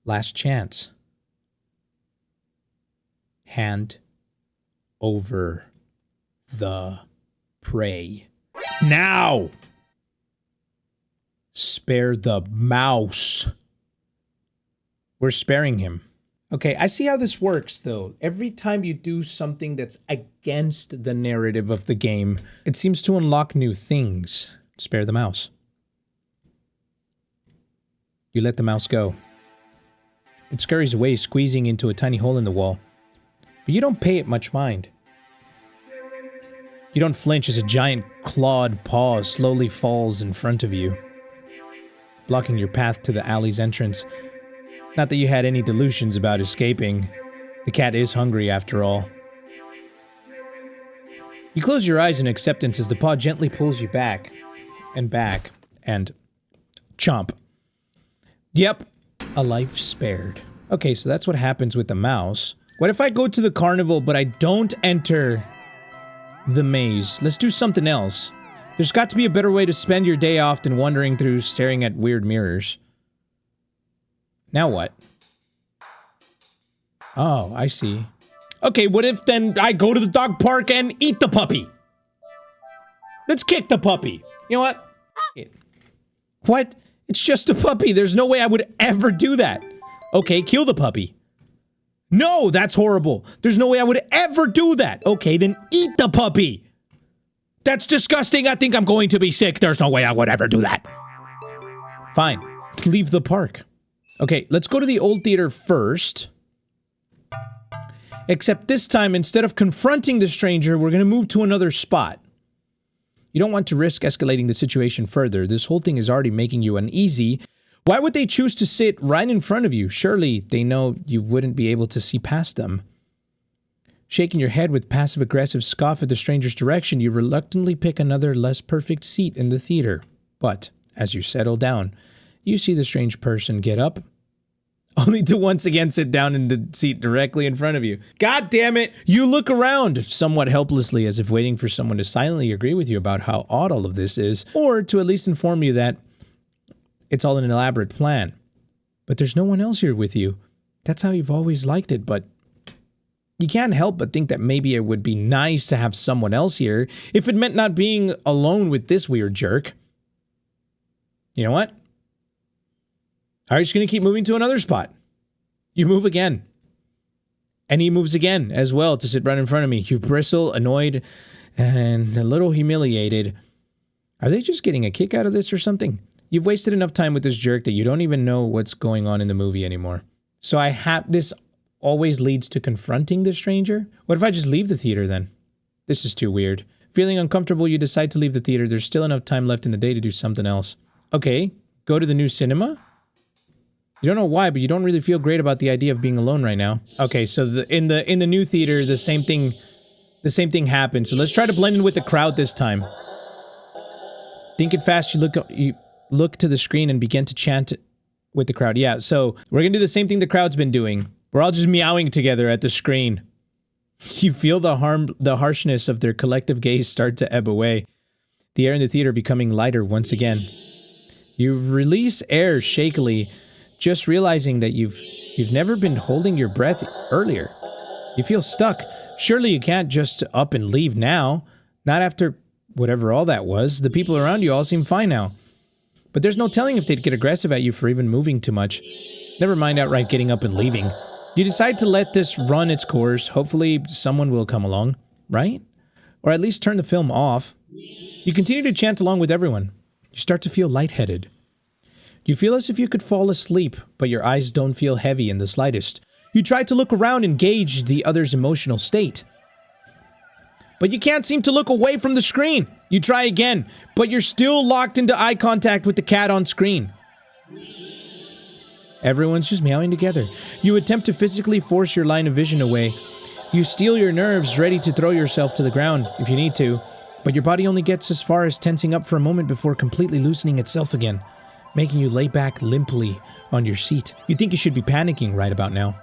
Last chance. Hand over the prey. Now! Spare the mouse. We're sparing him. Okay, I see how this works, though. Every time you do something that's against the narrative of the game, it seems to unlock new things. Spare the mouse. You let the mouse go. It scurries away, squeezing into a tiny hole in the wall. But you don't pay it much mind. You don't flinch as a giant clawed paw slowly falls in front of you, blocking your path to the alley's entrance. Not that you had any delusions about escaping. The cat is hungry after all. You close your eyes in acceptance as the paw gently pulls you back, and chomp. Yep, a life spared. Okay, so that's what happens with the mouse. What if I go to the carnival, but I don't enter the maze? Let's do something else. There's got to be a better way to spend your day off than wandering through staring at weird mirrors. Now what? Oh, I see. Okay, what if then I go to the dog park and eat the puppy? Let's kick the puppy. You know what? What? It's just a puppy. There's no way I would ever do that. Okay, kill the puppy. No, that's horrible. There's no way I would ever do that. Okay, then eat the puppy. That's disgusting. I think I'm going to be sick. There's no way I would ever do that. Fine. Leave the park. Okay, let's go to the old theater first. Except this time, instead of confronting the stranger, we're going to move to another spot. You don't want to risk escalating the situation further. This whole thing is already making you uneasy. Why would they choose to sit right in front of you? Surely they know you wouldn't be able to see past them. Shaking your head with passive-aggressive scoff at the stranger's direction, you reluctantly pick another less perfect seat in the theater. But, as you settle down, you see the strange person get up, only to once again sit down in the seat directly in front of you. God damn it! You look around, somewhat helplessly, as if waiting for someone to silently agree with you about how odd all of this is, or to at least inform you that it's all an elaborate plan. But there's no one else here with you. That's how you've always liked it, but you can't help but think that maybe it would be nice to have someone else here if it meant not being alone with this weird jerk. You know what? Are you just going to keep moving to another spot? You move again. And he moves again as well to sit right in front of me. You bristle, annoyed, and a little humiliated. Are they just getting a kick out of this or something? You've wasted enough time with this jerk that you don't even know what's going on in the movie anymore. So this always leads to confronting the stranger? What if I just leave the theater then? This is too weird. Feeling uncomfortable, you decide to leave the theater. There's still enough time left in the day to do something else. Okay, go to the new cinema? You don't know why, but you don't really feel great about the idea of being alone right now. Okay, so in the new theater, the same thing happened. So let's try to blend in with the crowd this time. Thinking fast, you look to the screen and begin to chant with the crowd. Yeah, so we're gonna do the same thing the crowd's been doing. We're all just meowing together at the screen. You feel the harshness of their collective gaze start to ebb away. The air in the theater becoming lighter once again. You release air shakily, just realizing that you've never been holding your breath earlier. You feel stuck. Surely you can't just up and leave now. Not after whatever all that was. The people around you all seem fine now. But there's no telling if they'd get aggressive at you for even moving too much. Never mind outright getting up and leaving. You decide to let this run its course. Hopefully someone will come along, right? Or at least turn the film off. You continue to chant along with everyone. You start to feel lightheaded. You feel as if you could fall asleep, but your eyes don't feel heavy in the slightest. You try to look around and gauge the other's emotional state. But you can't seem to look away from the screen. You try again, but you're still locked into eye contact with the cat on screen. Everyone's just meowing together. You attempt to physically force your line of vision away. You steel your nerves, ready to throw yourself to the ground if you need to, but your body only gets as far as tensing up for a moment before completely loosening itself again, making you lay back limply on your seat. You think you should be panicking right about now,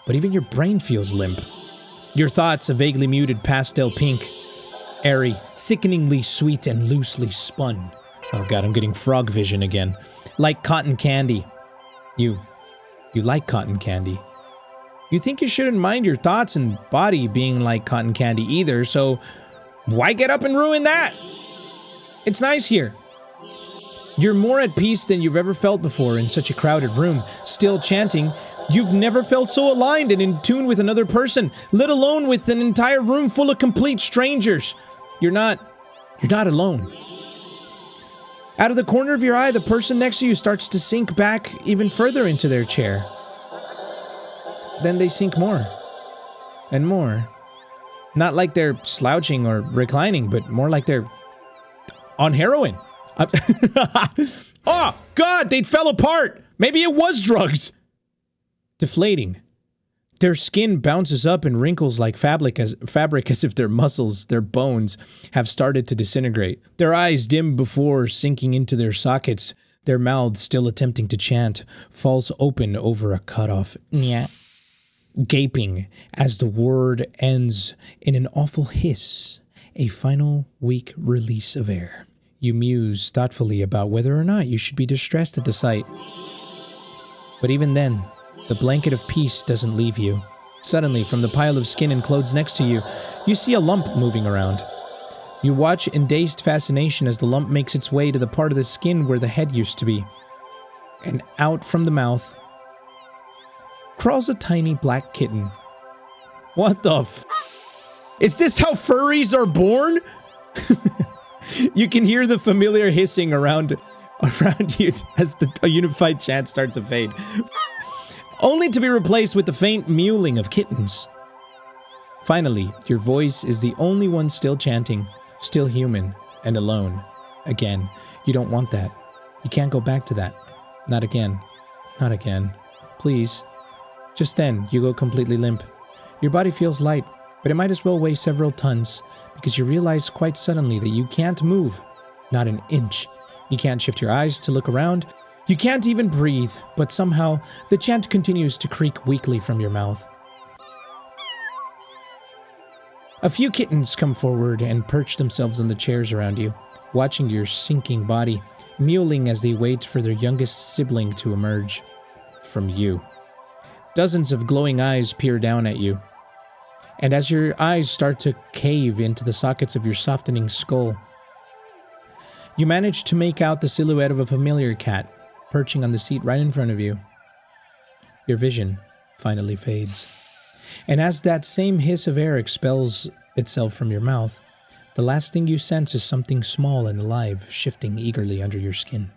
but even your brain feels limp. Your thoughts a vaguely muted pastel pink, airy, sickeningly sweet and loosely spun. Oh god, I'm getting frog vision again. Like cotton candy. You like cotton candy. You think you shouldn't mind your thoughts and body being like cotton candy either, so why get up and ruin that? It's nice here. You're more at peace than you've ever felt before in such a crowded room. Still chanting, you've never felt so aligned and in tune with another person, let alone with an entire room full of complete strangers. You're not alone. Out of the corner of your eye, the person next to you starts to sink back even further into their chair. Then they sink more and more. Not like they're slouching or reclining, but more like they're on heroin. Oh, God, they fell apart. Maybe it was drugs. Deflating. Their skin bounces up and wrinkles like fabric as if their muscles, their bones, have started to disintegrate. Their eyes dim before sinking into their sockets. Their mouths, still attempting to chant, falls open over a cutoff. Nyah. Gaping as the word ends in an awful hiss, a final weak release of air. You muse thoughtfully about whether or not you should be distressed at the sight. But even then, the blanket of peace doesn't leave you. Suddenly, from the pile of skin and clothes next to you, you see a lump moving around. You watch in dazed fascination as the lump makes its way to the part of the skin where the head used to be. And out from the mouth crawls a tiny black kitten. What the f? Is this how furries are born? You can hear the familiar hissing around you as a unified chant starts to fade. Only to be replaced with the faint mewling of kittens. Finally, your voice is the only one still chanting, still human, and alone. Again, you don't want that. You can't go back to that. Not again. Not again. Please. Just then, you go completely limp. Your body feels light, but it might as well weigh several tons, because you realize quite suddenly that you can't move. Not an inch. You can't shift your eyes to look around. You can't even breathe, but somehow, the chant continues to creak weakly from your mouth. A few kittens come forward and perch themselves on the chairs around you, watching your sinking body, mewling as they wait for their youngest sibling to emerge. From you. Dozens of glowing eyes peer down at you. And as your eyes start to cave into the sockets of your softening skull, you manage to make out the silhouette of a familiar cat, perching on the seat right in front of you. Your vision finally fades. And as that same hiss of air expels itself from your mouth, the last thing you sense is something small and alive shifting eagerly under your skin.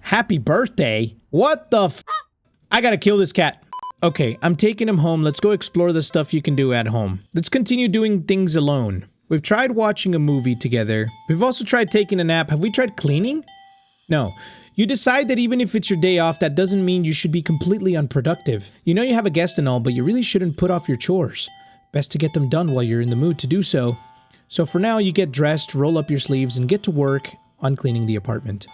Happy birthday? What the f? I gotta kill this cat. Okay, I'm taking him home. Let's go explore the stuff you can do at home. Let's continue doing things alone. We've tried watching a movie together. We've also tried taking a nap. Have we tried cleaning? No. You decide that even if it's your day off, that doesn't mean you should be completely unproductive. You know you have a guest and all, but you really shouldn't put off your chores. Best to get them done while you're in the mood to do so. So for now, you get dressed, roll up your sleeves, and get to work on cleaning the apartment.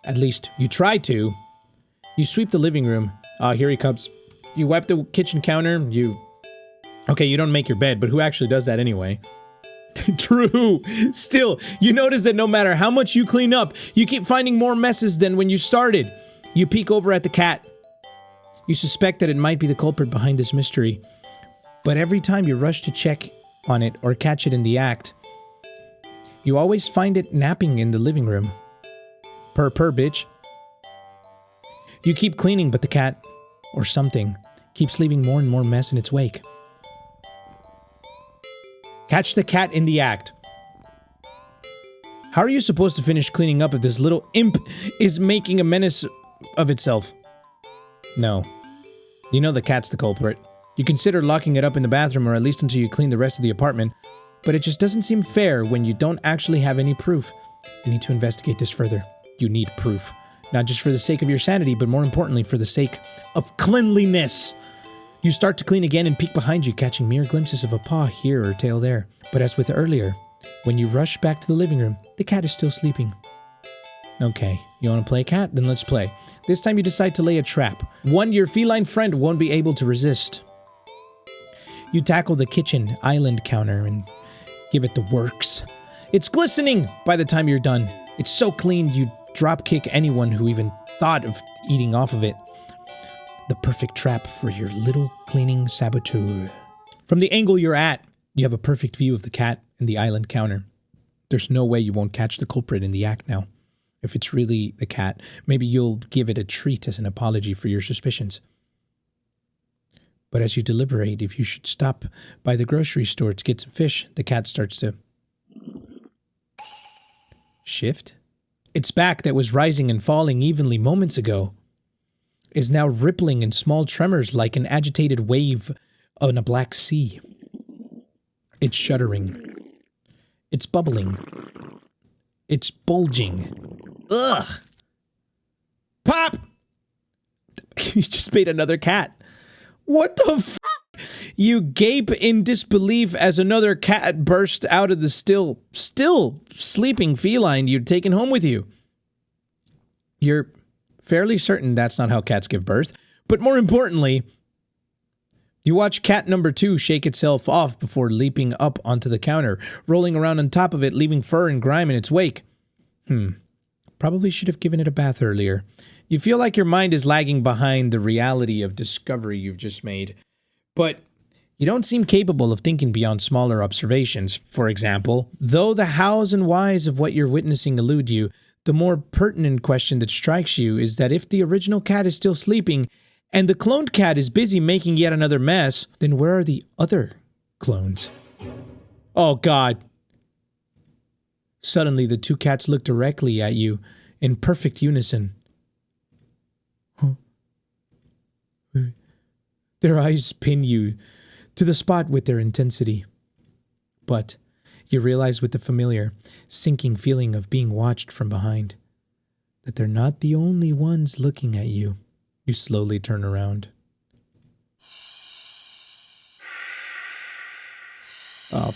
At least, you try to. You sweep the living room. Here he comes. You wipe the kitchen counter. Okay, you don't make your bed, but who actually does that anyway? True. Still, you notice that no matter how much you clean up, you keep finding more messes than when you started. You peek over at the cat. You suspect that it might be the culprit behind this mystery. But every time you rush to check on it or catch it in the act, you always find it napping in the living room. Purr, bitch. You keep cleaning, but the cat, or something, keeps leaving more and more mess in its wake. Catch the cat in the act. How are you supposed to finish cleaning up if this little imp is making a menace of itself? No. You know the cat's the culprit. You consider locking it up in the bathroom, or at least until you clean the rest of the apartment, but it just doesn't seem fair when you don't actually have any proof. You need to investigate this further. You need proof. Not just for the sake of your sanity, but more importantly for the sake of cleanliness. You start to clean again and peek behind you, catching mere glimpses of a paw here or tail there. But as with earlier, when you rush back to the living room, the cat is still sleeping. Okay, you want to play cat? Then let's play. This time you decide to lay a trap. One your feline friend won't be able to resist. You tackle the kitchen island counter and give it the works. It's glistening by the time you're done. It's so clean you drop kick anyone who even thought of eating off of it. The perfect trap for your little cleaning saboteur. From the angle you're at, you have a perfect view of the cat and the island counter. There's no way you won't catch the culprit in the act now. If it's really the cat, maybe you'll give it a treat as an apology for your suspicions. But as you deliberate if you should stop by the grocery store to get some fish, the cat starts to shift. Its back that was rising and falling evenly moments ago is now rippling in small tremors like an agitated wave on a black sea. It's shuddering. It's bubbling. It's bulging. Ugh! Pop! He just made another cat. What the f***? You gape in disbelief as another cat bursts out of the still sleeping feline you'd taken home with you. You're fairly certain that's not how cats give birth, but more importantly, you watch cat number 2 shake itself off before leaping up onto the counter, rolling around on top of it, leaving fur and grime in its wake. Probably should have given it a bath earlier. You feel like your mind is lagging behind the reality of discovery you've just made. But you don't seem capable of thinking beyond smaller observations. For example, though the hows and whys of what you're witnessing elude you, the more pertinent question that strikes you is that if the original cat is still sleeping and the cloned cat is busy making yet another mess, then where are the other clones? Oh God. Suddenly, the two cats look directly at you in perfect unison. Huh? Their eyes pin you to the spot with their intensity. But you realize with the familiar, sinking feeling of being watched from behind that they're not the only ones looking at you. You slowly turn around. Oh,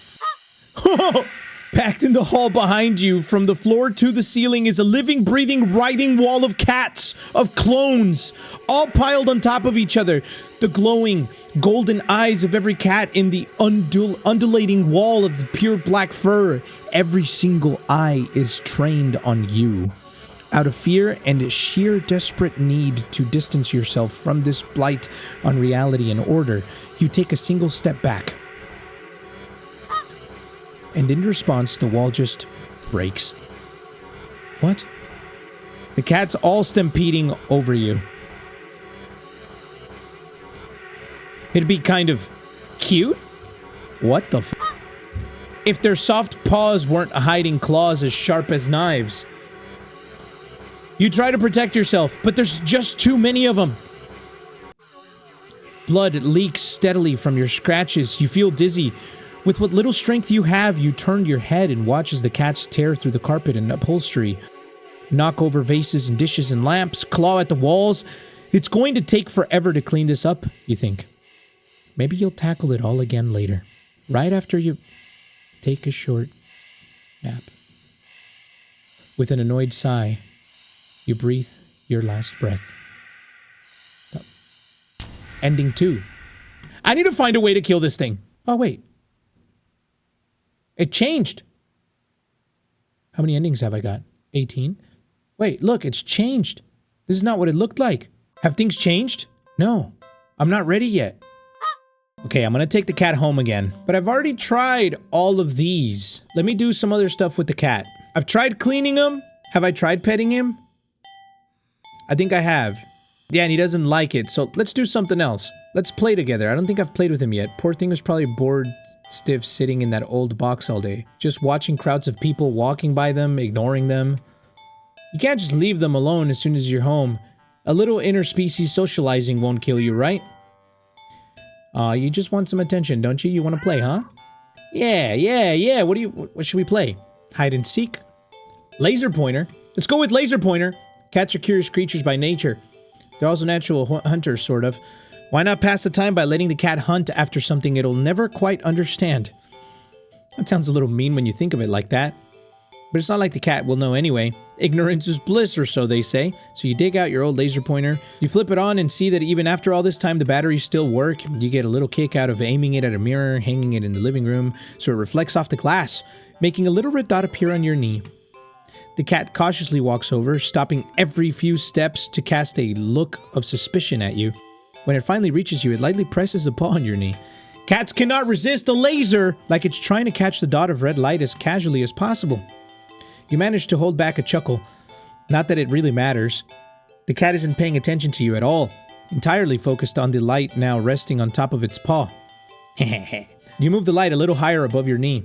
packed in the hall behind you, from the floor to the ceiling, is a living, breathing, writhing wall of cats, of clones, all piled on top of each other. The glowing, golden eyes of every cat in the undulating wall of the pure black fur. Every single eye is trained on you. Out of fear and sheer desperate need to distance yourself from this blight on reality and order, you take a single step back. And in response, the wall just breaks. What? The cats all stampeding over you. It'd be kind of cute. What the f? If their soft paws weren't hiding claws as sharp as knives. You try to protect yourself, but there's just too many of them. Blood leaks steadily from your scratches. You feel dizzy. With what little strength you have, you turn your head and watch as the cats tear through the carpet and upholstery, knock over vases and dishes and lamps, claw at the walls. It's going to take forever to clean this up, you think. Maybe you'll tackle it all again later, right after you take a short nap. With an annoyed sigh, you breathe your last breath. Ending 2. I need to find a way to kill this thing. Oh, wait. It changed. How many endings have I got? 18? Wait, look, it's changed. This is not what it looked like. Have things changed? No, I'm not ready yet. Okay, I'm gonna take the cat home again. But I've already tried all of these. Let me do some other stuff with the cat. I've tried cleaning him. Have I tried petting him? I think I have. Yeah, and he doesn't like it, so let's do something else. Let's play together. I don't think I've played with him yet. Poor thing is probably bored stiff sitting in that old box all day, just watching crowds of people walking by them, ignoring them. You can't just leave them alone as soon as you're home. A little interspecies socializing won't kill you, right? You just want some attention, don't you? You want to play, huh? Yeah. What should we play? Hide and seek? Laser pointer? Let's go with laser pointer. Cats are curious creatures by nature. They're also natural hunters, sort of. Why not pass the time by letting the cat hunt after something it'll never quite understand? That sounds a little mean when you think of it like that. But it's not like the cat will know anyway. Ignorance is bliss, or so they say. So you dig out your old laser pointer, you flip it on and see that even after all this time the batteries still work. You get a little kick out of aiming it at a mirror, hanging it in the living room, so it reflects off the glass, making a little red dot appear on your knee. The cat cautiously walks over, stopping every few steps to cast a look of suspicion at you. When it finally reaches you, it lightly presses a paw on your knee. Cats cannot resist a laser, like it's trying to catch the dot of red light as casually as possible. You manage to hold back a chuckle. Not that it really matters. The cat isn't paying attention to you at all, entirely focused on the light now resting on top of its paw. You move the light a little higher above your knee.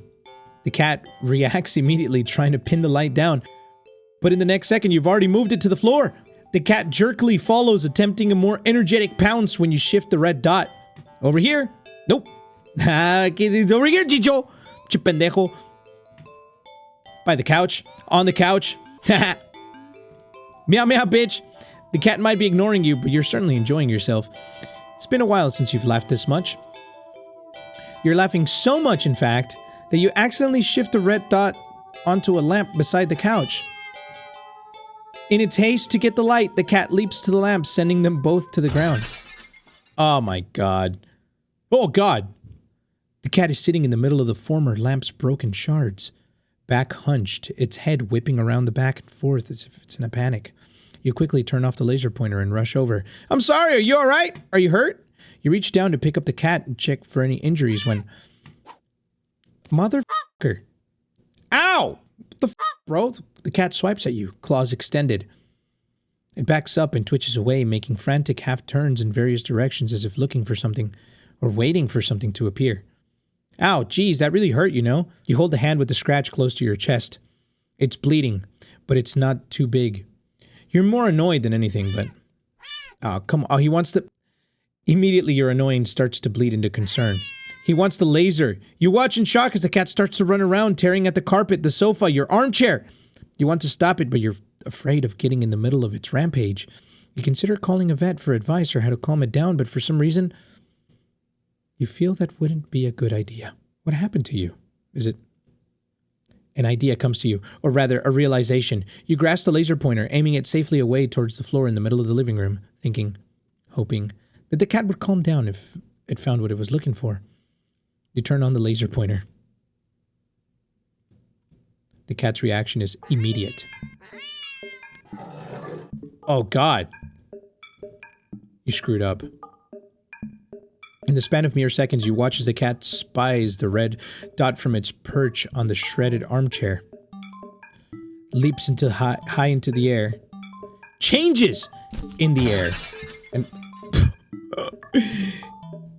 The cat reacts immediately, trying to pin the light down. But in the next second, you've already moved it to the floor. The cat jerkily follows, attempting a more energetic pounce when you shift the red dot. Over here? Nope. It's over here, Chicho. Chipendejo. By the couch. On the couch. Meow meow, bitch. The cat might be ignoring you, but you're certainly enjoying yourself. It's been a while since you've laughed this much. You're laughing so much, in fact, that you accidentally shift the red dot onto a lamp beside the couch. In its haste to get the light, the cat leaps to the lamp, sending them both to the ground. Oh my god. Oh god! The cat is sitting in the middle of the former lamp's broken shards, back hunched, its head whipping around the back and forth as if it's in a panic. You quickly turn off the laser pointer and rush over. I'm sorry, are you alright? Are you hurt? You reach down to pick up the cat and check for any injuries when... Motherfucker. Ow! What the f, bro? The cat swipes at you, claws extended. It backs up and twitches away, making frantic half-turns in various directions as if looking for something, or waiting for something to appear. Ow, geez, that really hurt, you know? You hold the hand with the scratch close to your chest. It's bleeding, but it's not too big. You're more annoyed than anything, but... Oh, come on. Oh, he wants the... Immediately your annoyance starts to bleed into concern. He wants the laser. You watch in shock as the cat starts to run around, tearing at the carpet, the sofa, your armchair. You want to stop it, but you're afraid of getting in the middle of its rampage. You consider calling a vet for advice or how to calm it down, but for some reason, you feel that wouldn't be a good idea. What happened to you? Is it... An idea comes to you, or rather, a realization. You grasp the laser pointer, aiming it safely away towards the floor in the middle of the living room, thinking, hoping, that the cat would calm down if it found what it was looking for. You turn on the laser pointer. The cat's reaction is immediate. Oh, God. You screwed up. In the span of mere seconds, you watch as the cat spies the red dot from its perch on the shredded armchair. Leaps into high into the air. Changes in the air.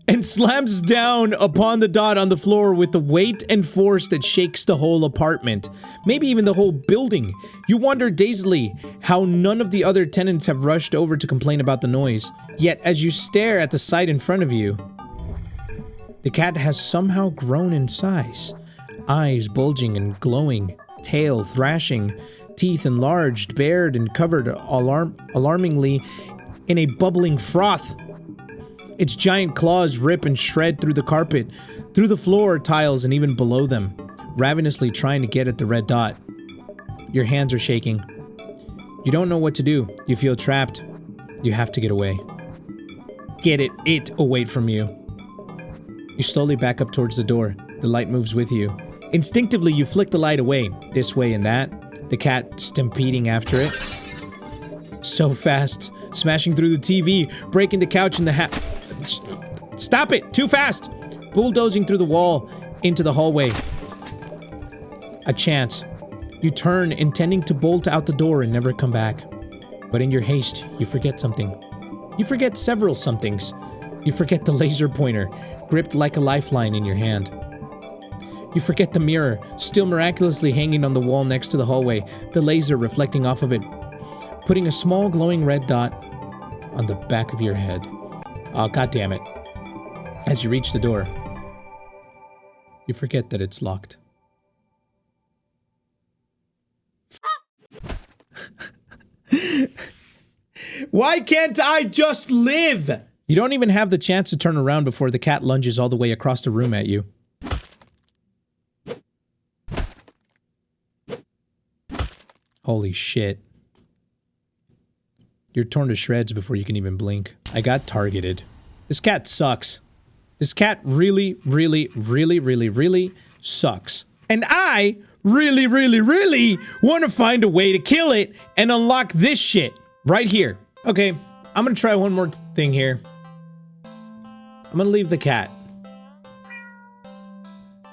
And slams down upon the dot on the floor with the weight and force that shakes the whole apartment. Maybe even the whole building. You wonder dazedly how none of the other tenants have rushed over to complain about the noise. Yet, as you stare at the sight in front of you, the cat has somehow grown in size. Eyes bulging and glowing, tail thrashing, teeth enlarged, bared, and covered alarmingly in a bubbling froth. Its giant claws rip and shred through the carpet, through the floor tiles, and even below them, ravenously trying to get at the red dot. Your hands are shaking. You don't know what to do. You feel trapped. You have to get away. Get it away from you. You slowly back up towards the door. The light moves with you. Instinctively, you flick the light away, this way and that, the cat stampeding after it. So fast, smashing through the TV, breaking the couch and the Stop it! Too fast! Bulldozing through the wall, into the hallway. A chance. You turn, intending to bolt out the door and never come back. But in your haste, you forget something. You forget several somethings. You forget the laser pointer, gripped like a lifeline in your hand. You forget the mirror, still miraculously hanging on the wall next to the hallway, the laser reflecting off of it, putting a small glowing red dot on the back of your head. Oh, goddammit. As you reach the door, you forget that it's locked. Why can't I just live? You don't even have the chance to turn around before the cat lunges all the way across the room at you. Holy shit. You're torn to shreds before you can even blink. I got targeted. This cat sucks. This cat really sucks. And I really want to find a way to kill it and unlock this shit right here. Okay, I'm gonna try one more thing here. I'm gonna leave the cat.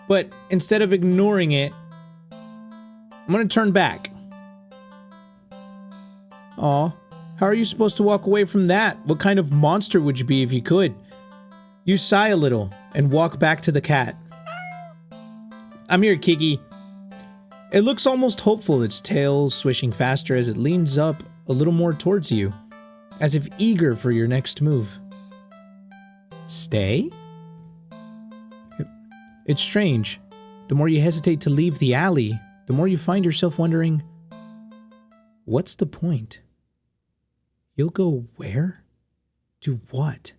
But instead of ignoring it, I'm gonna turn back. Aw, how are you supposed to walk away from that? What kind of monster would you be if you could? You sigh a little and walk back to the cat. I'm here, Kiki. It looks almost hopeful, its tail swishing faster as it leans up a little more towards you, as if eager for your next move. Stay? It's strange. The more you hesitate to leave the alley, the more you find yourself wondering, what's the point? You'll go where? To what?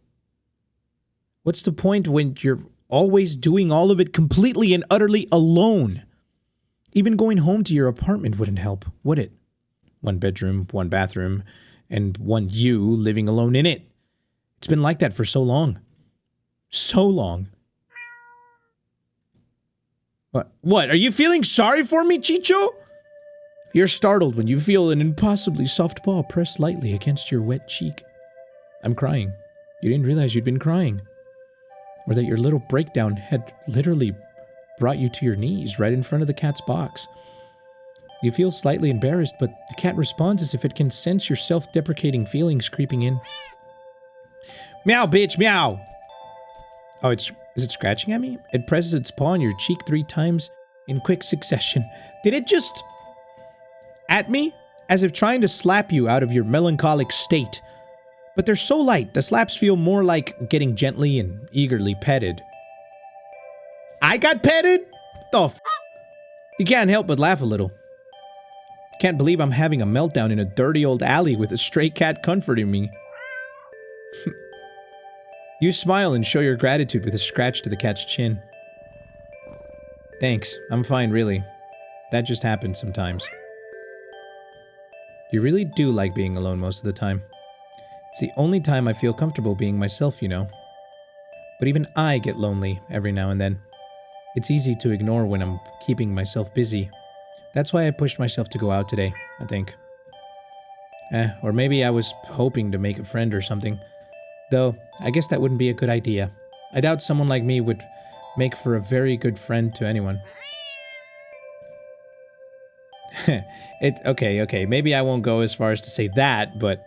What's the point when you're always doing all of it completely and utterly alone? Even going home to your apartment wouldn't help, would it? One bedroom, one bathroom, and one you living alone in it. It's been like that for so long. So long. What? Are you feeling sorry for me, Chicho? You're startled when you feel an impossibly soft paw press lightly against your wet cheek. I'm crying. You didn't realize you'd been crying. Or that your little breakdown had literally brought you to your knees right in front of the cat's box. You feel slightly embarrassed, but the cat responds as if it can sense your self-deprecating feelings creeping in. Meow, bitch, meow! Oh, is it scratching at me? It presses its paw on your cheek 3 times in quick succession. Did it just... at me? As if trying to slap you out of your melancholic state. But they're so light, the slaps feel more like getting gently and eagerly petted. I got petted? The f***? You can't help but laugh a little. Can't believe I'm having a meltdown in a dirty old alley with a stray cat comforting me. You smile and show your gratitude with a scratch to the cat's chin. Thanks, I'm fine, really. That just happens sometimes. You really do like being alone most of the time. It's the only time I feel comfortable being myself, you know. But even I get lonely every now and then. It's easy to ignore when I'm keeping myself busy. That's why I pushed myself to go out today, I think. Or maybe I was hoping to make a friend or something. Though, I guess that wouldn't be a good idea. I doubt someone like me would make for a very good friend to anyone. Okay, maybe I won't go as far as to say that, but...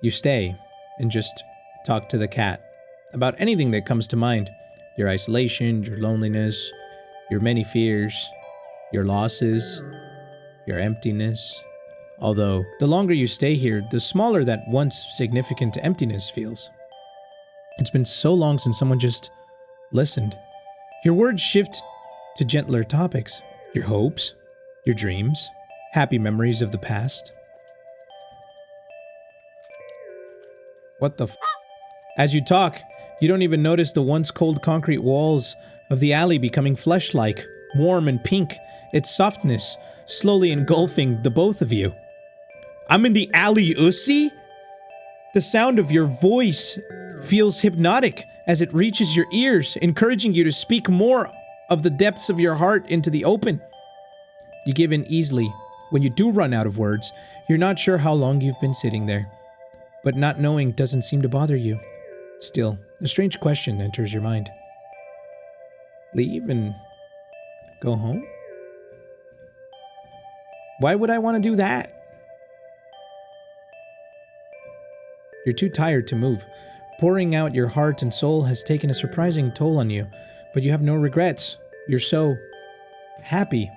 You stay and just talk to the cat about anything that comes to mind. Your isolation, your loneliness, your many fears, your losses, your emptiness. Although, the longer you stay here, the smaller that once significant emptiness feels. It's been so long since someone just listened. Your words shift to gentler topics. Your hopes, your dreams, happy memories of the past. What the f? As you talk, you don't even notice the once cold concrete walls of the alley becoming flesh-like, warm and pink, its softness slowly engulfing the both of you. I'm in the alley, Ussie? The sound of your voice feels hypnotic as it reaches your ears, encouraging you to speak more of the depths of your heart into the open. You give in easily. When you do run out of words, you're not sure how long you've been sitting there. But not knowing doesn't seem to bother you. Still, a strange question enters your mind. Leave and go home? Why would I want to do that? You're too tired to move. Pouring out your heart and soul has taken a surprising toll on you, but you have no regrets. You're so happy.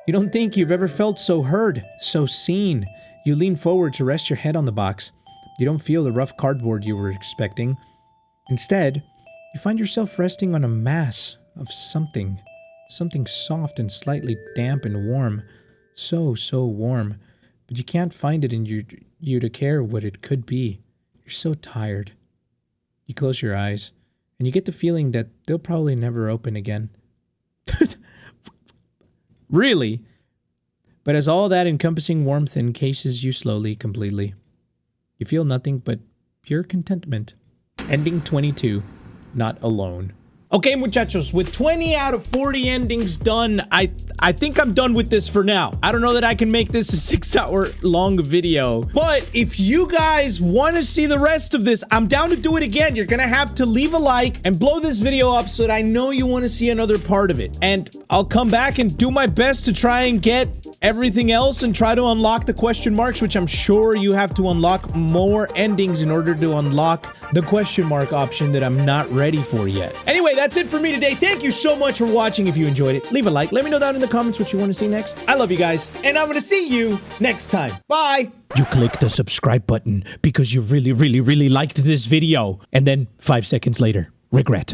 You don't think you've ever felt so heard, so seen. You lean forward to rest your head on the box. You don't feel the rough cardboard you were expecting. Instead, you find yourself resting on a mass of something. Something soft and slightly damp and warm. So warm. But you can't find it in you to care what it could be. You're so tired. You close your eyes, and you get the feeling that they'll probably never open again. Really? But as all that encompassing warmth encases you slowly, completely, you feel nothing but pure contentment. Ending 22. Not alone. Okay, muchachos, with 20 out of 40 endings done, I think I'm done with this for now. I don't know that I can make this a 6-hour long video, but if you guys want to see the rest of this, I'm down to do it again. You're gonna have to leave a like and blow this video up so that I know you want to see another part of it. And I'll come back and do my best to try and get everything else and try to unlock the question marks, which I'm sure you have to unlock more endings in order to unlock the question mark option that I'm not ready for yet. Anyway, that's it for me today. Thank you so much for watching. If you enjoyed it, leave a like. Let me know down in the comments what you want to see next. I love you guys, and I'm gonna see you next time. Bye! You click the subscribe button because you really liked this video. And then 5 seconds later, regret.